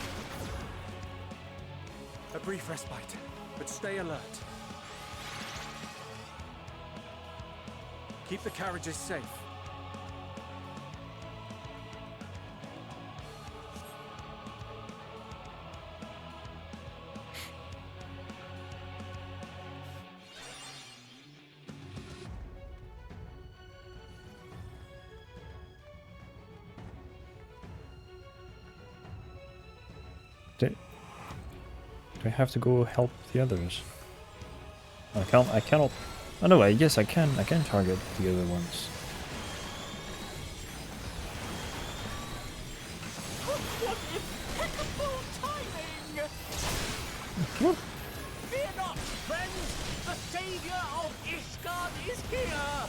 Speaker 18: A brief respite, but stay alert. Keep the carriages safe.
Speaker 3: Do I have to go help the others? I cannot. Oh no, yes I can target the other ones.
Speaker 5: What impeccable timing! Fear not, friends! The savior of Ishgard is here!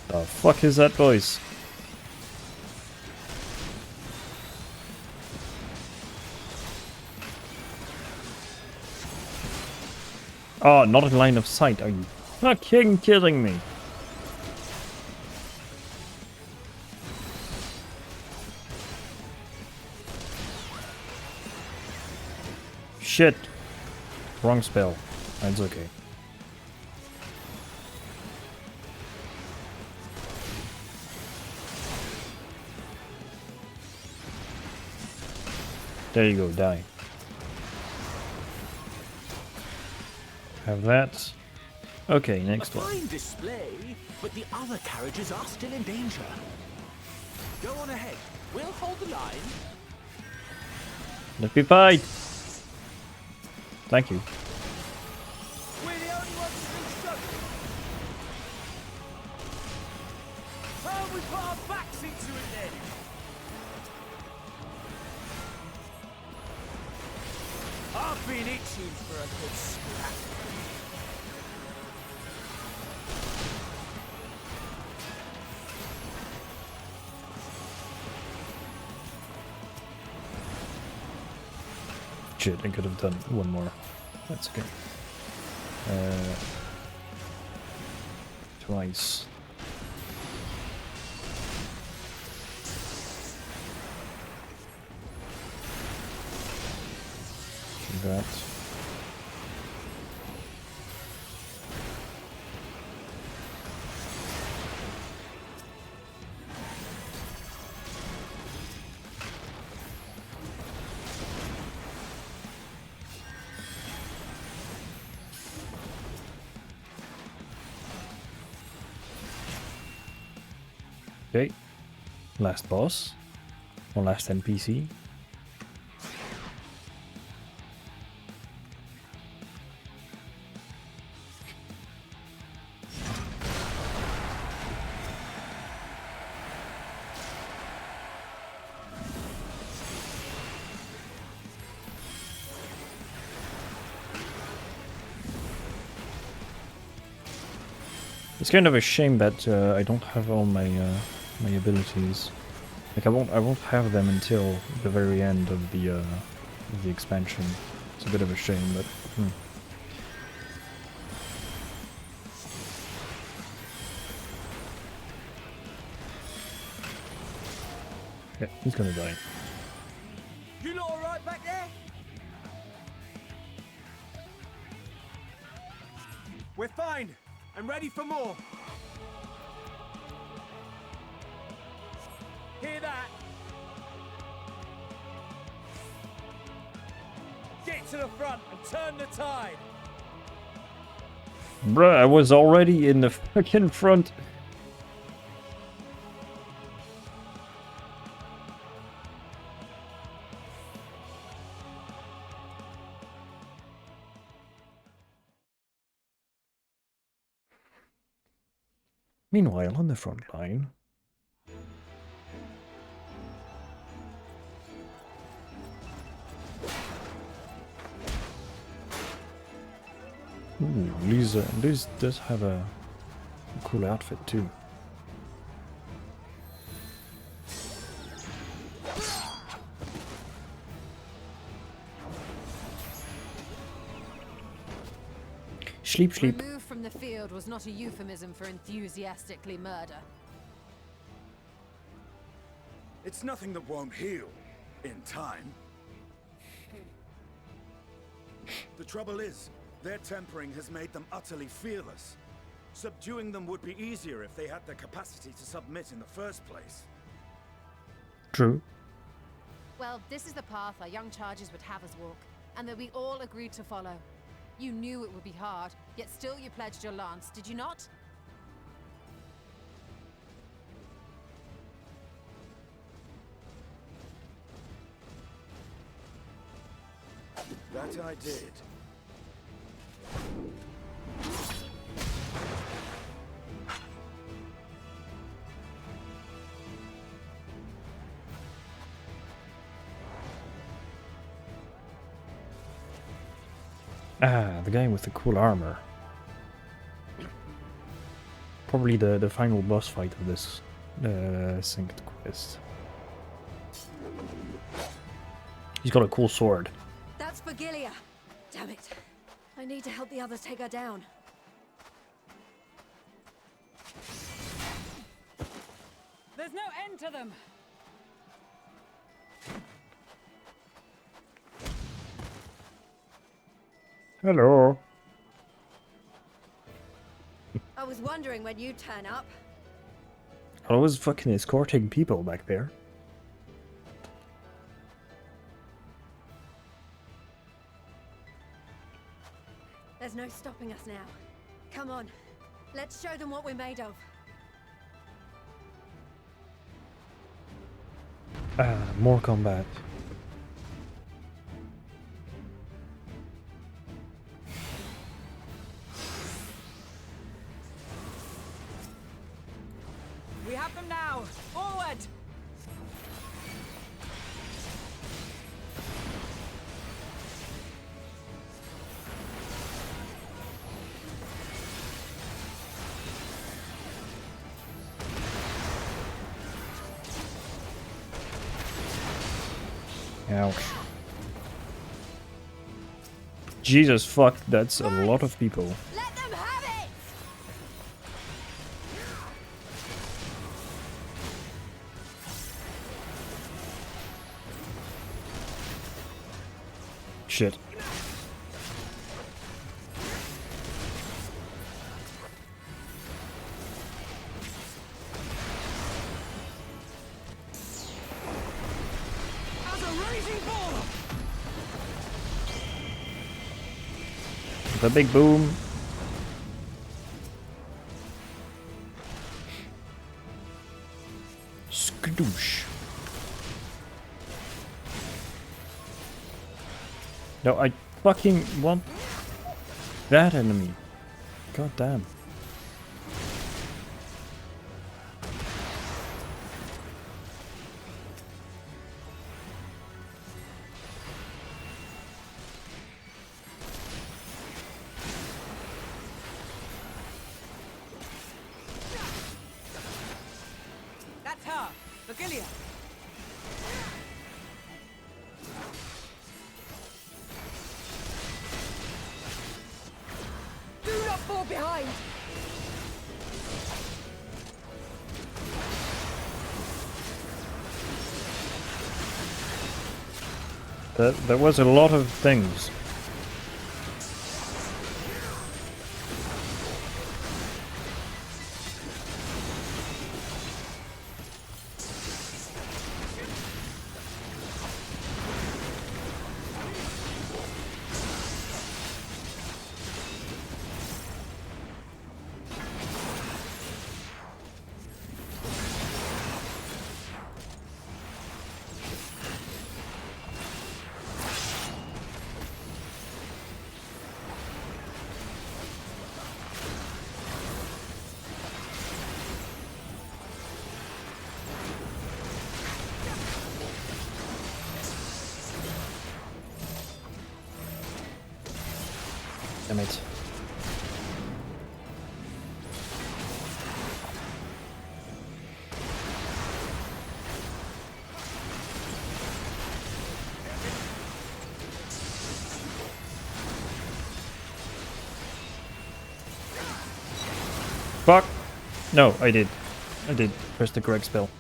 Speaker 3: The fuck is that voice? Oh, not in line of sight. Are you fucking kidding me? Shit. Wrong spell. That's okay. There you go, die. Have that. Okay, next one.
Speaker 22: Fine display, but the other carriages are still in danger. Go on ahead. We'll hold the line.
Speaker 3: Let me fight. Thank you.
Speaker 18: We're the only ones who've been struggling. How have we put our backs into it then? I've been itching for a good scrap.
Speaker 3: Shit, I could have done one more. That's okay. Twice. Do that. Okay, last boss, or last NPC. It's kind of a shame that I don't have all my my abilities. Like I won't have them until the very end of the expansion. It's a bit of a shame, but. Yeah, he's gonna die.
Speaker 18: You lot alright back there? We're fine and ready for more. Hear that? Get to the front and turn the tide.
Speaker 3: Bruh, I was already in the fucking front. Meanwhile, on the front line... Ooh, Lisa does have a cool outfit too. Sleep, sleep.
Speaker 7: Removed from the field was not a euphemism for enthusiastically murder.
Speaker 15: It's nothing that won't heal in time. The trouble is, their tempering has made them utterly fearless. Subduing them would be easier if they had the capacity to submit in the first place.
Speaker 3: True.
Speaker 7: Well, this is the path our young charges would have us walk, and that we all agreed to follow. You knew it would be hard, yet still you pledged your lance, did you not?
Speaker 15: That I did.
Speaker 3: Ah, the guy with the cool armor. Probably the final boss fight of this synced quest. He's got a cool sword.
Speaker 20: That's for Gilia. Damn it. I need to help the others take her down.
Speaker 17: There's no end to them.
Speaker 3: Hello.
Speaker 20: I was wondering when you'd turn up.
Speaker 3: I was fucking escorting people back there.
Speaker 20: There's no stopping us now. Come on. Let's show them what we're made of.
Speaker 3: Ah, more combat.
Speaker 16: We have them now! Forward!
Speaker 3: Ouch. Jesus fuck, that's a lot of people.
Speaker 1: Let them have it!
Speaker 3: Shit. The big boom. Skadoosh. No, I fucking want that enemy. God damn.
Speaker 16: That's her! Virgilia!
Speaker 1: Do not fall behind!
Speaker 3: There was a lot of things. Damn it. Fuck! No, I did. I did press the correct spell.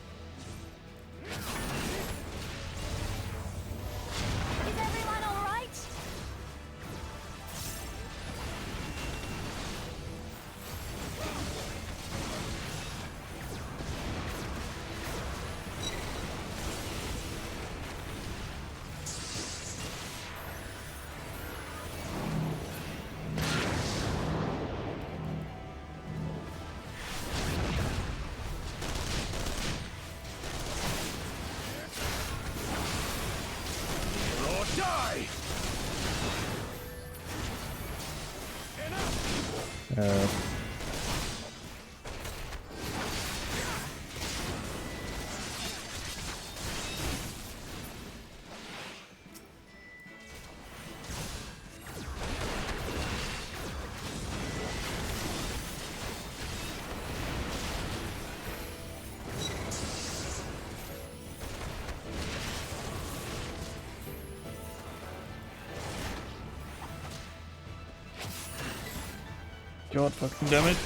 Speaker 3: God fucking damn it.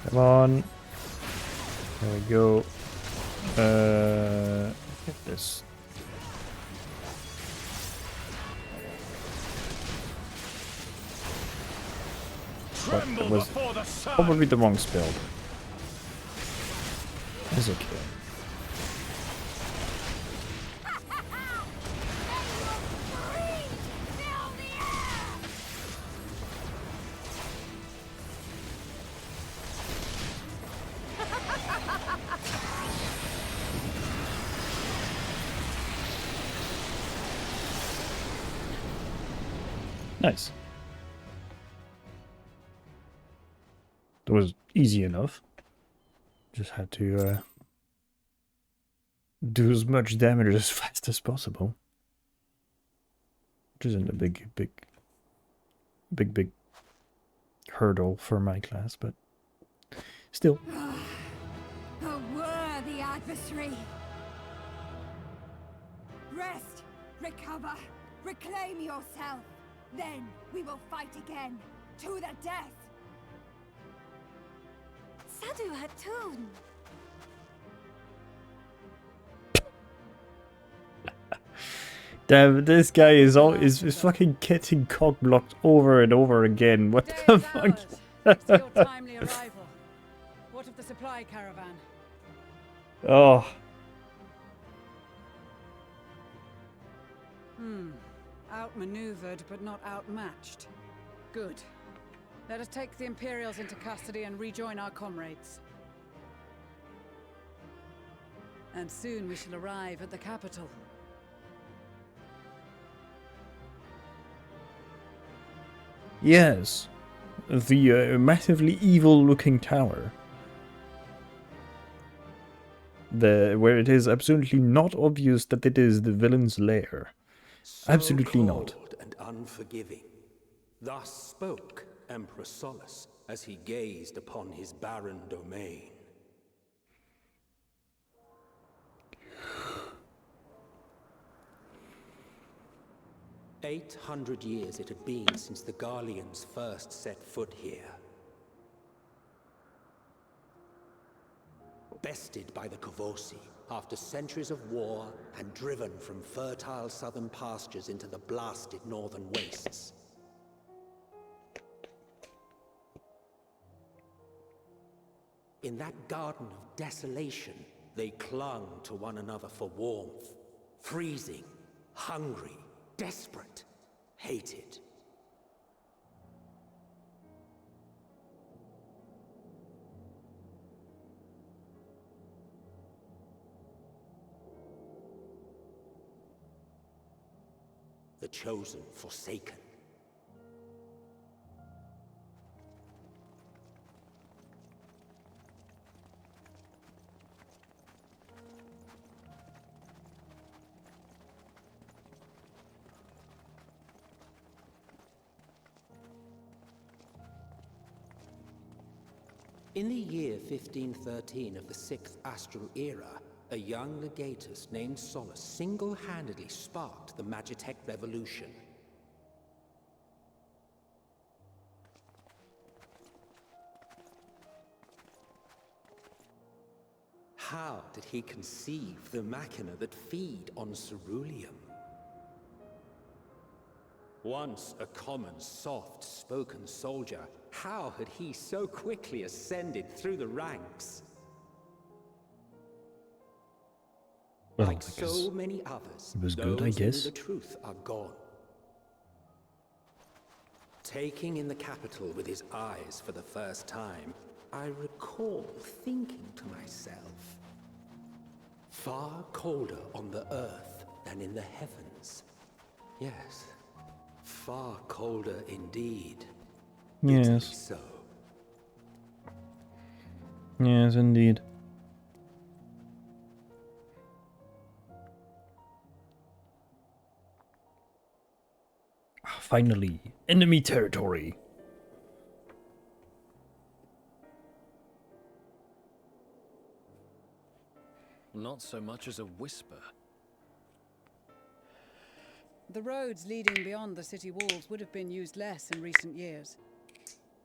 Speaker 3: Come on. There we go. Get this. But that was probably the wrong spell. Is it? Nice. That was easy enough. Just had to do as much damage as fast as possible. Which isn't a big hurdle for my class, but still.
Speaker 1: A worthy adversary. Rest, recover, reclaim yourself. Then we will fight again, to the death.
Speaker 11: Sadu Hatun.
Speaker 3: Damn, this guy is fucking getting cock blocked over and over again. What the fuck?
Speaker 17: Thanks to your timely arrival. What of the supply caravan?
Speaker 3: Oh.
Speaker 17: Outmaneuvered, but not outmatched. Good. Let us take the Imperials into custody and rejoin our comrades. And soon we shall arrive at the capital.
Speaker 3: Yes. The massively evil-looking tower. Where it is absolutely not obvious that it is the villain's lair. Absolutely not.
Speaker 8: Cold and unforgiving. Thus spoke Emperor Solus as he gazed upon his barren domain. "800 years it had been since the Garleans first set foot here. Bested by the Kavosi, after centuries of war and driven from fertile southern pastures into the blasted northern wastes. In that garden of desolation, they clung to one another for warmth, freezing, hungry, desperate, hated. The chosen forsaken. In the year 1513 of the 6th Astral Era, a young legatus named Solus single-handedly sparked the Magitech Revolution. How did he conceive the machina that feed on ceruleum? Once a common, soft-spoken soldier, how had he so quickly ascended through the ranks?
Speaker 3: Well,
Speaker 8: like so many others,
Speaker 3: it was
Speaker 8: those
Speaker 3: good, I
Speaker 8: who knew
Speaker 3: guess.
Speaker 8: the truth are gone. Taking in the capital with his eyes for the first time, I recall thinking to myself, far colder on the earth than in the heavens. Yes, far colder indeed.
Speaker 3: Yes.
Speaker 8: So.
Speaker 3: Yes, indeed. Finally, enemy territory.
Speaker 2: Not so much as a whisper.
Speaker 17: The roads leading beyond the city walls would have been used less in recent years.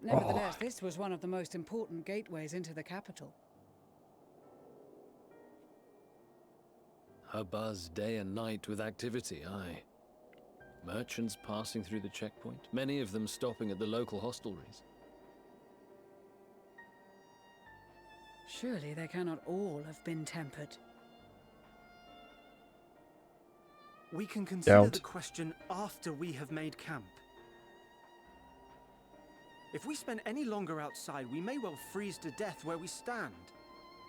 Speaker 17: Nevertheless, this was one of the most important gateways into the capital.
Speaker 2: A buzz day and night with activity, aye. Merchants passing through the checkpoint, many of them stopping at the local hostelries.
Speaker 17: Surely they cannot all have been tempered.
Speaker 10: We can consider
Speaker 3: Doubt.
Speaker 10: the question after we have made camp. If we spend any longer outside, we may well freeze to death where we stand.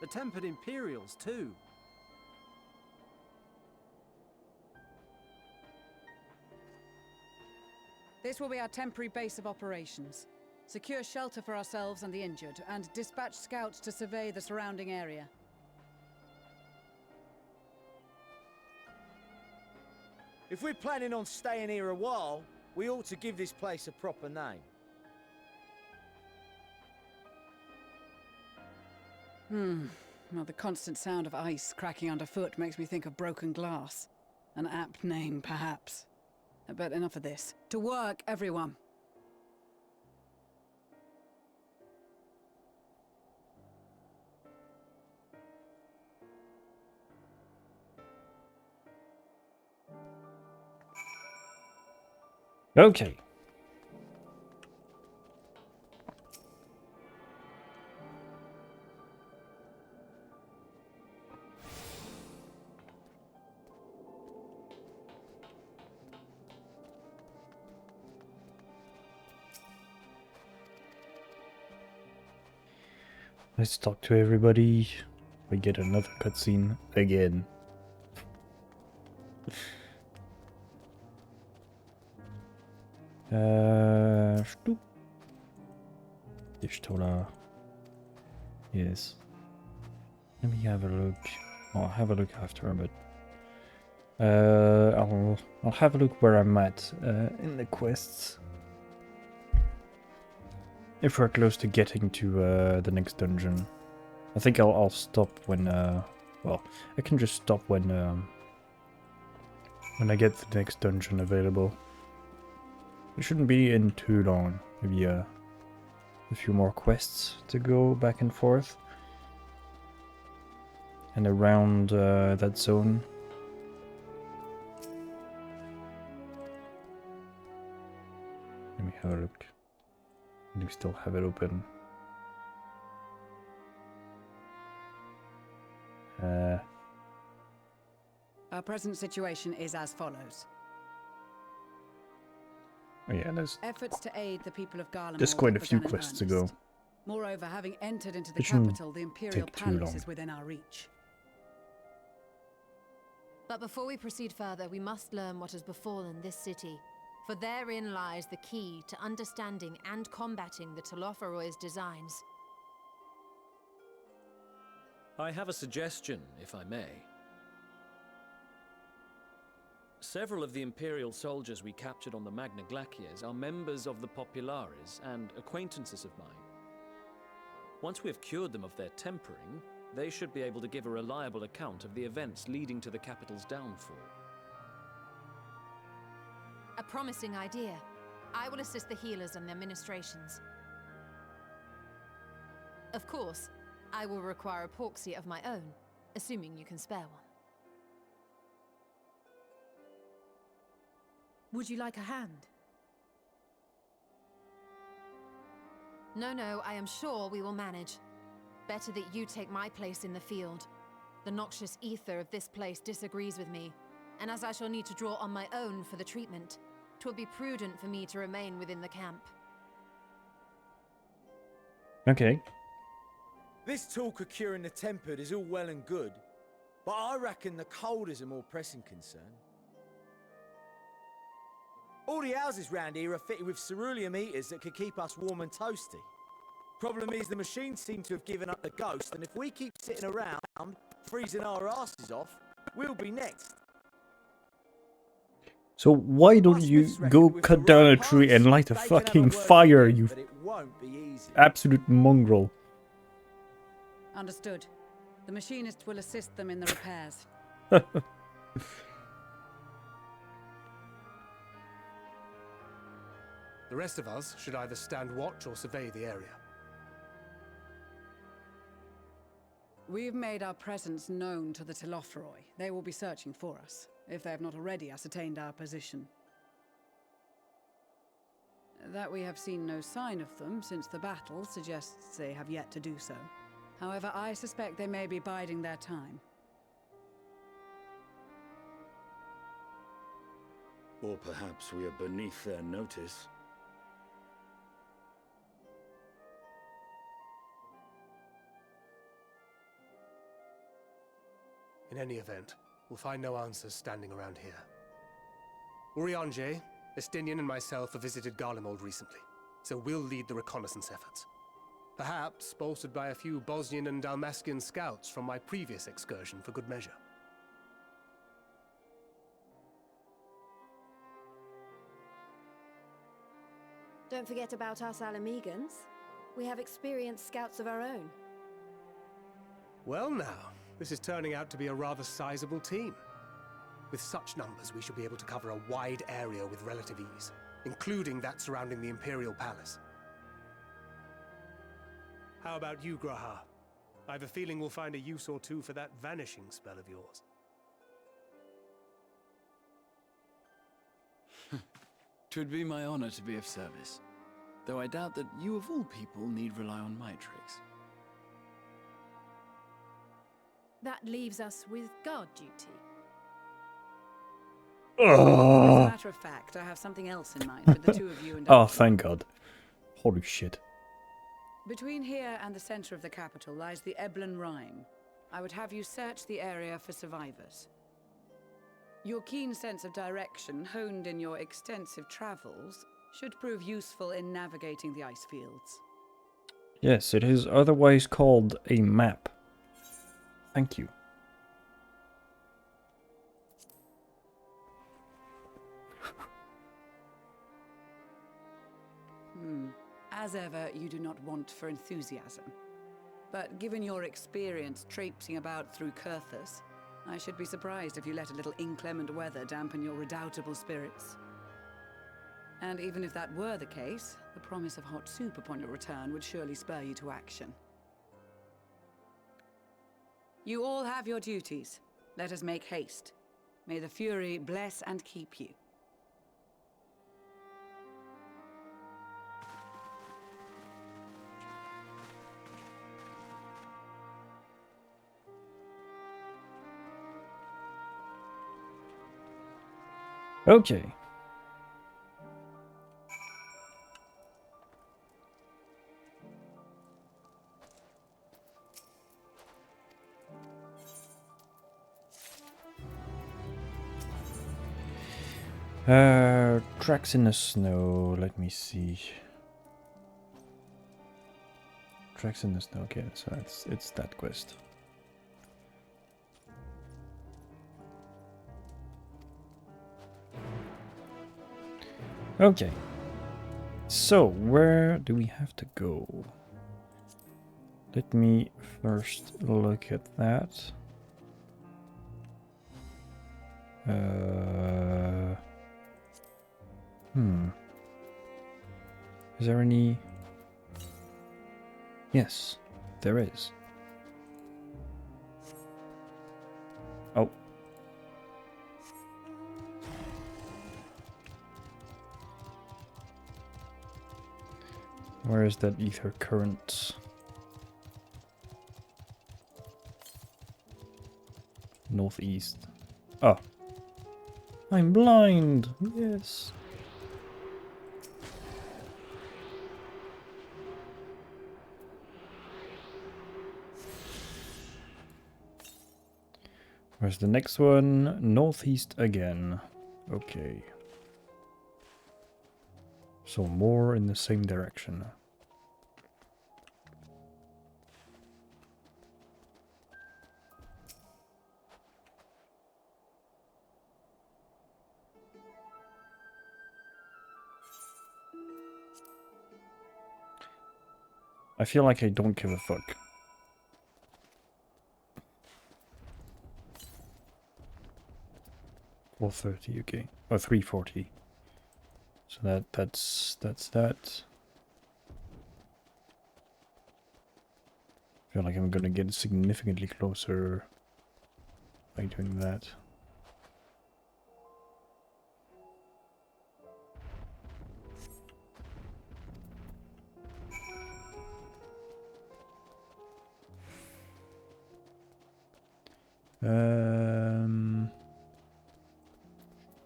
Speaker 10: The tempered Imperials, too.
Speaker 17: This will be our temporary base of operations. Secure shelter for ourselves and the injured, and dispatch scouts to survey the surrounding area.
Speaker 18: If we're planning on staying here a while, we ought to give this place a proper name.
Speaker 17: Well, the constant sound of ice cracking underfoot makes me think of broken glass. An apt name, perhaps. But enough of this. To work, everyone!
Speaker 3: Okay. Let's talk to everybody. We get another cutscene again. Stoop. Ishtola. Yes. Let me have a look. I'll have a look after, but I'll have a look where I'm at in the quests. If we're close to getting to the next dungeon, I think I'll stop when well, I can just stop when I get the next dungeon available. It shouldn't be in too long. Maybe a few more quests to go back and forth and around that zone. Let me have a look. Do we still have it open?
Speaker 17: Our present situation is as follows.
Speaker 3: Oh yeah, there's
Speaker 17: Efforts to aid the people of Garlemald
Speaker 3: there's quite a
Speaker 17: have
Speaker 3: few
Speaker 17: begun in
Speaker 3: quests to
Speaker 17: earnest.
Speaker 3: go.
Speaker 17: Moreover, having entered into the
Speaker 3: It shouldn't
Speaker 17: capital, the Imperial
Speaker 3: take too
Speaker 17: Palace
Speaker 3: long.
Speaker 17: is within our reach.
Speaker 7: But before we proceed further, we must learn what has befallen this city. For therein lies the key to understanding and combating the Telophoroid's designs.
Speaker 2: I have a suggestion, if I may. Several of the Imperial soldiers we captured on the Magna Glaciers are members of the Populares and acquaintances of mine. Once we have cured them of their tempering, they should be able to give a reliable account of the events leading to the capital's downfall.
Speaker 7: A promising idea. I will assist the healers and their ministrations. Of course, I will require a proxy of my own, assuming you can spare one.
Speaker 4: Would you like a hand?
Speaker 7: No, I am sure we will manage. Better that you take my place in the field. The noxious ether of this place disagrees with me, and as I shall need to draw on my own for the treatment, 'twill be prudent for me to remain within the camp.
Speaker 3: Okay.
Speaker 18: This talk of curing the tempered is all well and good, but I reckon the cold is a more pressing concern. All the houses round here are fitted with ceruleum heaters that could keep us warm and toasty. Problem is the machines seem to have given up the ghost, and if we keep sitting around freezing our asses off, we'll be next.
Speaker 3: So why don't you go cut down a tree and light a fucking fire, you absolute mongrel?
Speaker 17: Understood. The machinist will assist them in the repairs.
Speaker 9: The rest of us should either stand watch or survey the area.
Speaker 17: We've made our presence known to the Telophoroi. They will be searching for us, if they have not already ascertained our position. That we have seen no sign of them since the battle suggests they have yet to do so. However, I suspect they may be biding their time.
Speaker 14: Or perhaps we are beneath their notice.
Speaker 9: In any event, we'll find no answers standing around here. Urianger, Estinian and myself have visited Garlemald recently, so we'll lead the reconnaissance efforts. Perhaps bolstered by a few Bosnian and Dalmatian scouts from my previous excursion for good measure.
Speaker 20: Don't forget about us Alamegans. We have experienced scouts of our own.
Speaker 9: Well now, this is turning out to be a rather sizable team. With such numbers, we should be able to cover a wide area with relative ease, including that surrounding the Imperial Palace. How about you, Graha? I have a feeling we'll find a use or two for that vanishing spell of yours.
Speaker 12: 'Twould be my honor to be of service, though I doubt that you of all people need rely on my tricks.
Speaker 4: That leaves us with guard duty.
Speaker 17: As a
Speaker 3: Oh,
Speaker 17: matter of fact, I have something else in mind with the two of you and
Speaker 3: oh, thank God. Holy shit.
Speaker 17: Between here and the center of the capital lies the Eblan Rhine. I would have you search the area for survivors. Your keen sense of direction, honed in your extensive travels, should prove useful in navigating the ice fields.
Speaker 3: Yes, it is otherwise called a map. Thank you.
Speaker 17: As ever, you do not want for enthusiasm. But given your experience traipsing about through Kurthus, I should be surprised if you let a little inclement weather dampen your redoubtable spirits. And even if that were the case, the promise of hot soup upon your return would surely spur you to action. You all have your duties. Let us make haste. May the Fury bless and keep you.
Speaker 3: Okay. Tracks in the snow, let me see. Tracks in the snow, okay, so it's that quest. Okay. So, where do we have to go? Let me first look at that. Is there any... Yes, there is. Oh. Where is that ether current? Northeast. Oh. I'm blind! Yes. Where's the next one? Northeast again. Okay. So more in the same direction. I feel like I don't give a fuck. $430, okay. Or $340. So that's that. I feel like I'm gonna get significantly closer by doing that.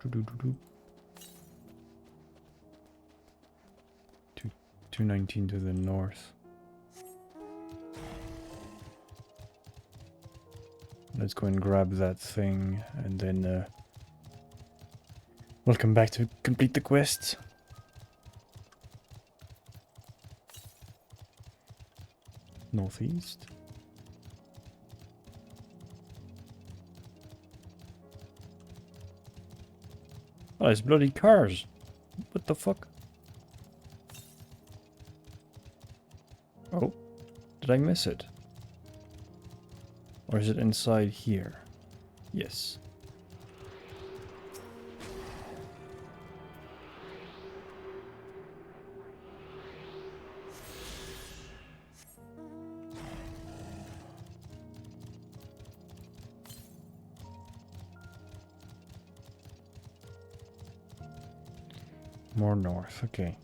Speaker 3: Doo-doo-doo-doo. 219 to the north. Let's go and grab that thing, and then we'll come back to complete the quest. Northeast. Oh, it's bloody cars. What the fuck? Oh, did I miss it? Or is it inside here? Yes. More north, okay.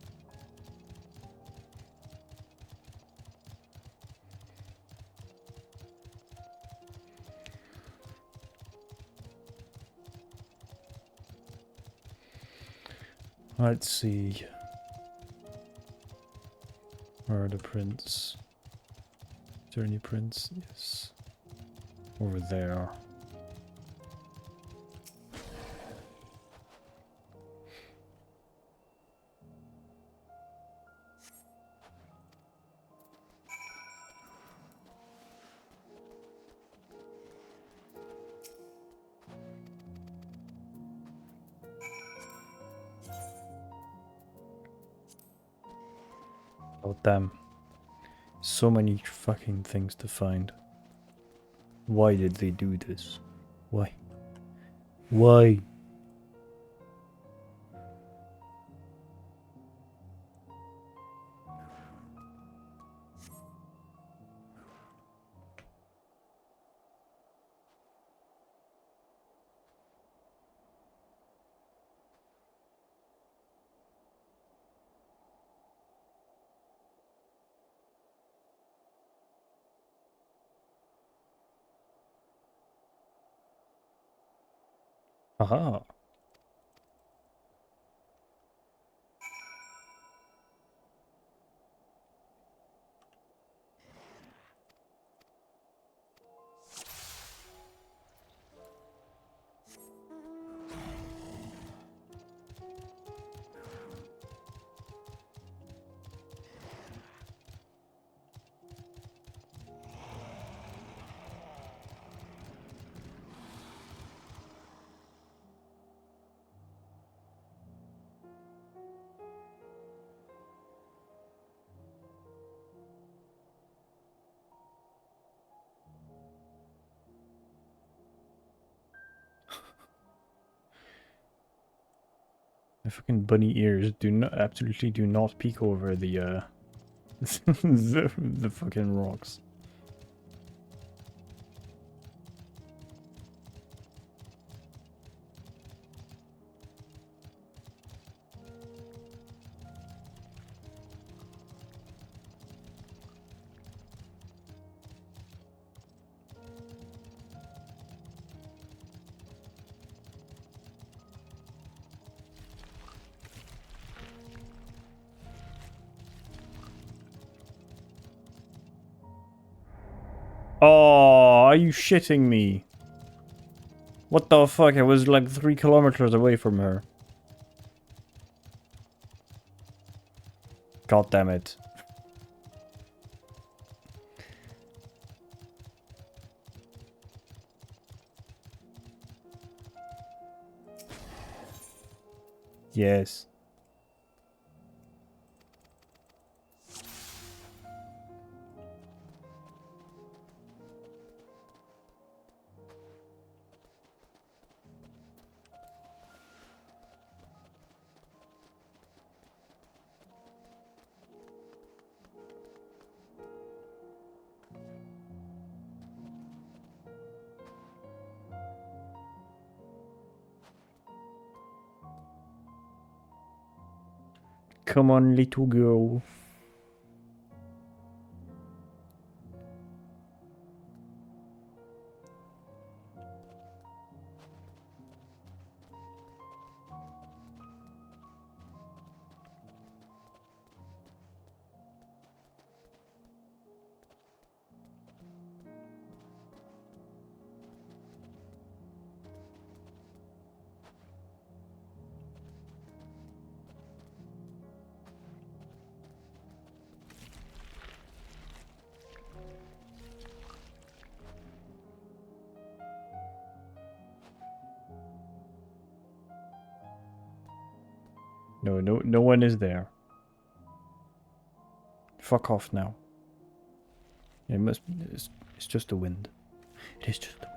Speaker 3: Let's see. Where are the prints? Is there any prints? Yes. Over there. Oh damn. So many fucking things to find. Why did they do this? Why? Why? Aha. My fucking bunny ears do not absolutely do not peek over the the fucking rocks. Oh, are you shitting me? What the fuck? I was like 3 kilometers away from her. God damn it. Yes. Come on, little girl. No one is there. Fuck off now. It must. It's just the wind. It is just the wind.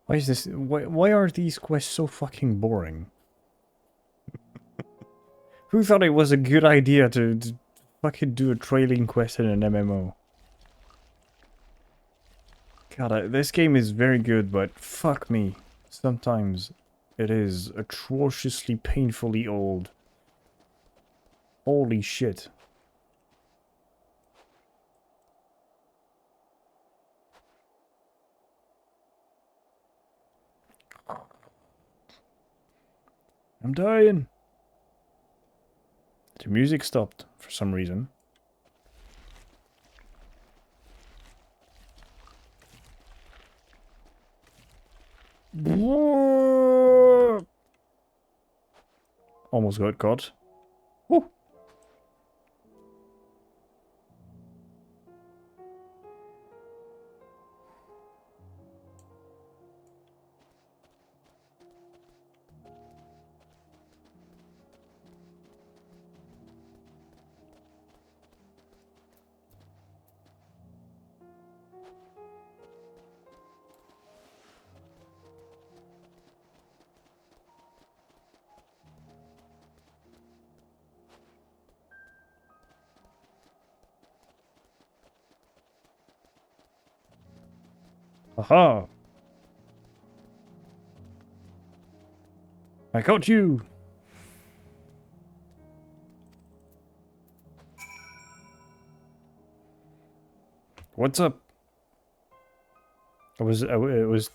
Speaker 3: Why is this? Why are these quests so fucking boring? Who thought it was a good idea to fucking do a trailing quest in an MMO? God, this game is very good, but fuck me. Sometimes it is atrociously painfully old. Holy shit. I'm dying. The music stopped for some reason. Almost got caught. Woo. Aha! I got you! What's up? I was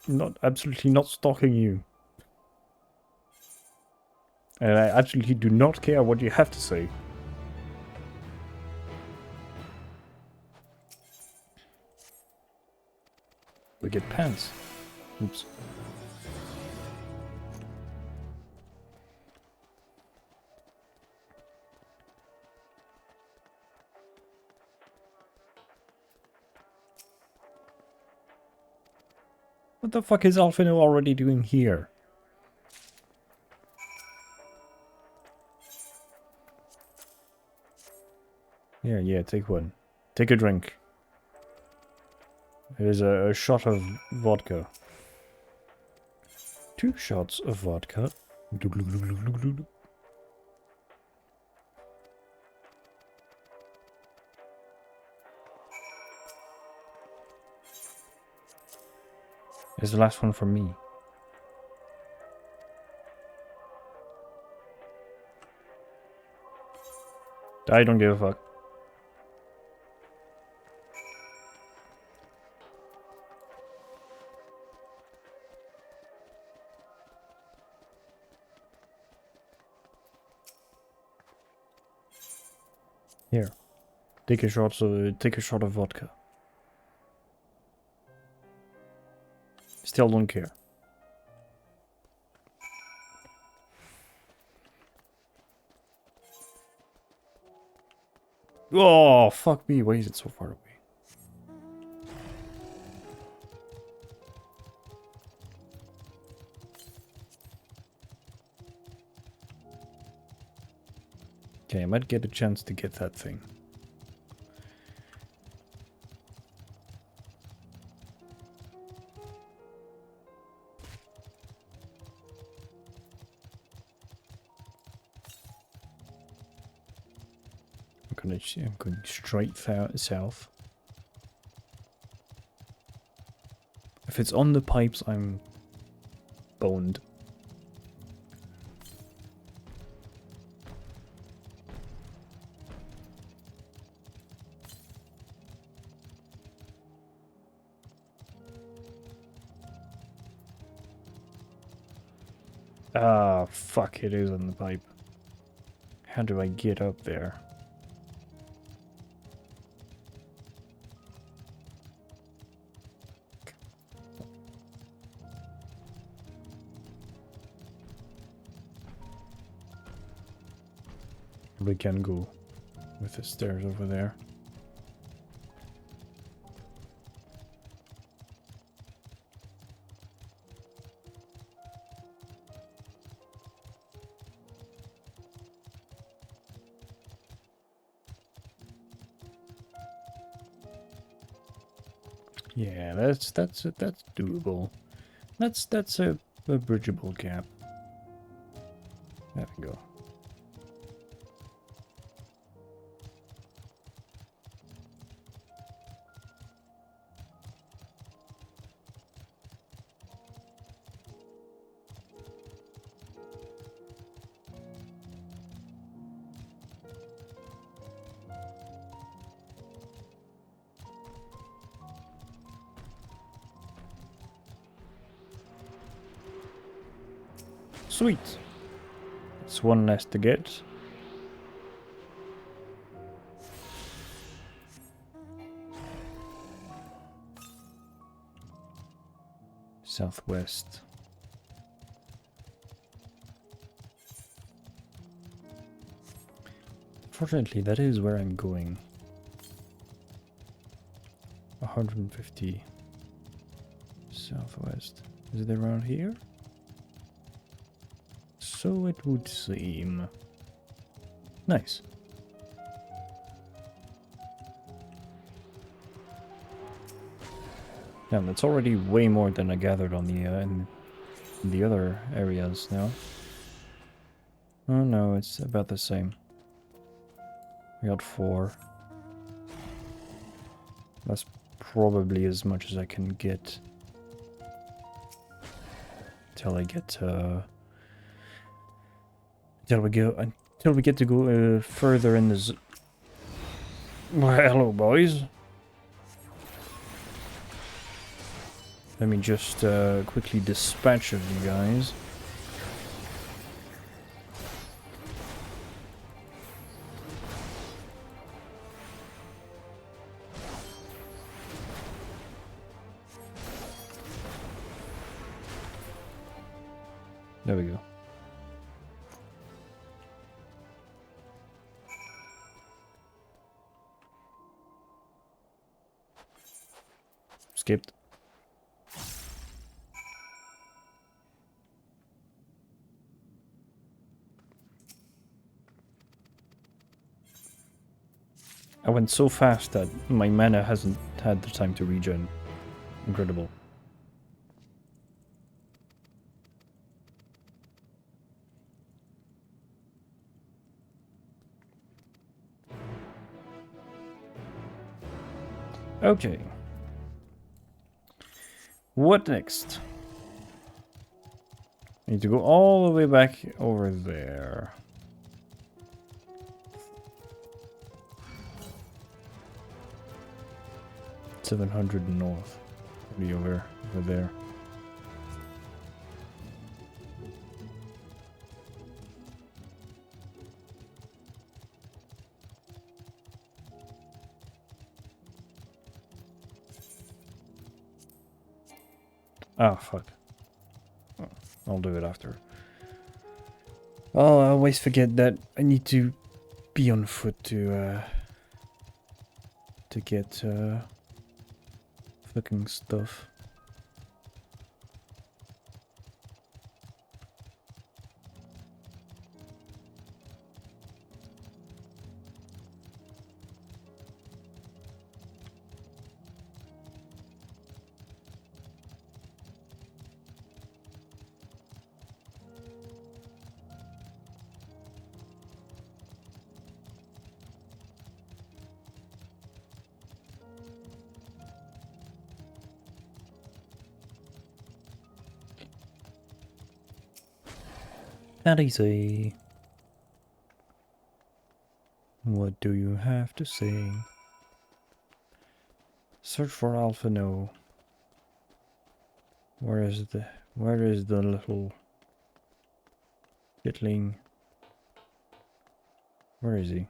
Speaker 3: not absolutely not stalking you. And I absolutely do not care what you have to say. We get pants. Oops. What the fuck is Alfino already doing here? Yeah, take one. Take a drink. Here's a shot of vodka. 2 shots of vodka. Here's the last one for me. I don't give a fuck. Here, take a shot of vodka. Still don't care. Oh, fuck me! Why is it so far away? Okay, I might get a chance to get that thing. I'm going straight south. If it's on the pipes, I'm boned. Ah, fuck, it is on the pipe. How do I get up there? We can go with the stairs over there. Yeah, that's doable. That's a bridgeable gap. There we go. Sweet. It's one less to get. Southwest. Fortunately, that is where I'm going. 150 southwest. Is it around here? So it would seem. Nice. Damn, that's already way more than I gathered on the in the other areas now. Oh no, it's about the same. We got 4. That's probably as much as I can get till I get until we get to go further in the well, hello boys. Let me just quickly dispatch of you guys. There we go. Skipped. I went so fast that my mana hasn't had the time to regen. Incredible. Okay. What next? I need to go all the way back over there. $700 north. Be over there. Ah, fuck. Oh, I'll do it after. Oh, I always forget that I need to be on foot to get fucking stuff. Not easy. What do you have to say? Search for Alpha No. Where is the little shitling? Where is he?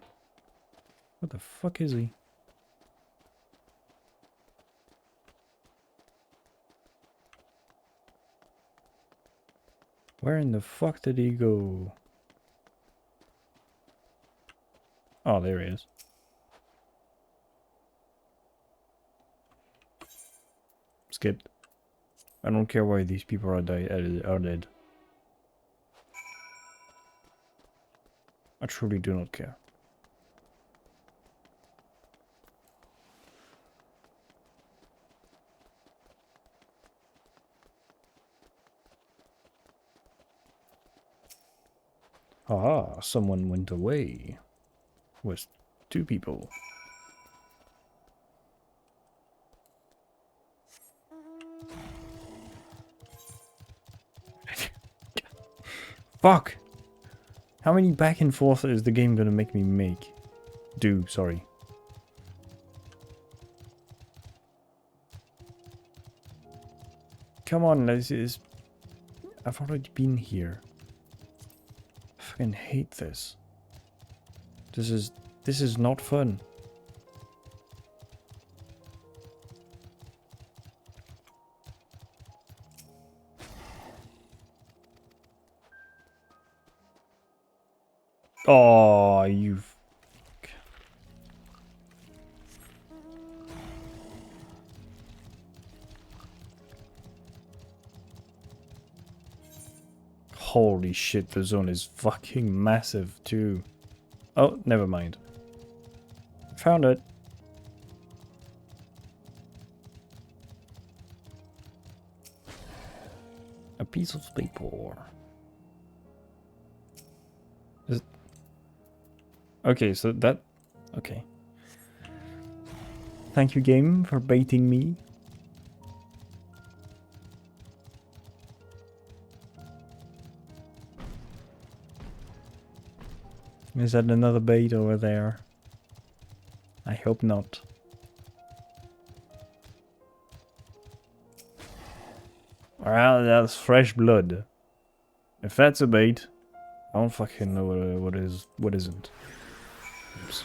Speaker 3: What the fuck is he? Where in the fuck did he go? Oh, there he is. Skipped. I don't care why these people are dead. I truly do not care. Ah, someone went away. Was 2 people. Fuck! How many back and forth is the game gonna make me make? Sorry. Come on, this is... I've already been here. I fucking hate this. This is not fun. Oh, you've... Holy shit, the zone is fucking massive too. Oh, never mind. Found it. A piece of paper. Okay, so that... Okay. Thank you, game, for baiting me. Is that another bait over there? I hope not. Well, that's fresh blood. If that's a bait, I don't fucking know what isn't. Oops.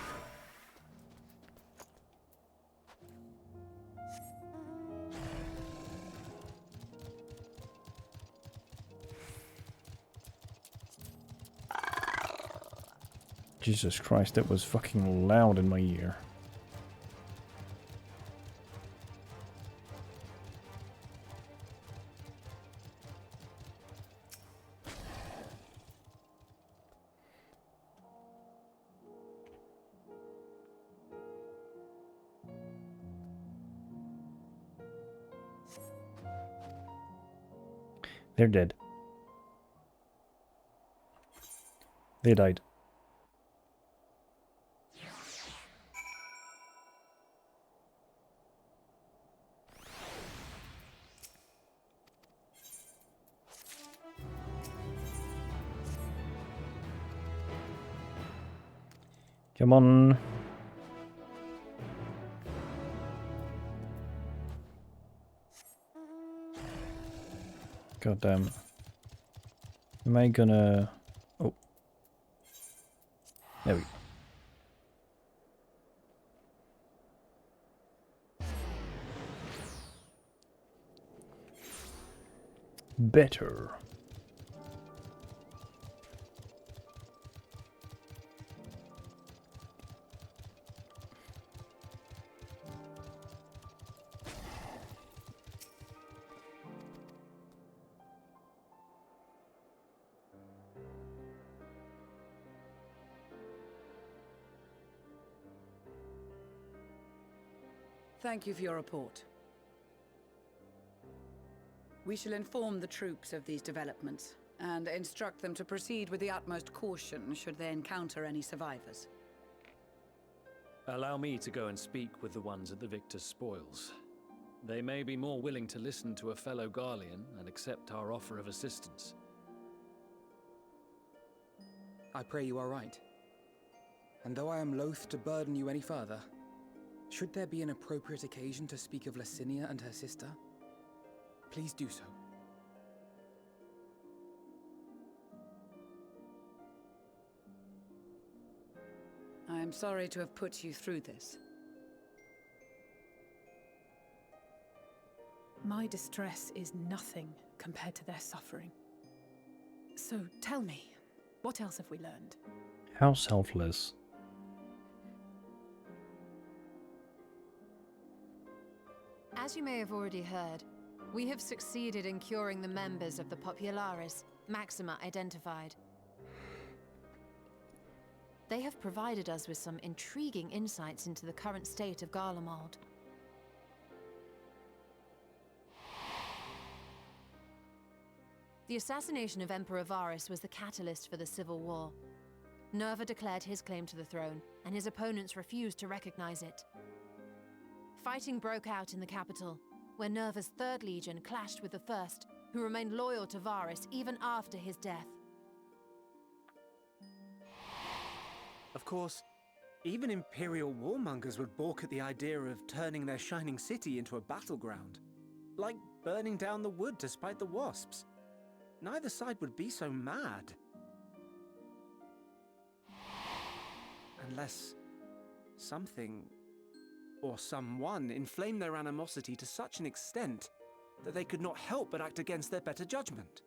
Speaker 3: Jesus Christ, that was fucking loud in my ear. They're dead. They died. Come on. God damn. Am I gonna... Oh. There we go. Better.
Speaker 17: Thank you for your report. We shall inform the troops of these developments and instruct them to proceed with the utmost caution should they encounter any survivors.
Speaker 2: Allow me to go and speak with the ones at the victor's spoils. They may be more willing to listen to a fellow Garlean and accept our offer of assistance.
Speaker 6: I pray you are right. And though I am loath to burden you any further, should there be an appropriate occasion to speak of Licinia and her sister, please do so.
Speaker 17: I am sorry to have put you through this.
Speaker 4: My distress is nothing compared to their suffering. So tell me, what else have we learned?
Speaker 3: How selfless.
Speaker 7: As you may have already heard, we have succeeded in curing the members of the Popularis, Maxima identified. They have provided us with some intriguing insights into the current state of Garlemald. The assassination of Emperor Varus was the catalyst for the civil war. Nerva declared his claim to the throne, and his opponents refused to recognize it. Fighting broke out in the capital, where Nerva's 3rd Legion clashed with the 1st, who remained loyal to Varus even after his death.
Speaker 10: Of course, even Imperial warmongers would balk at the idea of turning their shining city into a battleground. Like burning down the wood to spite the wasps. Neither side would be so mad. Unless something or someone inflamed their animosity to such an extent that they could not help but act against their better judgment.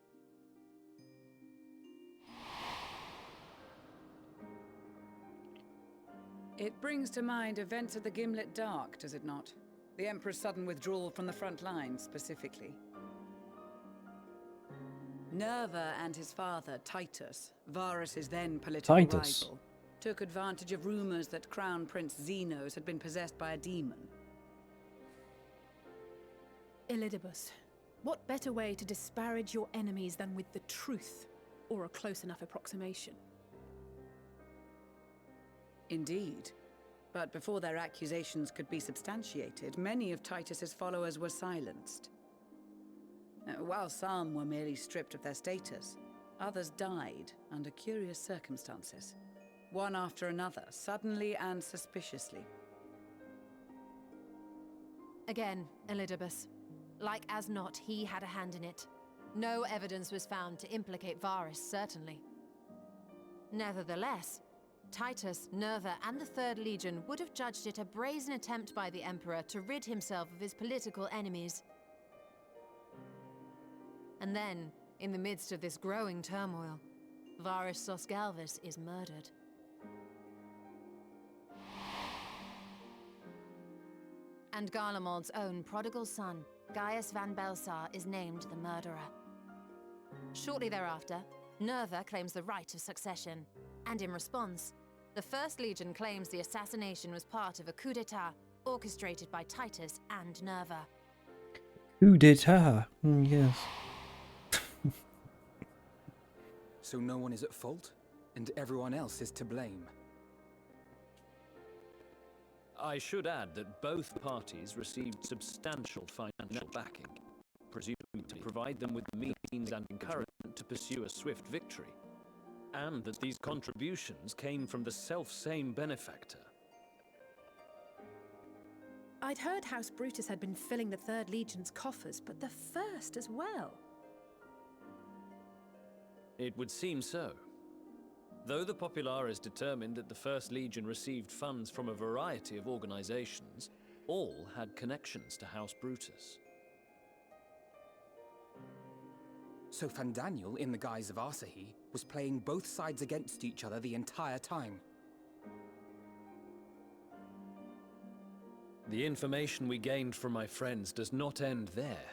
Speaker 17: It brings to mind events at the Gimlet Dark, does it not? The Emperor's sudden withdrawal from the front lines, specifically. Nerva and his father, Titus, Varus's then political rival, took advantage of rumors that Crown Prince Xenos had been possessed by a demon.
Speaker 4: Elidibus, what better way to disparage your enemies than with the truth, or a close enough approximation?
Speaker 17: Indeed. But before their accusations could be substantiated, many of Titus's followers were silenced. While some were merely stripped of their status, others died under curious circumstances. One after another, suddenly and suspiciously.
Speaker 7: Again, Elidibus. Like as not, he had a hand in it. No evidence was found to implicate Varus, certainly. Nevertheless, Titus, Nerva, and the 3rd Legion would have judged it a brazen attempt by the Emperor to rid himself of his political enemies. And then, in the midst of this growing turmoil, Varus Sosgalvis is murdered. And Garlemald's own prodigal son, Gaius van Belsar, is named the murderer. Shortly thereafter, Nerva claims the right of succession, and in response, the 1st Legion claims the assassination was part of a coup d'etat orchestrated by Titus and Nerva.
Speaker 3: Coup d'etat, yes.
Speaker 6: So no one is at fault, and everyone else is to blame.
Speaker 2: I should add that both parties received substantial financial backing, presumably to provide them with the means and encouragement to pursue a swift victory, and that these contributions came from the self-same benefactor.
Speaker 4: I'd heard House Brutus had been filling the 3rd Legion's coffers, but the 1st as well.
Speaker 2: It would seem so. Though the Populares determined that the 1st Legion received funds from a variety of organizations, all had connections to House Brutus.
Speaker 6: So Fandaniel, in the guise of Asahi, was playing both sides against each other the entire time.
Speaker 2: The information we gained from my friends does not end there.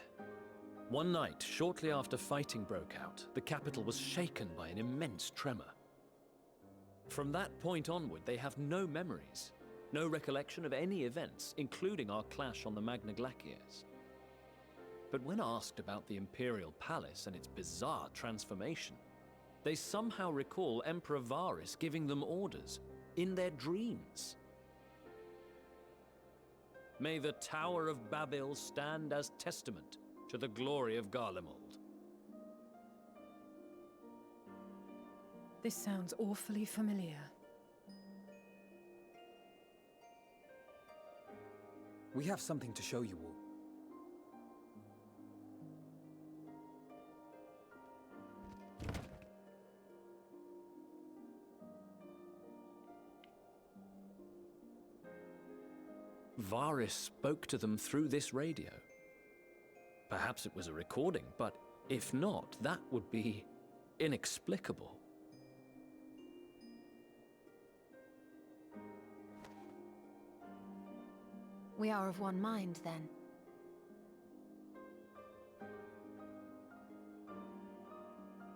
Speaker 2: One night, shortly after fighting broke out, the capital was shaken by an immense tremor. From that point onward, they have no memories, no recollection of any events, including our clash on the Magna Glaciers. But when asked about the Imperial Palace and its bizarre transformation, they somehow recall Emperor Varus giving them orders in their dreams. May the Tower of Babel stand as testament to the glory of Garlemald.
Speaker 4: This sounds awfully familiar.
Speaker 6: We have something to show you all.
Speaker 2: Varus spoke to them through this radio. Perhaps it was a recording, but if not, that would be inexplicable.
Speaker 7: We are of one mind, then.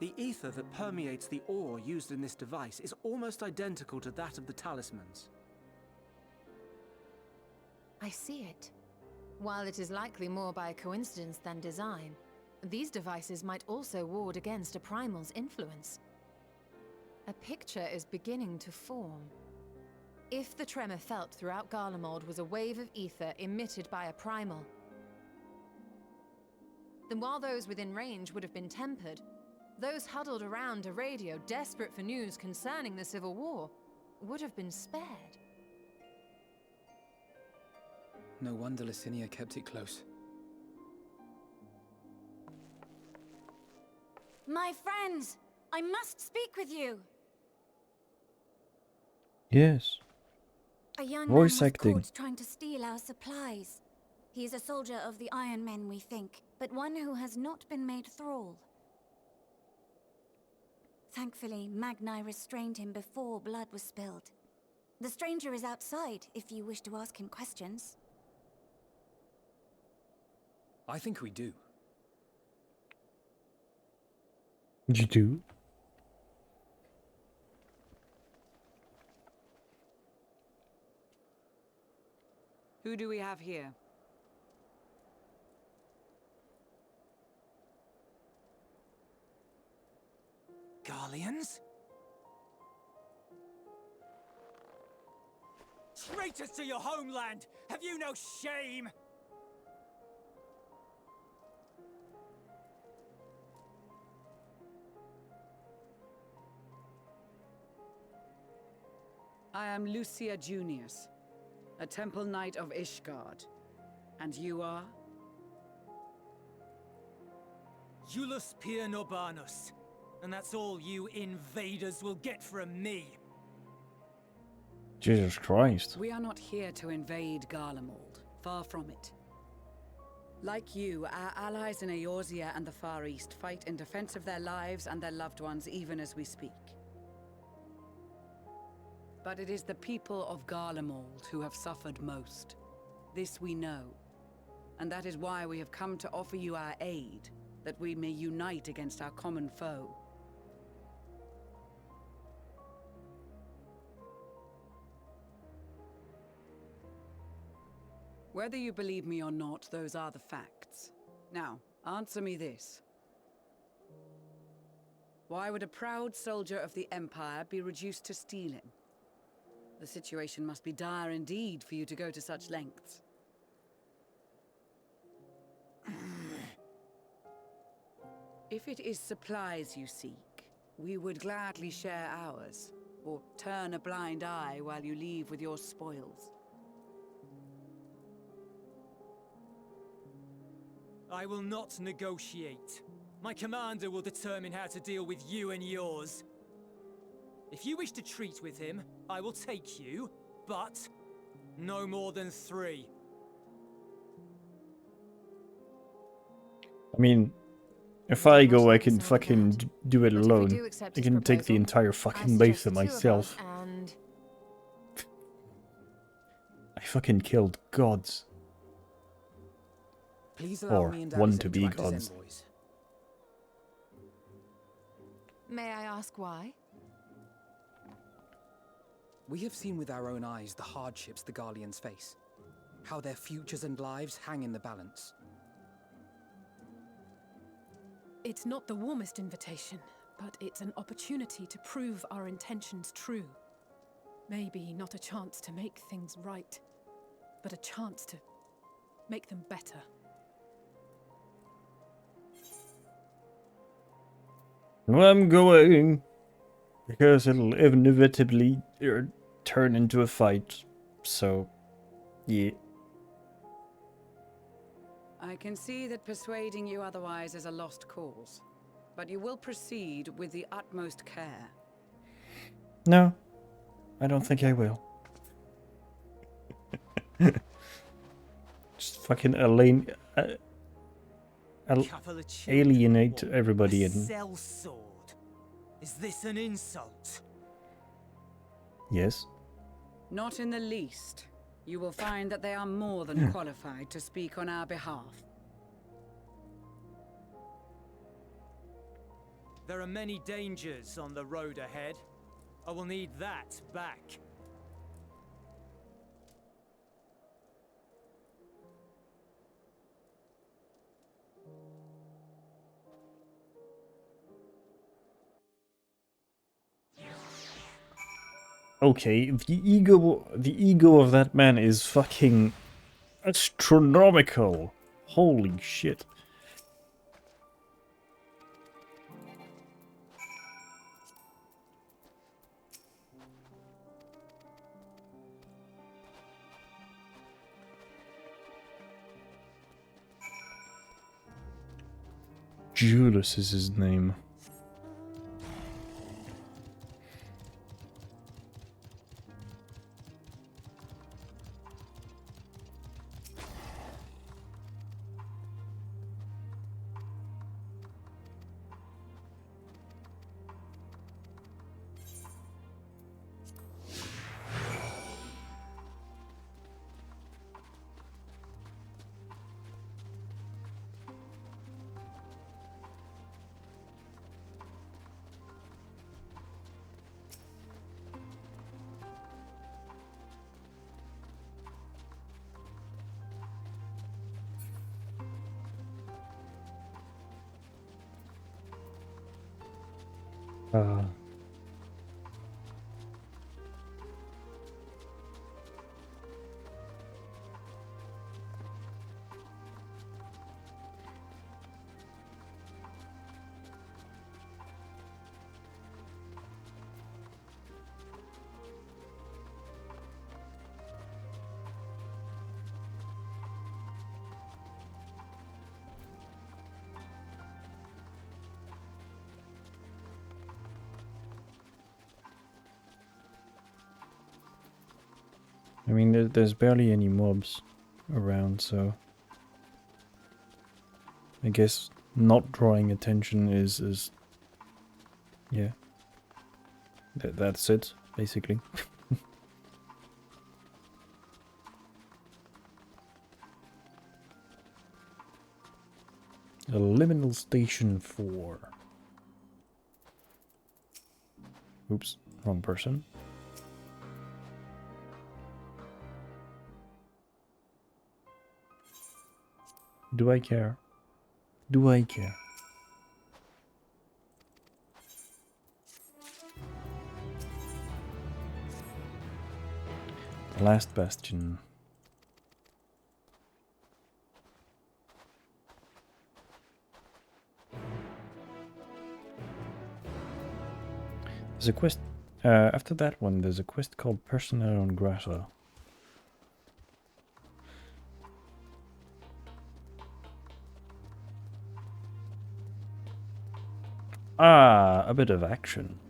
Speaker 10: The ether that permeates the ore used in this device is almost identical to that of the talismans.
Speaker 7: I see it. While it is likely more by coincidence than design, These devices might also ward against a primal's influence. A picture is beginning to form. If the tremor felt throughout Garlemald was a wave of ether emitted by a primal, then while those within range would have been tempered, those huddled around a radio desperate for news concerning the Civil War would have been spared.
Speaker 6: No wonder Licinia kept it close.
Speaker 13: My friends, I must speak with you.
Speaker 3: Yes.
Speaker 13: A young
Speaker 3: Voice
Speaker 13: man was
Speaker 3: acting.
Speaker 13: caught trying to steal our supplies. He is a soldier of the Iron Men, we think, but one who has not been made thrall. Thankfully, Magni restrained him before blood was spilled. The stranger is outside, if you wish to ask him questions.
Speaker 6: I think we do.
Speaker 3: You do?
Speaker 17: Who do we have here?
Speaker 16: Garleans? Traitors to your homeland! Have you no shame?
Speaker 17: I am Lucia Junius, a Temple Knight of Ishgard. And you are?
Speaker 16: Iulus Pier Norbanus. And that's all you invaders will get from me.
Speaker 3: Jesus Christ.
Speaker 17: We are not here to invade Garlemald. Far from it. Like you, our allies in Eorzea and the Far East fight in defense of their lives and their loved ones even as we speak. But it is the people of Garlemald who have suffered most. This we know. And that is why we have come to offer you our aid, that we may unite against our common foe. Whether you believe me or not, those are the facts. Now, answer me this. Why would a proud soldier of the Empire be reduced to stealing? The situation must be dire indeed for you to go to such lengths. If it is supplies you seek, we would gladly share ours, or turn a blind eye while you leave with your spoils.
Speaker 16: I will not negotiate. My commander will determine how to deal with you and yours. If you wish to treat with him, I will take you, but no more than 3.
Speaker 3: I mean, if I go, I can fucking do it
Speaker 7: But if we
Speaker 3: alone.
Speaker 7: do accept
Speaker 3: I
Speaker 7: his
Speaker 3: can take the
Speaker 7: proposal,
Speaker 3: entire
Speaker 7: I
Speaker 3: fucking base
Speaker 7: suggest
Speaker 3: to
Speaker 7: the 2 of
Speaker 3: myself.
Speaker 7: us and
Speaker 3: I fucking killed gods.
Speaker 6: Please allow
Speaker 3: Or
Speaker 6: me and
Speaker 3: one
Speaker 6: Alicent
Speaker 3: to be
Speaker 6: act as
Speaker 3: gods.
Speaker 6: envoys.
Speaker 7: may I ask why?
Speaker 6: We have seen with our own eyes the hardships the Garleans face. How their futures and lives hang in the balance.
Speaker 4: It's not the warmest invitation, but it's an opportunity to prove our intentions true. Maybe not a chance to make things right, but a chance to make them better.
Speaker 3: Well, I'm going because it'll inevitably turn into a fight. So, yeah.
Speaker 17: I can see that persuading you otherwise is a lost cause, but you will proceed with the utmost care.
Speaker 3: No, I don't think I will. Just fucking alienate everybody and
Speaker 16: Sellsword. Is this an insult?
Speaker 3: yes.
Speaker 17: Not in the least. You will find that they are more than qualified to speak on our behalf.
Speaker 16: There are many dangers on the road ahead. I will need that back.
Speaker 3: Okay, the ego of that man is fucking astronomical. Holy shit. Judas is his name. I mean, there's barely any mobs around, so I guess not drawing attention is yeah. That's it, basically. A liminal station 4. Oops, wrong person. Do I care? Do I care? The last bastion. There's a quest. After that one, there's a quest called Personnel on Grata. Ah, a bit of action.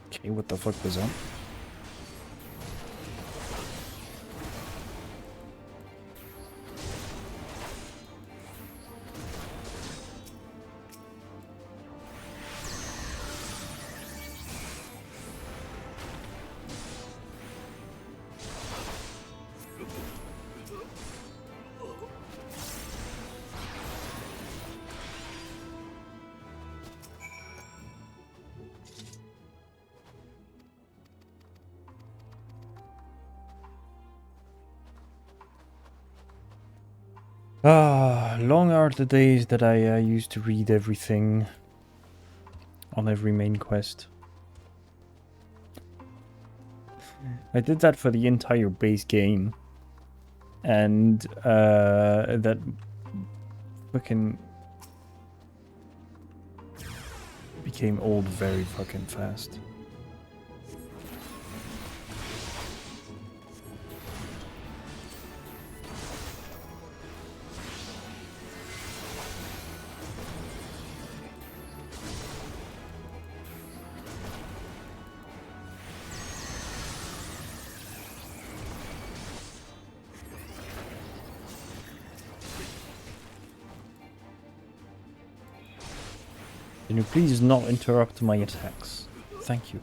Speaker 3: Okay, what the fuck was that? Ah, long are the days that I used to read everything on every main quest. I did that for the entire base game, and that fucking became old very fucking fast. Can you please not interrupt my attacks? Thank you.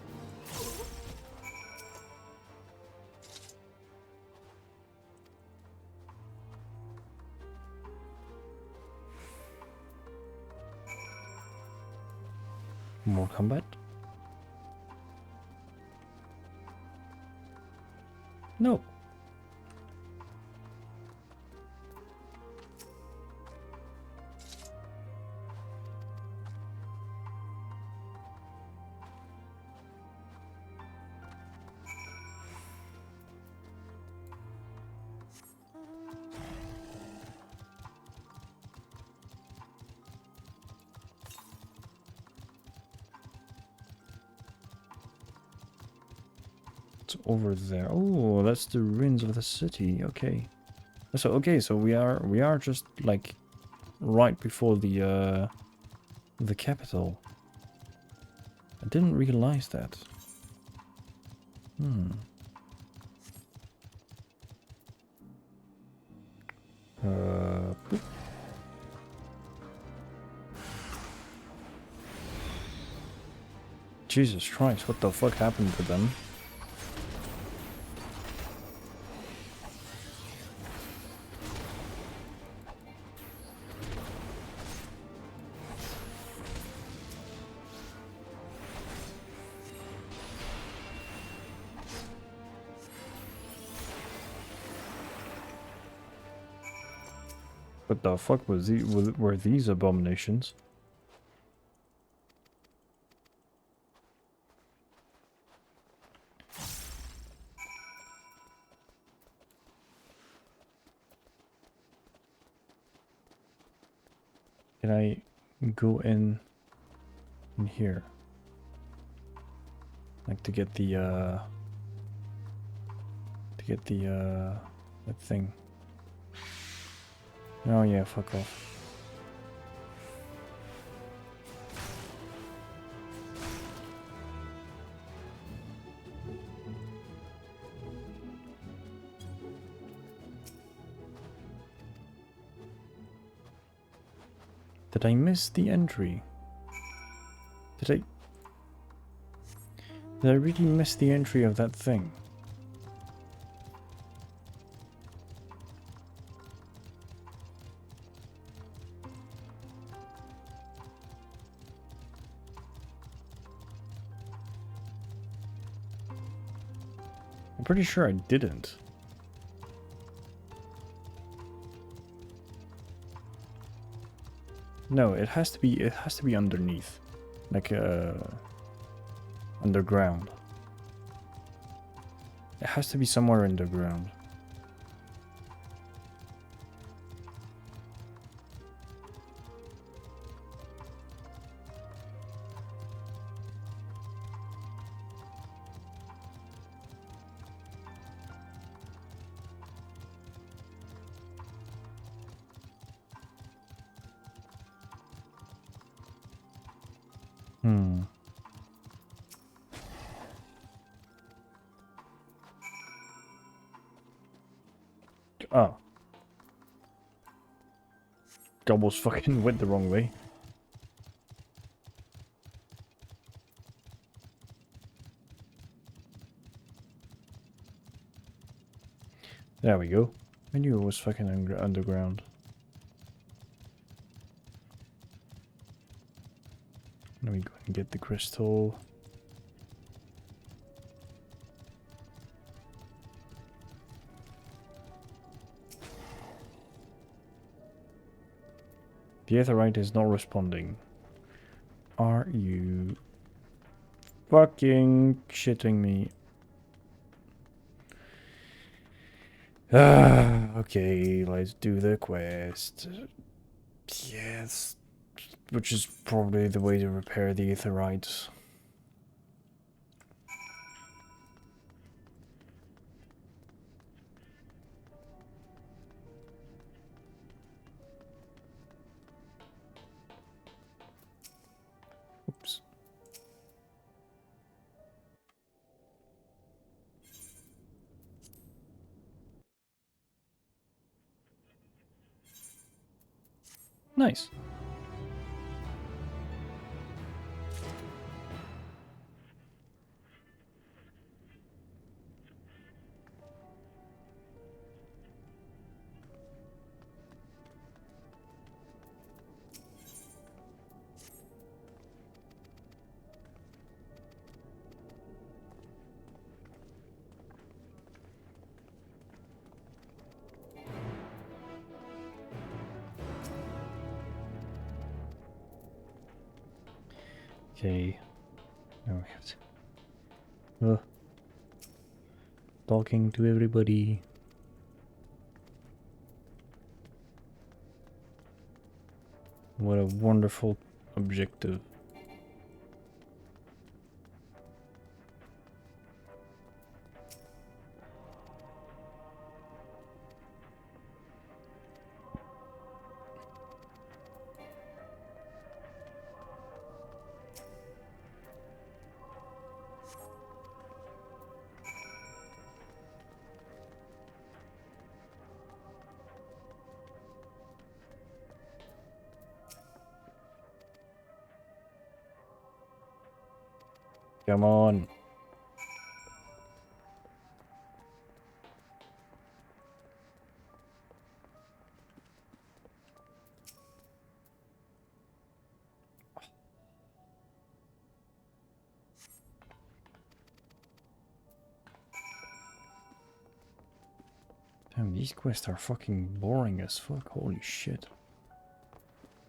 Speaker 3: More combat? No. just over there. Oh, that's the ruins of the city. Okay. So so we are just like right before the capital. I didn't realize that. Hmm. Boop. Jesus Christ, what the fuck happened to them? What the fuck were these abominations? Can I go in here? Like to get the that thing. Oh yeah, fuck off. Did I miss the entry? Did I really miss the entry of that thing? I'm pretty sure I didn't. No, it has to be underneath. Like underground. It has to be somewhere underground. Hmm. Oh. Almost fucking went the wrong way. There we go. I knew it was fucking underground. Let me go and get the crystal. The Aetherite is not responding. Are you fucking shitting me? Okay, let's do the quest. Yes, which is probably the way to repair the Aetherites. Oops. Nice. Okay. Now we have to. Talking to everybody. What a wonderful objective. Come on. Damn, these quests are fucking boring as fuck. Holy shit.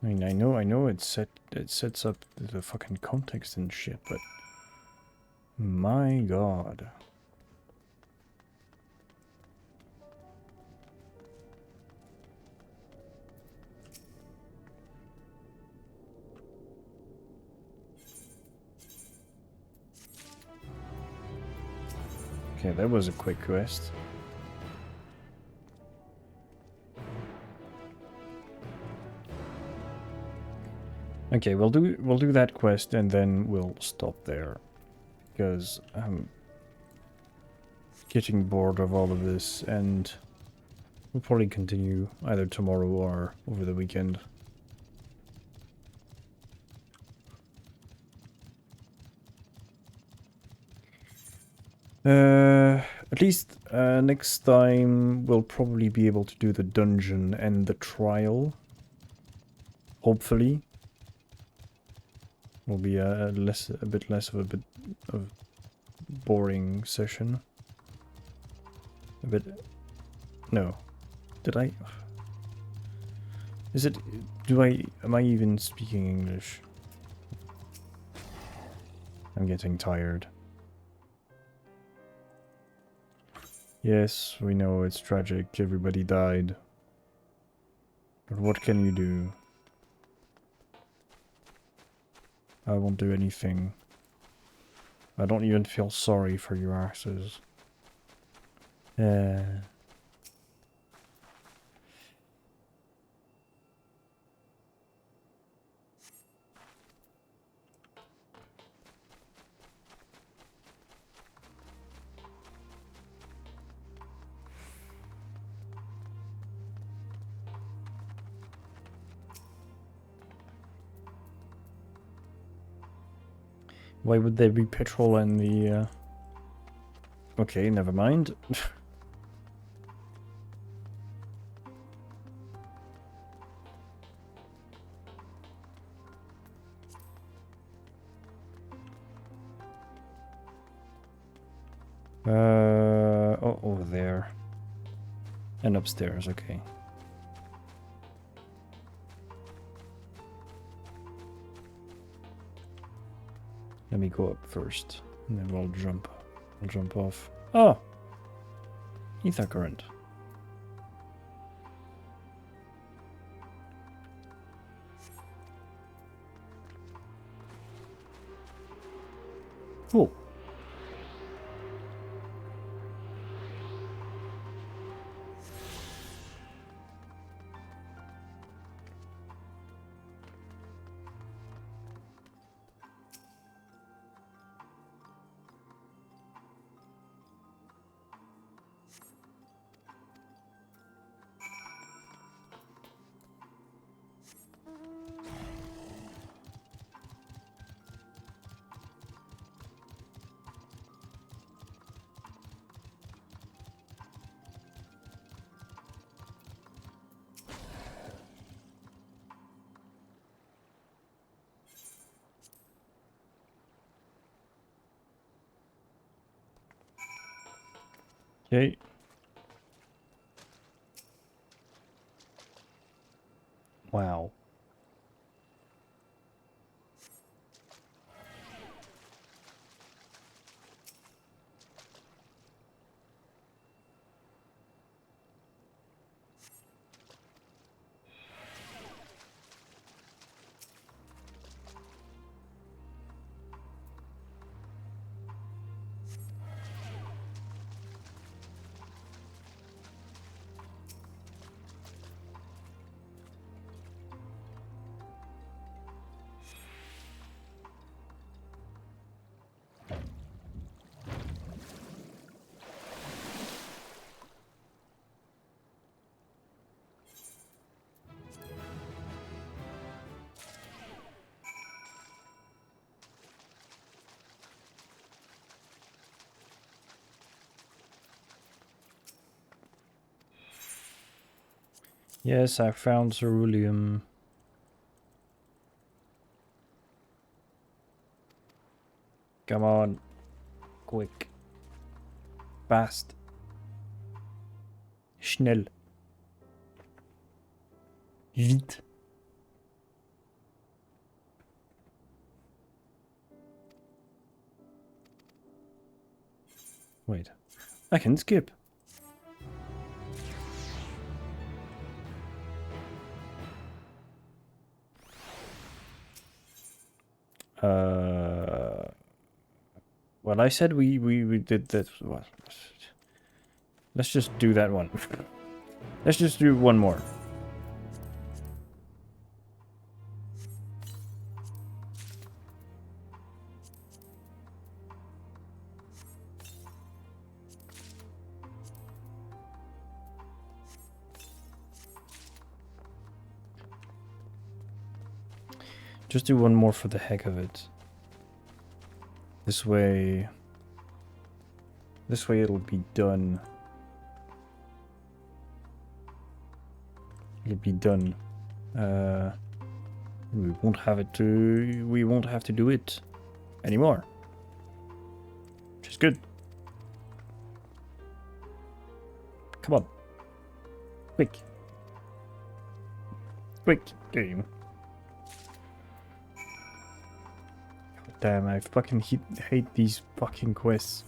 Speaker 3: I mean, I know it sets up the fucking context and shit, but my god. Okay, that was a quick quest. Okay, we'll do that quest and then we'll stop there, because I'm getting bored of all of this, and we'll probably continue either tomorrow or over the weekend. At least next time we'll probably be able to do the dungeon and the trial. Hopefully. Will be a bit less of boring session. A bit. No. Did I? Is it? Am I even speaking English? I'm getting tired. Yes, we know it's tragic. Everybody died. But what can you do? I won't do anything. I don't even feel sorry for your asses. Why would there be petrol in the... Okay, never mind. Oh, over there. And upstairs, okay. Let me go up first, and then we'll jump. I'll jump off. Oh! Ether current. Cool. Okay. Wow. Yes, I found ceruleum. Come on. Quick. Fast. Schnell. Vite. Wait. I can skip. Well, I said we did that. Well, let's just do that one. Let's just do one more. Just do one more for the heck of it. This way it'll be done. It'll be done. We won't have to do it anymore. Which is good. Come on. Quick. Quick game. Damn, I fucking hate these fucking quests.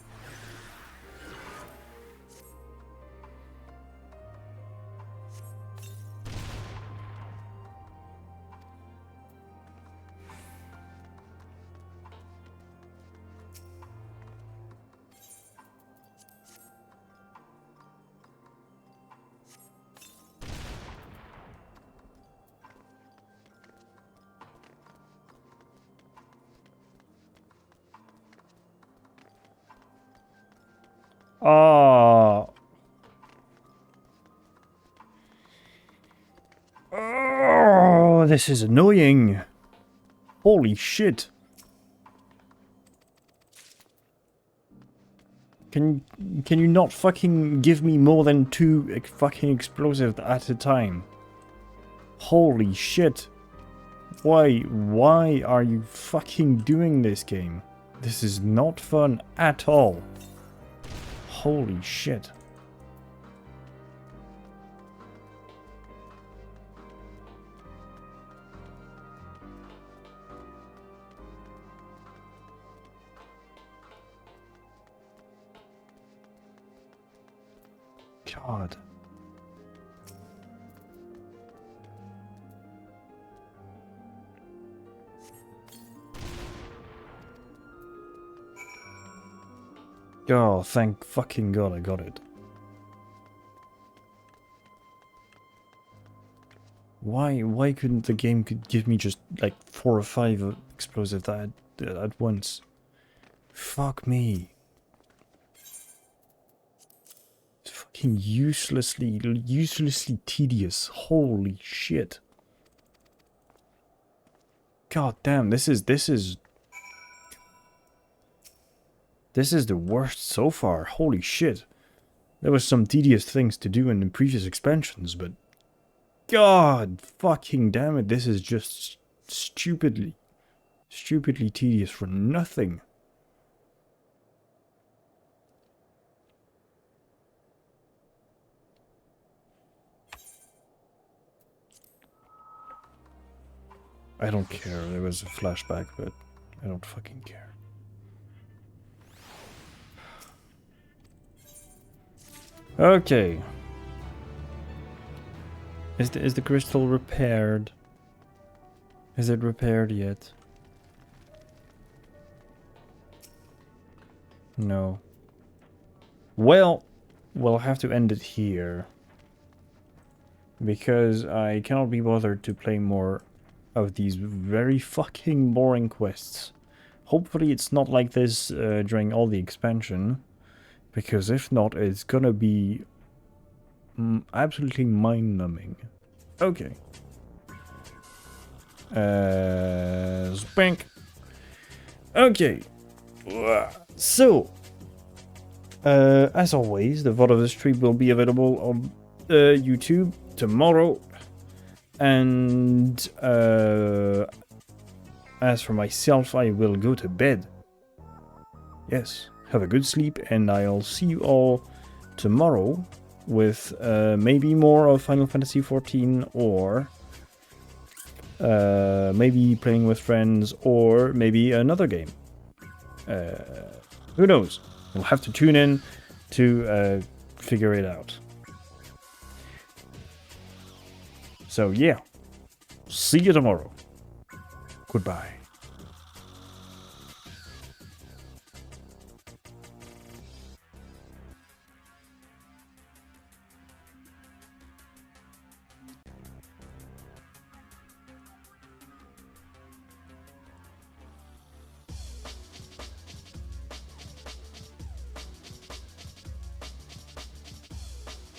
Speaker 3: Oh, this is annoying. Holy shit. Can you not fucking give me more than 2 fucking explosives at a time? Holy shit. Why are you fucking doing this game? This is not fun at all. Holy shit. God. Oh, thank fucking God I got it. Why couldn't the game give me just like 4 or 5 explosives at once? Fuck me. It's fucking uselessly tedious. Holy shit. God damn, this is the worst so far. Holy shit. There was some tedious things to do in the previous expansions, but God fucking damn it, this is just stupidly tedious for nothing. I don't care, there was a flashback, but I don't fucking care. Okay. Is the crystal repaired? Is it repaired yet? No. Well, we'll have to end it here. Because I cannot be bothered to play more of these very fucking boring quests. Hopefully it's not like this during all the expansion. Because if not, it's gonna be absolutely mind-numbing. Okay. Spank. Okay. So, as always, the VOD of FFXIV will be available on YouTube tomorrow. And as for myself, I will go to bed. Yes, have a good sleep, and I'll see you all tomorrow with maybe more of Final Fantasy XIV, or maybe playing with friends, or maybe another game. Who knows? We'll have to tune in to figure it out. So yeah, see you tomorrow. Goodbye.